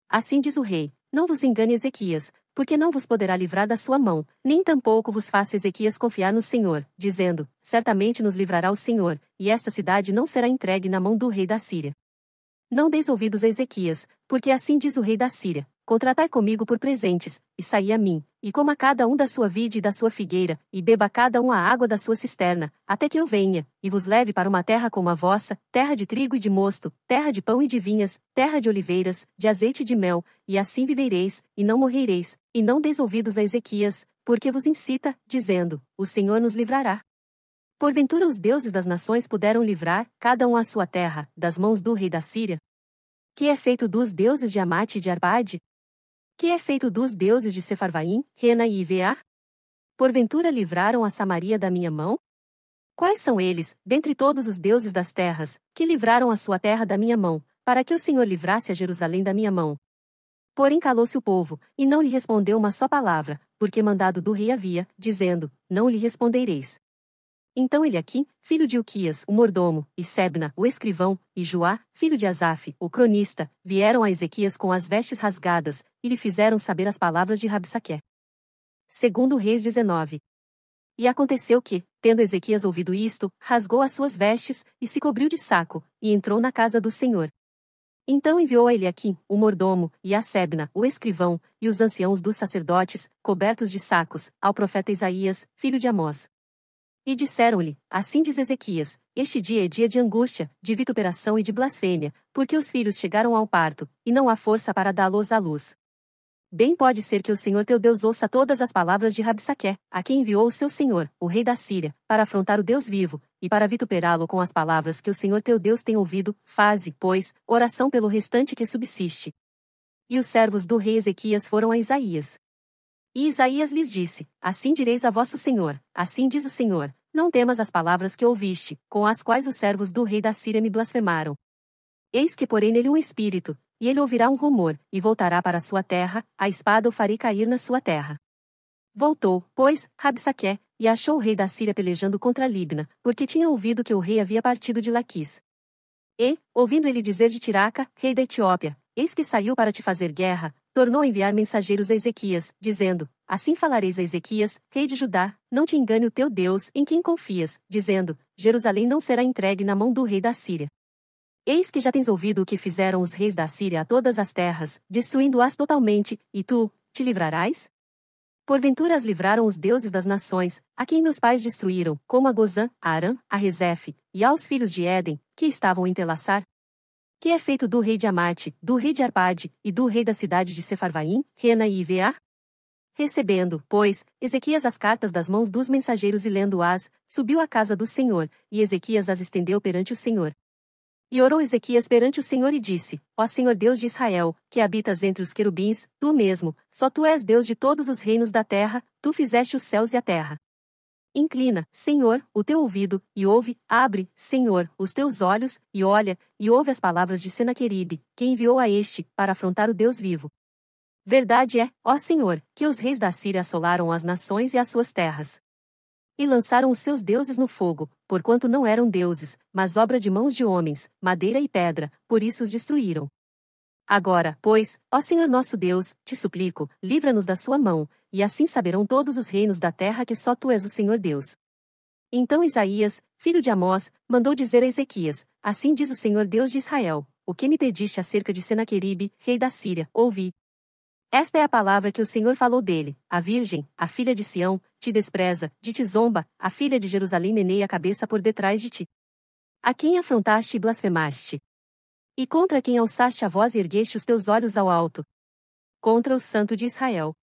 Assim diz o rei: Não vos engane Ezequias, porque não vos poderá livrar da sua mão, nem tampouco vos faça Ezequias confiar no Senhor, dizendo: Certamente nos livrará o Senhor, e esta cidade não será entregue na mão do rei da Síria. Não deis ouvidos a Ezequias, porque assim diz o rei da Síria: Contratai comigo por presentes, e saí a mim, e coma cada um da sua vide e da sua figueira, e beba cada um a água da sua cisterna, até que eu venha, e vos leve para uma terra como a vossa, terra de trigo e de mosto, terra de pão e de vinhas, terra de oliveiras, de azeite e de mel, e assim vivereis, e não morrereis, e não deis ouvidos a Ezequias, porque vos incita, dizendo: O Senhor nos livrará. Porventura os deuses das nações puderam livrar, cada um a sua terra, das mãos do rei da Síria? Que é feito dos deuses de Amate e de Arpade? Que é feito dos deuses de Sefarvaim, Rena e Iveá? Porventura livraram a Samaria da minha mão? Quais são eles, dentre todos os deuses das terras, que livraram a sua terra da minha mão, para que o Senhor livrasse a Jerusalém da minha mão? Porém calou-se o povo, e não lhe respondeu uma só palavra, porque mandado do rei havia, dizendo: Não lhe respondereis. Então Eliaquim, filho de Uquias, o mordomo, e Sebna, o escrivão, e Joá, filho de Asaf, o cronista, vieram a Ezequias com as vestes rasgadas, e lhe fizeram saber as palavras de Rabsaque. Segundo Reis 19. E aconteceu que, tendo Ezequias ouvido isto, rasgou as suas vestes, e se cobriu de saco, e entrou na casa do Senhor. Então enviou a Eliaquim, o mordomo, e a Sebna, o escrivão, e os anciãos dos sacerdotes, cobertos de sacos, ao profeta Isaías, filho de Amós. E disseram-lhe, assim diz Ezequias, este dia é dia de angústia, de vituperação e de blasfêmia, porque os filhos chegaram ao parto, e não há força para dá-los à luz. Bem pode ser que o Senhor teu Deus ouça todas as palavras de Rabsaque, a quem enviou o seu senhor, o rei da Síria, para afrontar o Deus vivo, e para vituperá-lo com as palavras que o Senhor teu Deus tem ouvido, faze, pois, oração pelo restante que subsiste. E os servos do rei Ezequias foram a Isaías. E Isaías lhes disse, assim direis a vosso senhor, assim diz o Senhor, não temas as palavras que ouviste, com as quais os servos do rei da Síria me blasfemaram. Eis que porei nele um espírito, e ele ouvirá um rumor, e voltará para a sua terra, a espada o farei cair na sua terra. Voltou, pois, Rabsaque, e achou o rei da Síria pelejando contra Libna, porque tinha ouvido que o rei havia partido de Laquis. E, ouvindo ele dizer de Tiraca, rei da Etiópia, eis que saiu para te fazer guerra, tornou a enviar mensageiros a Ezequias, dizendo, assim falareis a Ezequias, rei de Judá, não te engane o teu Deus, em quem confias, dizendo, Jerusalém não será entregue na mão do rei da Síria. Eis que já tens ouvido o que fizeram os reis da Síria a todas as terras, destruindo-as totalmente, e tu, te livrarás? Porventura as livraram os deuses das nações, a quem meus pais destruíram, como a Gozã, a Arã, a Rezefe, e aos filhos de Éden, que estavam em Telassar? Que é feito do rei de Amate, do rei de Arpade, e do rei da cidade de Sefarvaim, Rena e Iveá? Recebendo, pois, Ezequias as cartas das mãos dos mensageiros e lendo-as, subiu à casa do Senhor, e Ezequias as estendeu perante o Senhor. E orou Ezequias perante o Senhor e disse, ó Senhor Deus de Israel, que habitas entre os querubins, tu mesmo, só tu és Deus de todos os reinos da terra, tu fizeste os céus e a terra. Inclina, Senhor, o teu ouvido, e ouve, abre, Senhor, os teus olhos, e olha, e ouve as palavras de Senaqueribe, que enviou a este, para afrontar o Deus vivo. Verdade é, ó Senhor, que os reis da Síria assolaram as nações e as suas terras. E lançaram os seus deuses no fogo, porquanto não eram deuses, mas obra de mãos de homens, madeira e pedra, por isso os destruíram. Agora, pois, ó Senhor nosso Deus, te suplico, livra-nos da sua mão, e assim saberão todos os reinos da terra que só tu és o Senhor Deus. Então Isaías, filho de Amós, mandou dizer a Ezequias, assim diz o Senhor Deus de Israel, o que me pediste acerca de Senaqueribe, rei da Síria, ouvi. Esta é a palavra que o Senhor falou dele, a virgem, a filha de Sião, te despreza, de ti zomba, a filha de Jerusalém meneia a cabeça por detrás de ti. A quem afrontaste e blasfemaste? E contra quem alçaste a voz e ergueste os teus olhos ao alto? Contra o Santo de Israel.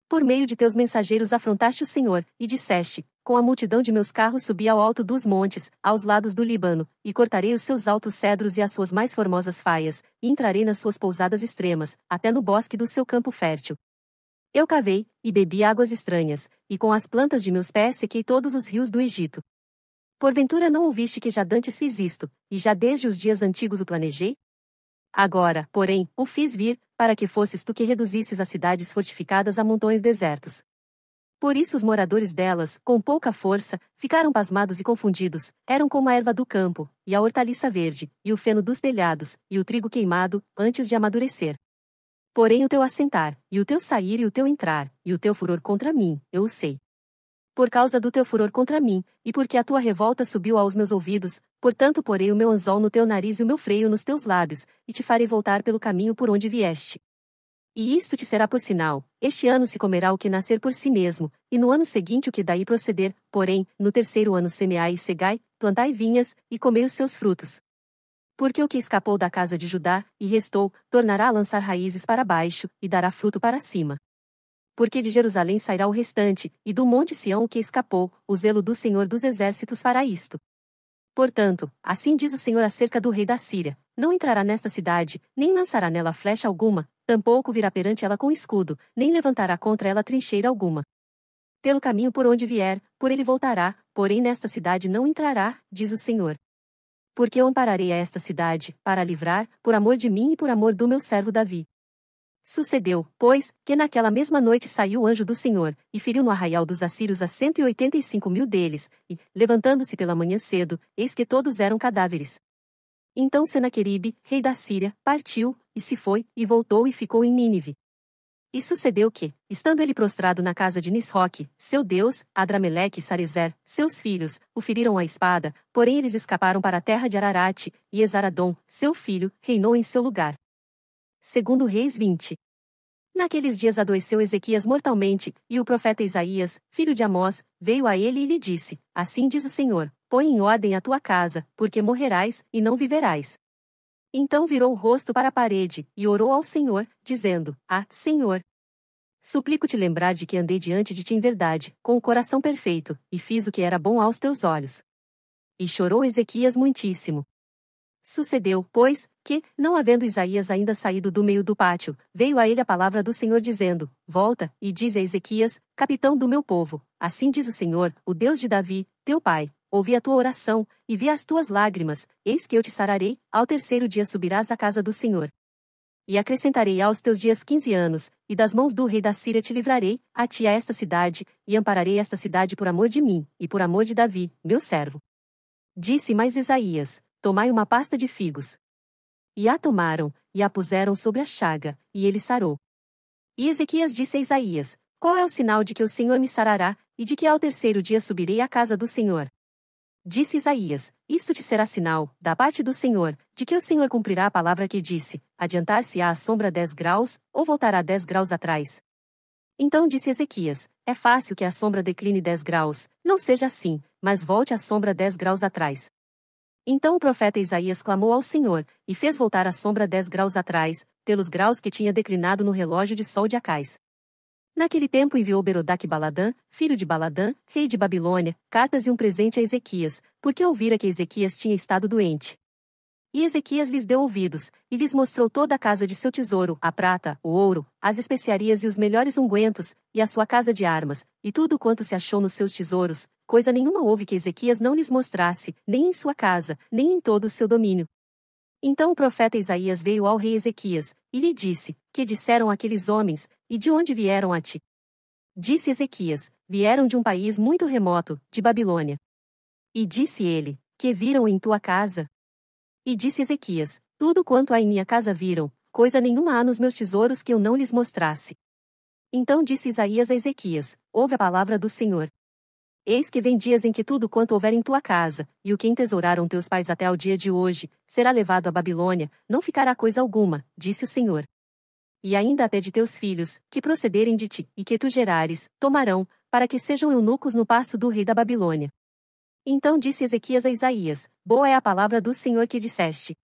Por meio de teus mensageiros afrontaste o Senhor, e disseste, com a multidão de meus carros subi ao alto dos montes, aos lados do Líbano, e cortarei os seus altos cedros e as suas mais formosas faias, e entrarei nas suas pousadas extremas, até no bosque do seu campo fértil. Eu cavei, e bebi águas estranhas, e com as plantas de meus pés sequei todos os rios do Egito. Porventura não ouviste que já dantes fiz isto, e já desde os dias antigos o planejei? Agora, porém, o fiz vir, para que fosses tu que reduzisses as cidades fortificadas a montões desertos. Por isso os moradores delas, com pouca força, ficaram pasmados e confundidos, eram como a erva do campo, e a hortaliça verde, e o feno dos telhados, e o trigo queimado, antes de amadurecer. Porém o teu assentar, e o teu sair e o teu entrar, e o teu furor contra mim, eu o sei. Por causa do teu furor contra mim, e porque a tua revolta subiu aos meus ouvidos, portanto porei o meu anzol no teu nariz e o meu freio nos teus lábios, e te farei voltar pelo caminho por onde vieste. E isto te será por sinal, este ano se comerá o que nascer por si mesmo, e no ano seguinte o que daí proceder, porém, no terceiro ano semeai e cegai, plantai vinhas, e comei os seus frutos. Porque o que escapou da casa de Judá, e restou, tornará a lançar raízes para baixo, e dará fruto para cima. Porque de Jerusalém sairá o restante, e do monte Sião o que escapou, o zelo do Senhor dos exércitos fará isto. Portanto, assim diz o Senhor acerca do rei da Síria, não entrará nesta cidade, nem lançará nela flecha alguma, tampouco virá perante ela com escudo, nem levantará contra ela trincheira alguma. Pelo caminho por onde vier, por ele voltará, porém nesta cidade não entrará, diz o Senhor. Porque eu ampararei a esta cidade, para livrar, por amor de mim e por amor do meu servo Davi. Sucedeu, pois, que naquela mesma noite saiu o anjo do Senhor, e feriu no arraial dos assírios a 185.000 deles, e, levantando-se pela manhã cedo, eis que todos eram cadáveres. Então Senaqueribe, rei da Síria, partiu, e se foi, e voltou e ficou em Nínive. E sucedeu que, estando ele prostrado na casa de Nisroque, seu deus, Adrameleque e Sarezer, seus filhos, o feriram à espada, porém eles escaparam para a terra de Ararate, e Esaradom, seu filho, reinou em seu lugar. Segundo Reis 20. Naqueles dias adoeceu Ezequias mortalmente, e o profeta Isaías, filho de Amós, veio a ele e lhe disse: Assim diz o Senhor, põe em ordem a tua casa, porque morrerás, e não viverás. Então virou o rosto para a parede, e orou ao Senhor, dizendo: Ah, Senhor! Suplico-te lembrar de que andei diante de ti em verdade, com o coração perfeito, e fiz o que era bom aos teus olhos. E chorou Ezequias muitíssimo. Sucedeu, pois, que, não havendo Isaías ainda saído do meio do pátio, veio a ele a palavra do Senhor dizendo: Volta, e dize a Ezequias, capitão do meu povo: Assim diz o Senhor, o Deus de Davi, teu pai: Ouvi a tua oração, e vi as tuas lágrimas, eis que eu te sararei, ao terceiro dia subirás à casa do Senhor. E acrescentarei aos teus dias 15 anos, e das mãos do rei da Síria te livrarei, a ti a esta cidade, e ampararei esta cidade por amor de mim, e por amor de Davi, meu servo. Disse mais Isaías: Tomai uma pasta de figos. E a tomaram, e a puseram sobre a chaga, e ele sarou. E Ezequias disse a Isaías: Qual é o sinal de que o Senhor me sarará, e de que ao terceiro dia subirei à casa do Senhor? Disse Isaías: Isto te será sinal, da parte do Senhor, de que o Senhor cumprirá a palavra que disse: Adiantar-se-á a sombra 10 graus, ou voltará 10 graus atrás. Então disse Ezequias: É fácil que a sombra decline 10 graus, não seja assim, mas volte a sombra 10 graus atrás. Então o profeta Isaías clamou ao Senhor, e fez voltar a sombra 10 graus atrás, pelos graus que tinha declinado no relógio de sol de Acais. Naquele tempo enviou Berodaque Baladã, filho de Baladã, rei de Babilônia, cartas e um presente a Ezequias, porque ouvira que Ezequias tinha estado doente. E Ezequias lhes deu ouvidos, e lhes mostrou toda a casa de seu tesouro, a prata, o ouro, as especiarias e os melhores ungüentos, e a sua casa de armas, e tudo quanto se achou nos seus tesouros, coisa nenhuma houve que Ezequias não lhes mostrasse, nem em sua casa, nem em todo o seu domínio. Então o profeta Isaías veio ao rei Ezequias, e lhe disse: Que disseram aqueles homens, e de onde vieram a ti? Disse Ezequias: Vieram de um país muito remoto, de Babilônia. E disse ele: Que viram em tua casa? E disse Ezequias: Tudo quanto há em minha casa viram, coisa nenhuma há nos meus tesouros que eu não lhes mostrasse. Então disse Isaías a Ezequias: Ouve a palavra do Senhor. Eis que vem dias em que tudo quanto houver em tua casa, e o que entesouraram teus pais até ao dia de hoje, será levado à Babilônia, não ficará coisa alguma, disse o Senhor. E ainda até de teus filhos, que procederem de ti, e que tu gerares, tomarão, para que sejam eunucos no paço do rei da Babilônia. Então disse Ezequias a Isaías: Boa é a palavra do Senhor que disseste.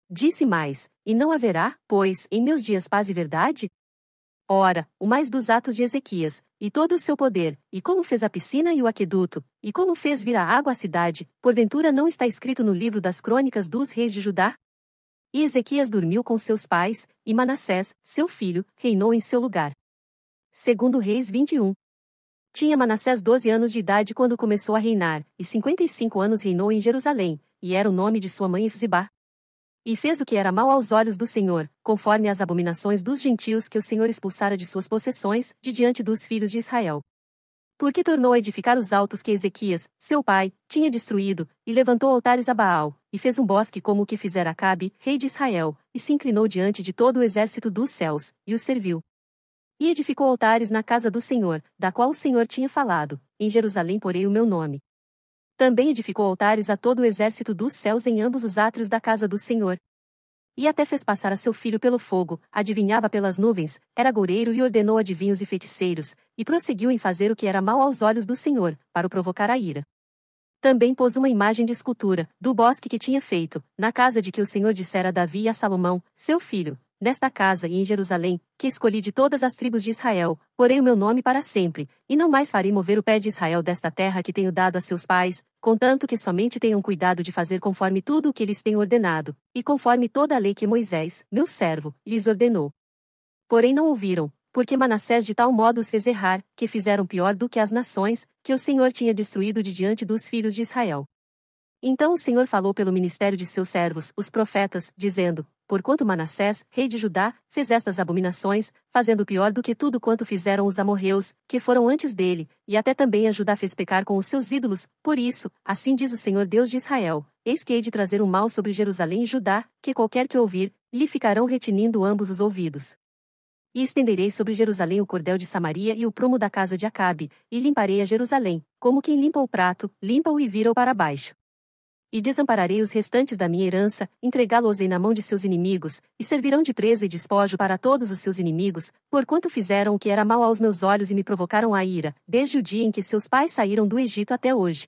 Disse mais: E não haverá, pois, em meus dias paz e verdade? Ora, o mais dos atos de Ezequias, e todo o seu poder, e como fez a piscina e o aqueduto, e como fez vir a água à cidade, porventura não está escrito no livro das crônicas dos reis de Judá? E Ezequias dormiu com seus pais, e Manassés, seu filho, reinou em seu lugar. Segundo Reis 21. Tinha Manassés 12 anos de idade quando começou a reinar, e 55 anos reinou em Jerusalém, e era o nome de sua mãe Efzibá. E fez o que era mal aos olhos do Senhor, conforme as abominações dos gentios que o Senhor expulsara de suas possessões, de diante dos filhos de Israel. Porque tornou a edificar os altos que Ezequias, seu pai, tinha destruído, e levantou altares a Baal, e fez um bosque como o que fizera Acabe, rei de Israel, e se inclinou diante de todo o exército dos céus, e o serviu. E edificou altares na casa do Senhor, da qual o Senhor tinha falado: Em Jerusalém porei o meu nome. Também edificou altares a todo o exército dos céus em ambos os átrios da casa do Senhor. E até fez passar a seu filho pelo fogo, adivinhava pelas nuvens, era agoureiro e ordenou adivinhos e feiticeiros, e prosseguiu em fazer o que era mal aos olhos do Senhor, para o provocar a ira. Também pôs uma imagem de escultura, do bosque que tinha feito, na casa de que o Senhor dissera a Davi e a Salomão, seu filho: Nesta casa e em Jerusalém, que escolhi de todas as tribos de Israel, porei o meu nome para sempre, e não mais farei mover o pé de Israel desta terra que tenho dado a seus pais, contanto que somente tenham cuidado de fazer conforme tudo o que eles tenho ordenado, e conforme toda a lei que Moisés, meu servo, lhes ordenou. Porém não ouviram, porque Manassés de tal modo os fez errar, que fizeram pior do que as nações, que o Senhor tinha destruído de diante dos filhos de Israel. Então o Senhor falou pelo ministério de seus servos, os profetas, dizendo: porquanto Manassés, rei de Judá, fez estas abominações, fazendo pior do que tudo quanto fizeram os amorreus, que foram antes dele, e até também a Judá fez pecar com os seus ídolos. Por isso, assim diz o Senhor Deus de Israel: eis que hei de trazer um mal sobre Jerusalém e Judá, que qualquer que ouvir, lhe ficarão retinindo ambos os ouvidos. E estenderei sobre Jerusalém o cordel de Samaria e o prumo da casa de Acabe, e limparei a Jerusalém, como quem limpa o prato, limpa-o e vira-o para baixo. E desampararei os restantes da minha herança, entregá-los-ei na mão de seus inimigos, e servirão de presa e despojo para todos os seus inimigos, porquanto fizeram o que era mal aos meus olhos e me provocaram a ira, desde o dia em que seus pais saíram do Egito até hoje.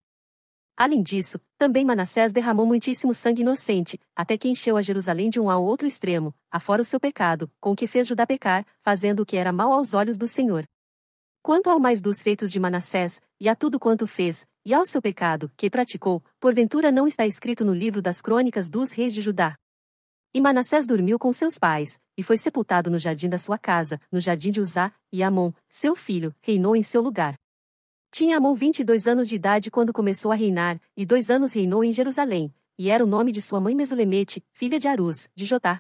Além disso, também Manassés derramou muitíssimo sangue inocente, até que encheu a Jerusalém de um ao outro extremo, afora o seu pecado, com que fez Judá pecar, fazendo o que era mal aos olhos do Senhor. Quanto ao mais dos feitos de Manassés, e a tudo quanto fez, e ao seu pecado, que praticou, porventura não está escrito no livro das crônicas dos reis de Judá. E Manassés dormiu com seus pais, e foi sepultado no jardim da sua casa, no jardim de Uzá, e Amon, seu filho, reinou em seu lugar. Tinha Amon 22 anos de idade quando começou a reinar, e 2 anos reinou em Jerusalém, e era o nome de sua mãe Mesulemete, filha de Arus, de Jotá.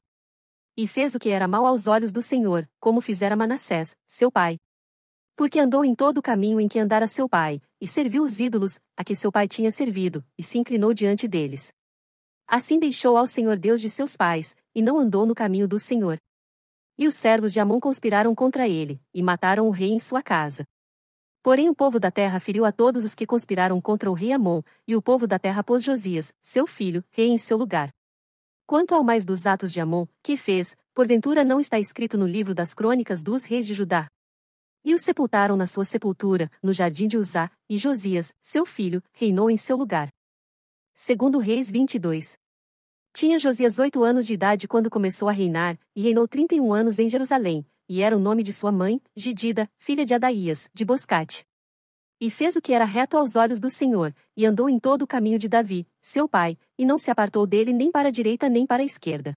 E fez o que era mal aos olhos do Senhor, como fizera Manassés, seu pai. Porque andou em todo o caminho em que andara seu pai, e serviu os ídolos, a que seu pai tinha servido, e se inclinou diante deles. Assim deixou ao Senhor Deus de seus pais, e não andou no caminho do Senhor. E os servos de Amon conspiraram contra ele, e mataram o rei em sua casa. Porém o povo da terra feriu a todos os que conspiraram contra o rei Amon, e o povo da terra pôs Josias, seu filho, rei em seu lugar. Quanto ao mais dos atos de Amon, que fez, porventura não está escrito no livro das crônicas dos reis de Judá. E o sepultaram na sua sepultura, no jardim de Uzá, e Josias, seu filho, reinou em seu lugar. Segundo Reis 22. Tinha Josias 8 anos de idade quando começou a reinar, e reinou 31 anos em Jerusalém, e era o nome de sua mãe, Gidida, filha de Adaías, de Boscate. E fez o que era reto aos olhos do Senhor, e andou em todo o caminho de Davi, seu pai, e não se apartou dele nem para a direita nem para a esquerda.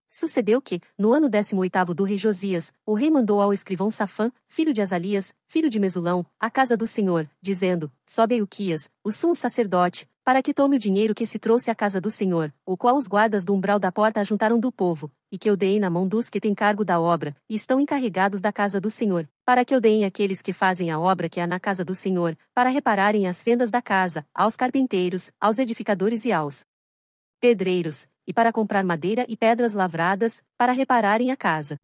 Sucedeu que, no ano 18º do rei Josias, o rei mandou ao escrivão Safã, filho de Azalias, filho de Mesulão, à casa do Senhor, dizendo: sobe a Ilquias, o sumo sacerdote, para que tome o dinheiro que se trouxe à casa do Senhor, o qual os guardas do umbral da porta ajuntaram do povo, e que eu dei na mão dos que têm cargo da obra, e estão encarregados da casa do Senhor, para que eu deem àqueles que fazem a obra que há na casa do Senhor, para repararem as fendas da casa, aos carpinteiros, aos edificadores e aos pedreiros, e para comprar madeira e pedras lavradas, para repararem a casa.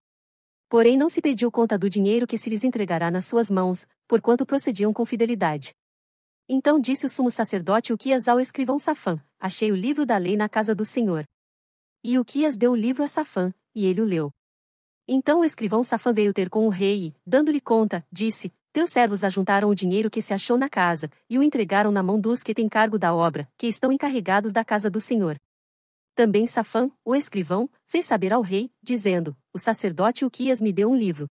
Porém não se pediu conta do dinheiro que se lhes entregará nas suas mãos, porquanto procediam com fidelidade. Então disse o sumo sacerdote Uquias ao escrivão Safã: achei o livro da lei na casa do Senhor. E Uquias deu o livro a Safã, e ele o leu. Então o escrivão Safã veio ter com o rei e, dando-lhe conta, disse: teus servos ajuntaram o dinheiro que se achou na casa, e o entregaram na mão dos que têm cargo da obra, que estão encarregados da casa do Senhor. Também Safã, o escrivão, fez saber ao rei, dizendo: o sacerdote Uquias me deu um livro.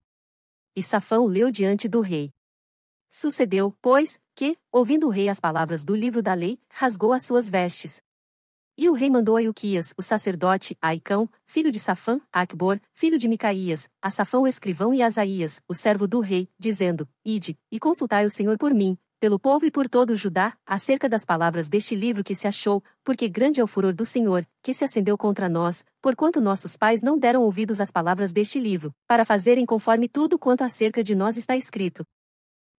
E Safã o leu diante do rei. Sucedeu, pois, que, ouvindo o rei as palavras do livro da lei, rasgou as suas vestes. E o rei mandou a Ilquias, o sacerdote, a Aicão, filho de Safã, a Acbor, filho de Micaías, a Safã o escrivão e a Asaías, o servo do rei, dizendo: ide, e consultai o Senhor por mim, pelo povo e por todo o Judá, acerca das palavras deste livro que se achou, porque grande é o furor do Senhor, que se acendeu contra nós, porquanto nossos pais não deram ouvidos às palavras deste livro, para fazerem conforme tudo quanto acerca de nós está escrito.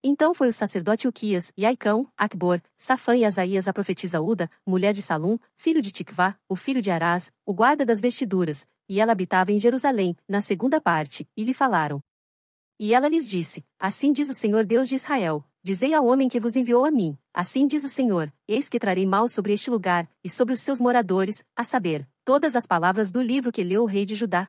Então foi o sacerdote Uquias, e Aicão, Acbor, Safã e Asaías a profetisa Uda, mulher de Salum, filho de Tikvá, o filho de Arás, o guarda das vestiduras, e ela habitava em Jerusalém, na segunda parte, e lhe falaram. E ela lhes disse: assim diz o Senhor Deus de Israel: dizei ao homem que vos enviou a mim, assim diz o Senhor: eis que trarei mal sobre este lugar, e sobre os seus moradores, a saber, todas as palavras do livro que leu o rei de Judá.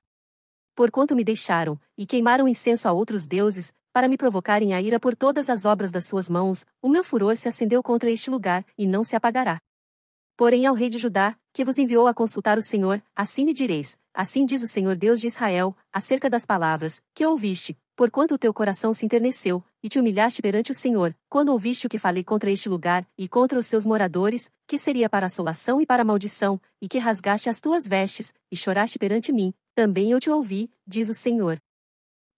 Porquanto me deixaram, e queimaram incenso a outros deuses, para me provocarem a ira por todas as obras das suas mãos, o meu furor se acendeu contra este lugar, e não se apagará. Porém ao rei de Judá, que vos enviou a consultar o Senhor, assim lhe direis: assim diz o Senhor Deus de Israel, acerca das palavras que ouviste, porquanto o teu coração se enterneceu, e te humilhaste perante o Senhor, quando ouviste o que falei contra este lugar, e contra os seus moradores, que seria para assolação e para maldição, e que rasgaste as tuas vestes, e choraste perante mim, também eu te ouvi, diz o Senhor.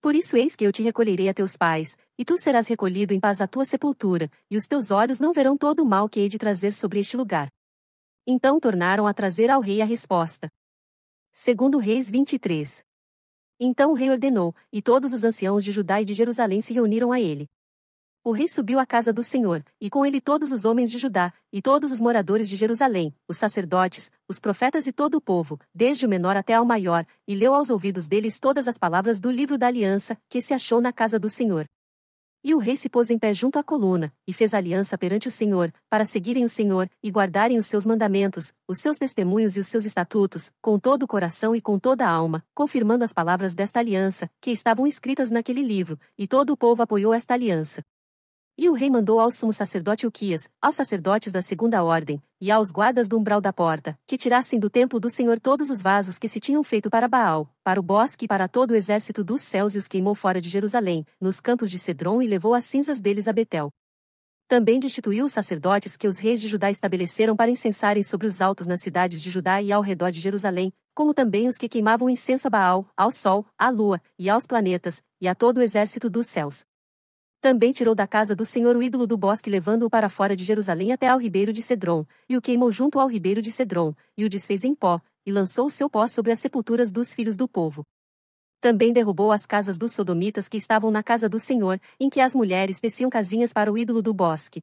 Por isso eis que eu te recolherei a teus pais, e tu serás recolhido em paz à tua sepultura, e os teus olhos não verão todo o mal que hei de trazer sobre este lugar. Então tornaram a trazer ao rei a resposta. Segundo Reis 23. Então o rei ordenou, e todos os anciãos de Judá e de Jerusalém se reuniram a ele. O rei subiu à casa do Senhor, e com ele todos os homens de Judá, e todos os moradores de Jerusalém, os sacerdotes, os profetas e todo o povo, desde o menor até ao maior, e leu aos ouvidos deles todas as palavras do livro da aliança, que se achou na casa do Senhor. E o rei se pôs em pé junto à coluna, e fez aliança perante o Senhor, para seguirem o Senhor, e guardarem os seus mandamentos, os seus testemunhos e os seus estatutos, com todo o coração e com toda a alma, confirmando as palavras desta aliança, que estavam escritas naquele livro, e todo o povo apoiou esta aliança. E o rei mandou ao sumo sacerdote Uquias, aos sacerdotes da segunda ordem, e aos guardas do umbral da porta, que tirassem do templo do Senhor todos os vasos que se tinham feito para Baal, para o bosque e para todo o exército dos céus, e os queimou fora de Jerusalém, nos campos de Cedron, e levou as cinzas deles a Betel. Também destituiu os sacerdotes que os reis de Judá estabeleceram para incensarem sobre os altos nas cidades de Judá e ao redor de Jerusalém, como também os que queimavam incenso a Baal, ao sol, à lua, e aos planetas, e a todo o exército dos céus. Também tirou da casa do Senhor o ídolo do bosque, levando-o para fora de Jerusalém até ao ribeiro de Cedron, e o queimou junto ao ribeiro de Cedron, e o desfez em pó, e lançou o seu pó sobre as sepulturas dos filhos do povo. Também derrubou as casas dos sodomitas que estavam na casa do Senhor, em que as mulheres teciam casinhas para o ídolo do bosque.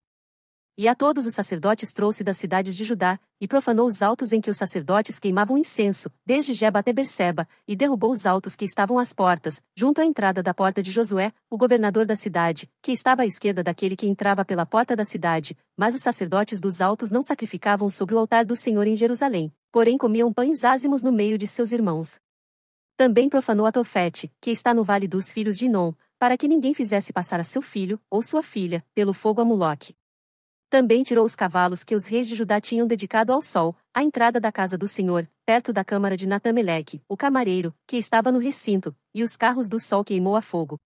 E a todos os sacerdotes trouxe das cidades de Judá, e profanou os altos em que os sacerdotes queimavam incenso, desde Geba até Berseba, e derrubou os altos que estavam às portas, junto à entrada da porta de Josué, o governador da cidade, que estava à esquerda daquele que entrava pela porta da cidade, mas os sacerdotes dos altos não sacrificavam sobre o altar do Senhor em Jerusalém, porém comiam pães ázimos no meio de seus irmãos. Também profanou a Tofete, que está no vale dos filhos de Inom, para que ninguém fizesse passar a seu filho, ou sua filha, pelo fogo a Moloque. Também tirou os cavalos que os reis de Judá tinham dedicado ao sol, à entrada da casa do Senhor, perto da câmara de Natameleque, o camareiro, que estava no recinto, e os carros do sol queimou a fogo.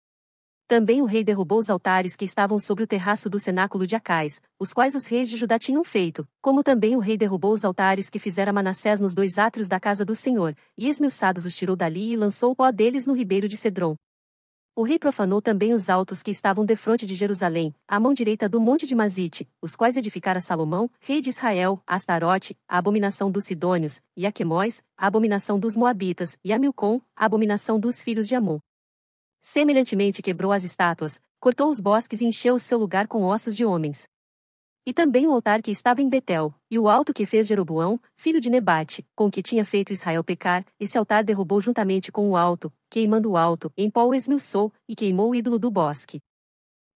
Também o rei derrubou os altares que estavam sobre o terraço do cenáculo de Acais, os quais os reis de Judá tinham feito, como também o rei derrubou os altares que fizera Manassés nos dois átrios da casa do Senhor, e esmiuçados os tirou dali e lançou o pó deles no ribeiro de Cedron. O rei profanou também os altos que estavam defronte de Jerusalém, à mão direita do monte de Mazite, os quais edificara Salomão, rei de Israel, a Astarote, a abominação dos Sidônios, e a Quemós, a abominação dos Moabitas, e a Milcom, a abominação dos filhos de Amon. Semelhantemente quebrou as estátuas, cortou os bosques e encheu o seu lugar com ossos de homens. E também o altar que estava em Betel, e o alto que fez Jeroboão, filho de Nebate, com que tinha feito Israel pecar, esse altar derrubou juntamente com o alto, queimando o alto, em pó o esmiuçou, e queimou o ídolo do bosque.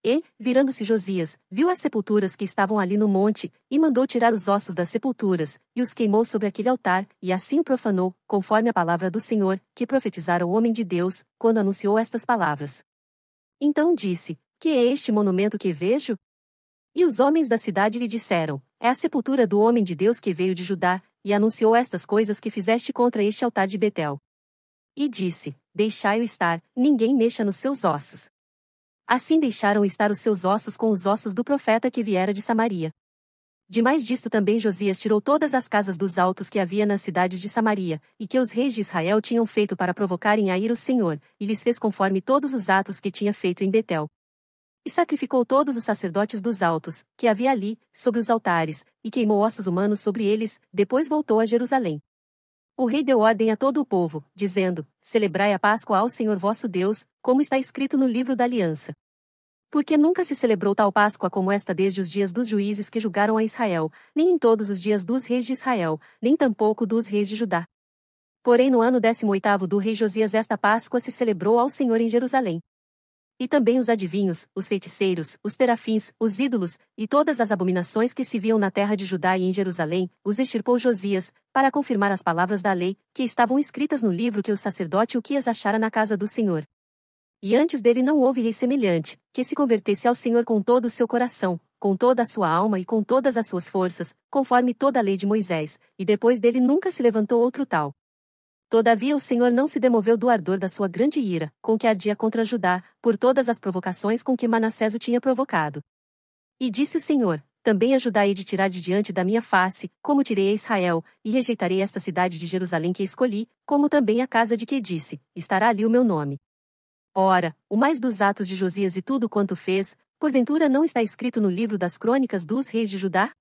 E, virando-se Josias, viu as sepulturas que estavam ali no monte, e mandou tirar os ossos das sepulturas, e os queimou sobre aquele altar, e assim o profanou, conforme a palavra do Senhor, que profetizara o homem de Deus, quando anunciou estas palavras. Então disse: Que é este monumento que vejo? E os homens da cidade lhe disseram: É a sepultura do homem de Deus que veio de Judá, e anunciou estas coisas que fizeste contra este altar de Betel. E disse: Deixai-o estar, ninguém mexa nos seus ossos. Assim deixaram estar os seus ossos com os ossos do profeta que viera de Samaria. Demais disto também Josias tirou todas as casas dos altos que havia nas cidades de Samaria, e que os reis de Israel tinham feito para provocarem a ira o Senhor, e lhes fez conforme todos os atos que tinha feito em Betel. E sacrificou todos os sacerdotes dos altos, que havia ali, sobre os altares, e queimou ossos humanos sobre eles, depois voltou a Jerusalém. O rei deu ordem a todo o povo, dizendo: Celebrai a Páscoa ao Senhor vosso Deus, como está escrito no livro da aliança. Porque nunca se celebrou tal Páscoa como esta desde os dias dos juízes que julgaram a Israel, nem em todos os dias dos reis de Israel, nem tampouco dos reis de Judá. Porém no ano 18º do rei Josias esta Páscoa se celebrou ao Senhor em Jerusalém. E também os adivinhos, os feiticeiros, os terafins, os ídolos, e todas as abominações que se viam na terra de Judá e em Jerusalém, os extirpou Josias, para confirmar as palavras da lei, que estavam escritas no livro que o sacerdote Uquias achara na casa do Senhor. E antes dele não houve rei semelhante, que se convertesse ao Senhor com todo o seu coração, com toda a sua alma e com todas as suas forças, conforme toda a lei de Moisés, e depois dele nunca se levantou outro tal. Todavia o Senhor não se demoveu do ardor da sua grande ira, com que ardia contra Judá, por todas as provocações com que Manassés o tinha provocado. E disse o Senhor: Também a Judá hei de tirar de diante da minha face, como tirei a Israel, e rejeitarei esta cidade de Jerusalém que escolhi, como também a casa de que disse: Estará ali o meu nome. Ora, o mais dos atos de Josias e tudo quanto fez, porventura não está escrito no livro das crônicas dos reis de Judá?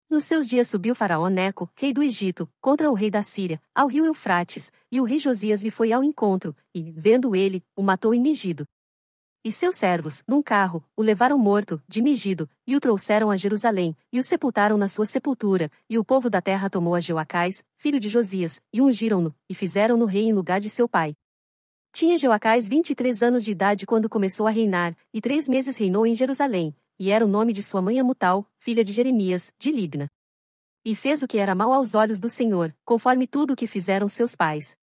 Nos seus dias subiu Faraó Neco, rei do Egito, contra o rei da Síria, ao rio Eufrates, e o rei Josias lhe foi ao encontro, e, vendo ele, o matou em Megido. E seus servos, num carro, o levaram morto, de Megido, e o trouxeram a Jerusalém, e o sepultaram na sua sepultura, e o povo da terra tomou a Jeoacás, filho de Josias, e ungiram-no, e fizeram-no rei em lugar de seu pai. Tinha Jeoacás 23 anos de idade quando começou a reinar, e 3 meses reinou em Jerusalém, e era o nome de sua mãe Amutal, filha de Jeremias, de Libna. E fez o que era mal aos olhos do Senhor, conforme tudo o que fizeram seus pais.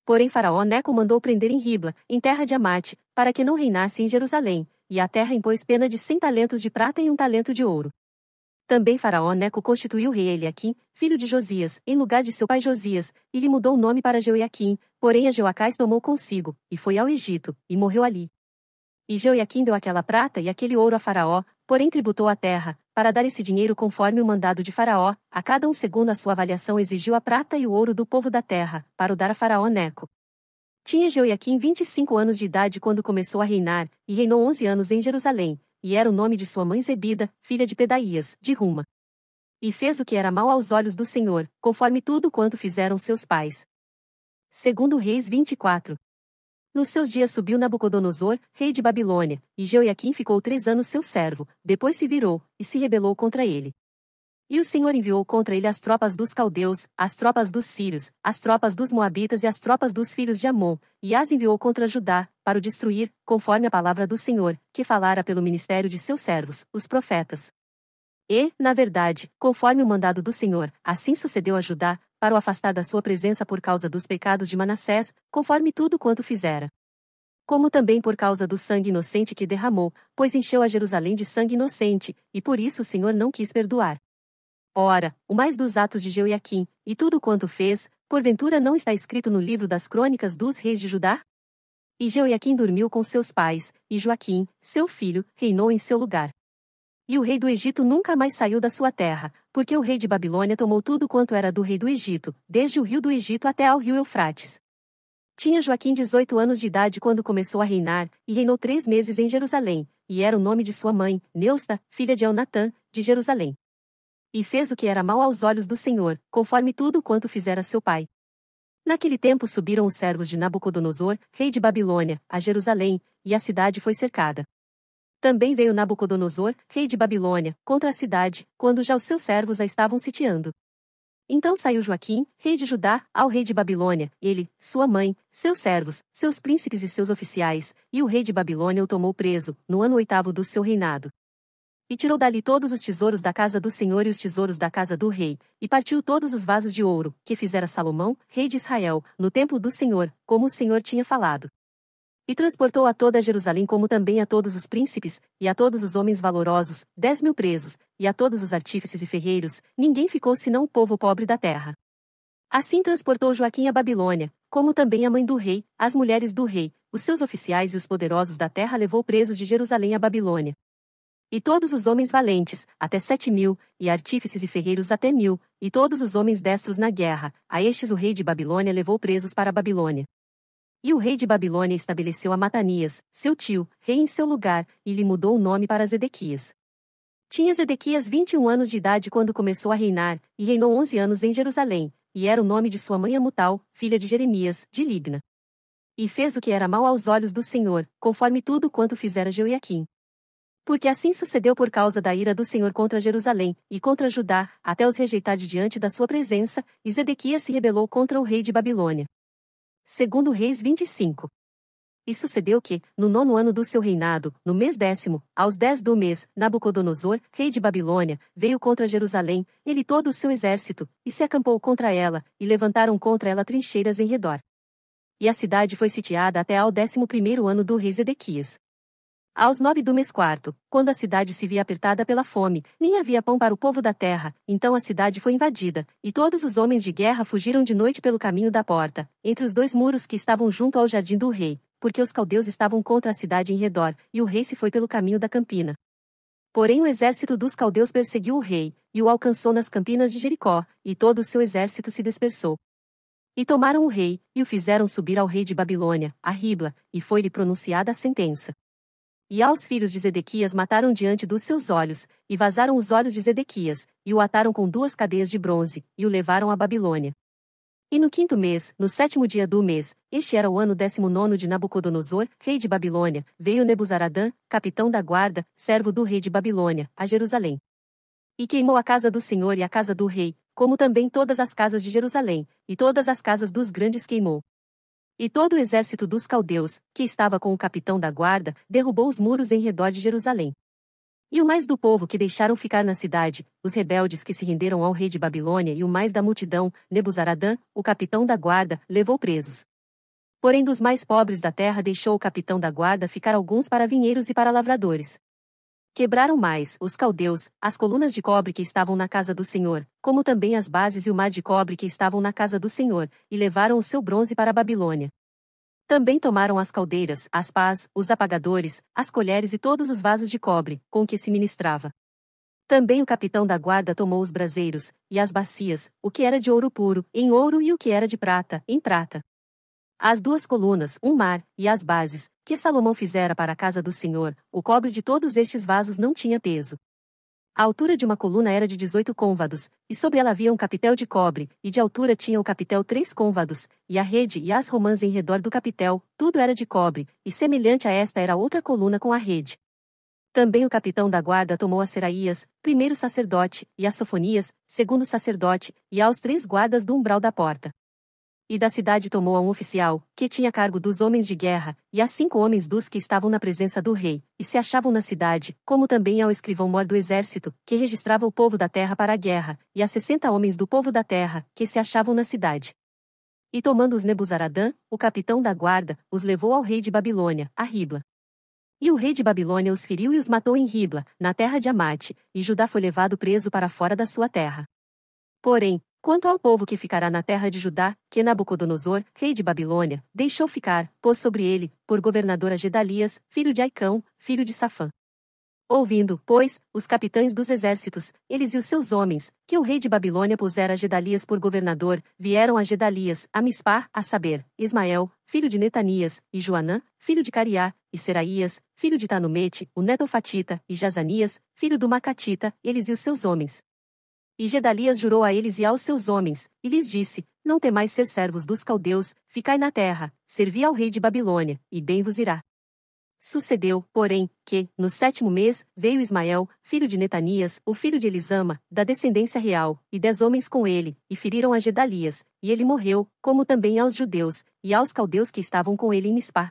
Porém Faraó Neco mandou prender em Ribla, em terra de Amate, para que não reinasse em Jerusalém, e a terra impôs pena de 100 talentos de prata e 1 talento de ouro. Também Faraó Neco constituiu o rei Eliaquim, filho de Josias, em lugar de seu pai Josias, e lhe mudou o nome para Jeoiaquim, porém a Jeoacás tomou consigo, e foi ao Egito, e morreu ali. E Jeoiaquim deu aquela prata e aquele ouro a Faraó, porém tributou a terra, para dar esse dinheiro conforme o mandado de Faraó, a cada um segundo a sua avaliação exigiu a prata e o ouro do povo da terra, para o dar a Faraó Neco. Tinha Jeoiaquim 25 anos de idade quando começou a reinar, e reinou 11 anos em Jerusalém, e era o nome de sua mãe Zebida, filha de Pedaías, de Ruma. E fez o que era mal aos olhos do Senhor, conforme tudo quanto fizeram seus pais. Segundo Reis 24. Nos seus dias subiu Nabucodonosor, rei de Babilônia, e Jeoiaquim ficou 3 anos seu servo, depois se virou, e se rebelou contra ele. E o Senhor enviou contra ele as tropas dos caldeus, as tropas dos sírios, as tropas dos moabitas e as tropas dos filhos de Amon, e as enviou contra Judá, para o destruir, conforme a palavra do Senhor, que falara pelo ministério de seus servos, os profetas. E, na verdade, conforme o mandado do Senhor, assim sucedeu a Judá, para o afastar da sua presença por causa dos pecados de Manassés, conforme tudo quanto fizera. Como também por causa do sangue inocente que derramou, pois encheu a Jerusalém de sangue inocente, e por isso o Senhor não quis perdoar. Ora, o mais dos atos de Jeoiaquim, e tudo quanto fez, porventura não está escrito no livro das crônicas dos reis de Judá? E Jeoiaquim dormiu com seus pais, e Joaquim, seu filho, reinou em seu lugar. E o rei do Egito nunca mais saiu da sua terra, porque o rei de Babilônia tomou tudo quanto era do rei do Egito, desde o rio do Egito até ao rio Eufrates. Tinha Joaquim 18 anos de idade quando começou a reinar, e reinou 3 meses em Jerusalém, e era o nome de sua mãe, Neusta, filha de Elnatã, de Jerusalém. E fez o que era mal aos olhos do Senhor, conforme tudo quanto fizera seu pai. Naquele tempo subiram os servos de Nabucodonosor, rei de Babilônia, a Jerusalém, e a cidade foi cercada. Também veio Nabucodonosor, rei de Babilônia, contra a cidade, quando já os seus servos a estavam sitiando. Então saiu Joaquim, rei de Judá, ao rei de Babilônia, ele, sua mãe, seus servos, seus príncipes e seus oficiais, e o rei de Babilônia o tomou preso, no ano 8º do seu reinado. E tirou dali todos os tesouros da casa do Senhor e os tesouros da casa do rei, e partiu todos os vasos de ouro, que fizera Salomão, rei de Israel, no templo do Senhor, como o Senhor tinha falado. E transportou a toda Jerusalém como também a todos os príncipes, e a todos os homens valorosos, 10.000 presos, e a todos os artífices e ferreiros, ninguém ficou senão o povo pobre da terra. Assim transportou Joaquim a Babilônia, como também a mãe do rei, as mulheres do rei, os seus oficiais e os poderosos da terra levou presos de Jerusalém a Babilônia. E todos os homens valentes, até 7.000, e artífices e ferreiros até 1.000, e todos os homens destros na guerra, a estes o rei de Babilônia levou presos para a Babilônia. E o rei de Babilônia estabeleceu a Matanias, seu tio, rei em seu lugar, e lhe mudou o nome para Zedequias. Tinha Zedequias 21 anos de idade quando começou a reinar, e reinou 11 anos em Jerusalém, e era o nome de sua mãe Amutal, filha de Jeremias, de Libna. E fez o que era mal aos olhos do Senhor, conforme tudo quanto fizera Jeoiaquim. Porque assim sucedeu por causa da ira do Senhor contra Jerusalém, e contra Judá, até os rejeitar de diante da sua presença, e Zedequias se rebelou contra o rei de Babilônia. Segundo Reis 25. E sucedeu que, no 9º ano do seu reinado, no mês 10º, aos 10 do mês, Nabucodonosor, rei de Babilônia, veio contra Jerusalém, ele e todo o seu exército, e se acampou contra ela, e levantaram contra ela trincheiras em redor. E a cidade foi sitiada até ao 11º ano do rei Zedequias. Aos 9 do mês 4º, quando a cidade se via apertada pela fome, nem havia pão para o povo da terra, então a cidade foi invadida, e todos os homens de guerra fugiram de noite pelo caminho da porta, entre os 2 muros que estavam junto ao jardim do rei, porque os caldeus estavam contra a cidade em redor, e o rei se foi pelo caminho da campina. Porém o exército dos caldeus perseguiu o rei, e o alcançou nas campinas de Jericó, e todo o seu exército se dispersou. E tomaram o rei, e o fizeram subir ao rei de Babilônia, a Ribla, e foi-lhe pronunciada a sentença. E aos filhos de Zedequias mataram diante dos seus olhos, e vazaram os olhos de Zedequias, e o ataram com 2 cadeias de bronze, e o levaram à Babilônia. E no 5º mês, no 7º dia do mês, este era o ano 19º de Nabucodonosor, rei de Babilônia, veio Nebuzaradã, capitão da guarda, servo do rei de Babilônia, a Jerusalém. E queimou a casa do Senhor e a casa do rei, como também todas as casas de Jerusalém, e todas as casas dos grandes queimou. E todo o exército dos caldeus, que estava com o capitão da guarda, derrubou os muros em redor de Jerusalém. E o mais do povo que deixaram ficar na cidade, os rebeldes que se renderam ao rei de Babilônia e o mais da multidão, Nebuzaradã, o capitão da guarda, levou presos. Porém dos mais pobres da terra deixou o capitão da guarda ficar alguns para vinheiros e para lavradores. Quebraram mais, os caldeus, as colunas de cobre que estavam na casa do Senhor, como também as bases e o mar de cobre que estavam na casa do Senhor, e levaram o seu bronze para a Babilônia. Também tomaram as caldeiras, as pás, os apagadores, as colheres e todos os vasos de cobre, com que se ministrava. Também o capitão da guarda tomou os braseiros, e as bacias, o que era de ouro puro, em ouro e o que era de prata, em prata. As 2 colunas, um mar, e as bases, que Salomão fizera para a casa do Senhor, o cobre de todos estes vasos não tinha peso. A altura de uma coluna era de 18 côvados, e sobre ela havia um capitel de cobre, e de altura tinha o capitel 3 côvados, e a rede e as romãs em redor do capitel, tudo era de cobre, e semelhante a esta era outra coluna com a rede. Também o capitão da guarda tomou a Seraías, primeiro sacerdote, e a Sofonias, segundo sacerdote, e aos 3 guardas do umbral da porta. E da cidade tomou a um oficial, que tinha cargo dos homens de guerra, e a 5 homens dos que estavam na presença do rei, e se achavam na cidade, como também ao escrivão-mor do exército, que registrava o povo da terra para a guerra, e a 60 homens do povo da terra, que se achavam na cidade. E tomando-os Nebuzaradã, o capitão da guarda, os levou ao rei de Babilônia, a Ribla. E o rei de Babilônia os feriu e os matou em Ribla, na terra de Amate, e Judá foi levado preso para fora da sua terra. Porém, quanto ao povo que ficará na terra de Judá, que Nabucodonosor, rei de Babilônia, deixou ficar, pôs sobre ele, por governador a Gedalias, filho de Aicão, filho de Safã. Ouvindo, pois, os capitães dos exércitos, eles e os seus homens, que o rei de Babilônia pusera a Gedalias por governador, vieram a Gedalias, a Mispá, a saber, Ismael, filho de Netanias, e Joanã, filho de Cariá, e Seraías, filho de Tanumete, o netofatita, e Jazanias, filho do Macatita, eles e os seus homens. E Gedalias jurou a eles e aos seus homens, e lhes disse: Não temais ser servos dos caldeus, ficai na terra, servi ao rei de Babilônia, e bem vos irá. Sucedeu, porém, que, no 7º mês, veio Ismael, filho de Netanias, o filho de Elisama, da descendência real, e 10 homens com ele, e feriram a Gedalias, e ele morreu, como também aos judeus, e aos caldeus que estavam com ele em Mispá.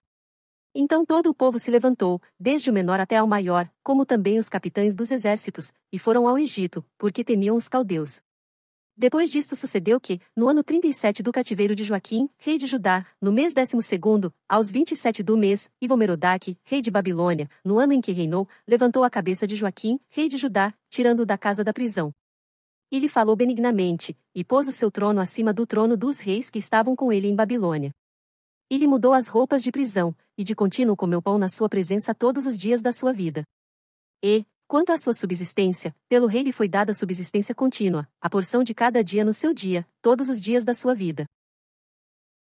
Então todo o povo se levantou, desde o menor até ao maior, como também os capitães dos exércitos, e foram ao Egito, porque temiam os caldeus. Depois disto sucedeu que, no ano 37 do cativeiro de Joaquim, rei de Judá, no mês 12º, aos 27 do mês, Evil-Merodach, rei de Babilônia, no ano em que reinou, levantou a cabeça de Joaquim, rei de Judá, tirando-o da casa da prisão. E lhe falou benignamente, e pôs o seu trono acima do trono dos reis que estavam com ele em Babilônia. E lhe mudou as roupas de prisão, e de contínuo comeu pão na sua presença todos os dias da sua vida. E, quanto à sua subsistência, pelo rei lhe foi dada subsistência contínua, a porção de cada dia no seu dia, todos os dias da sua vida.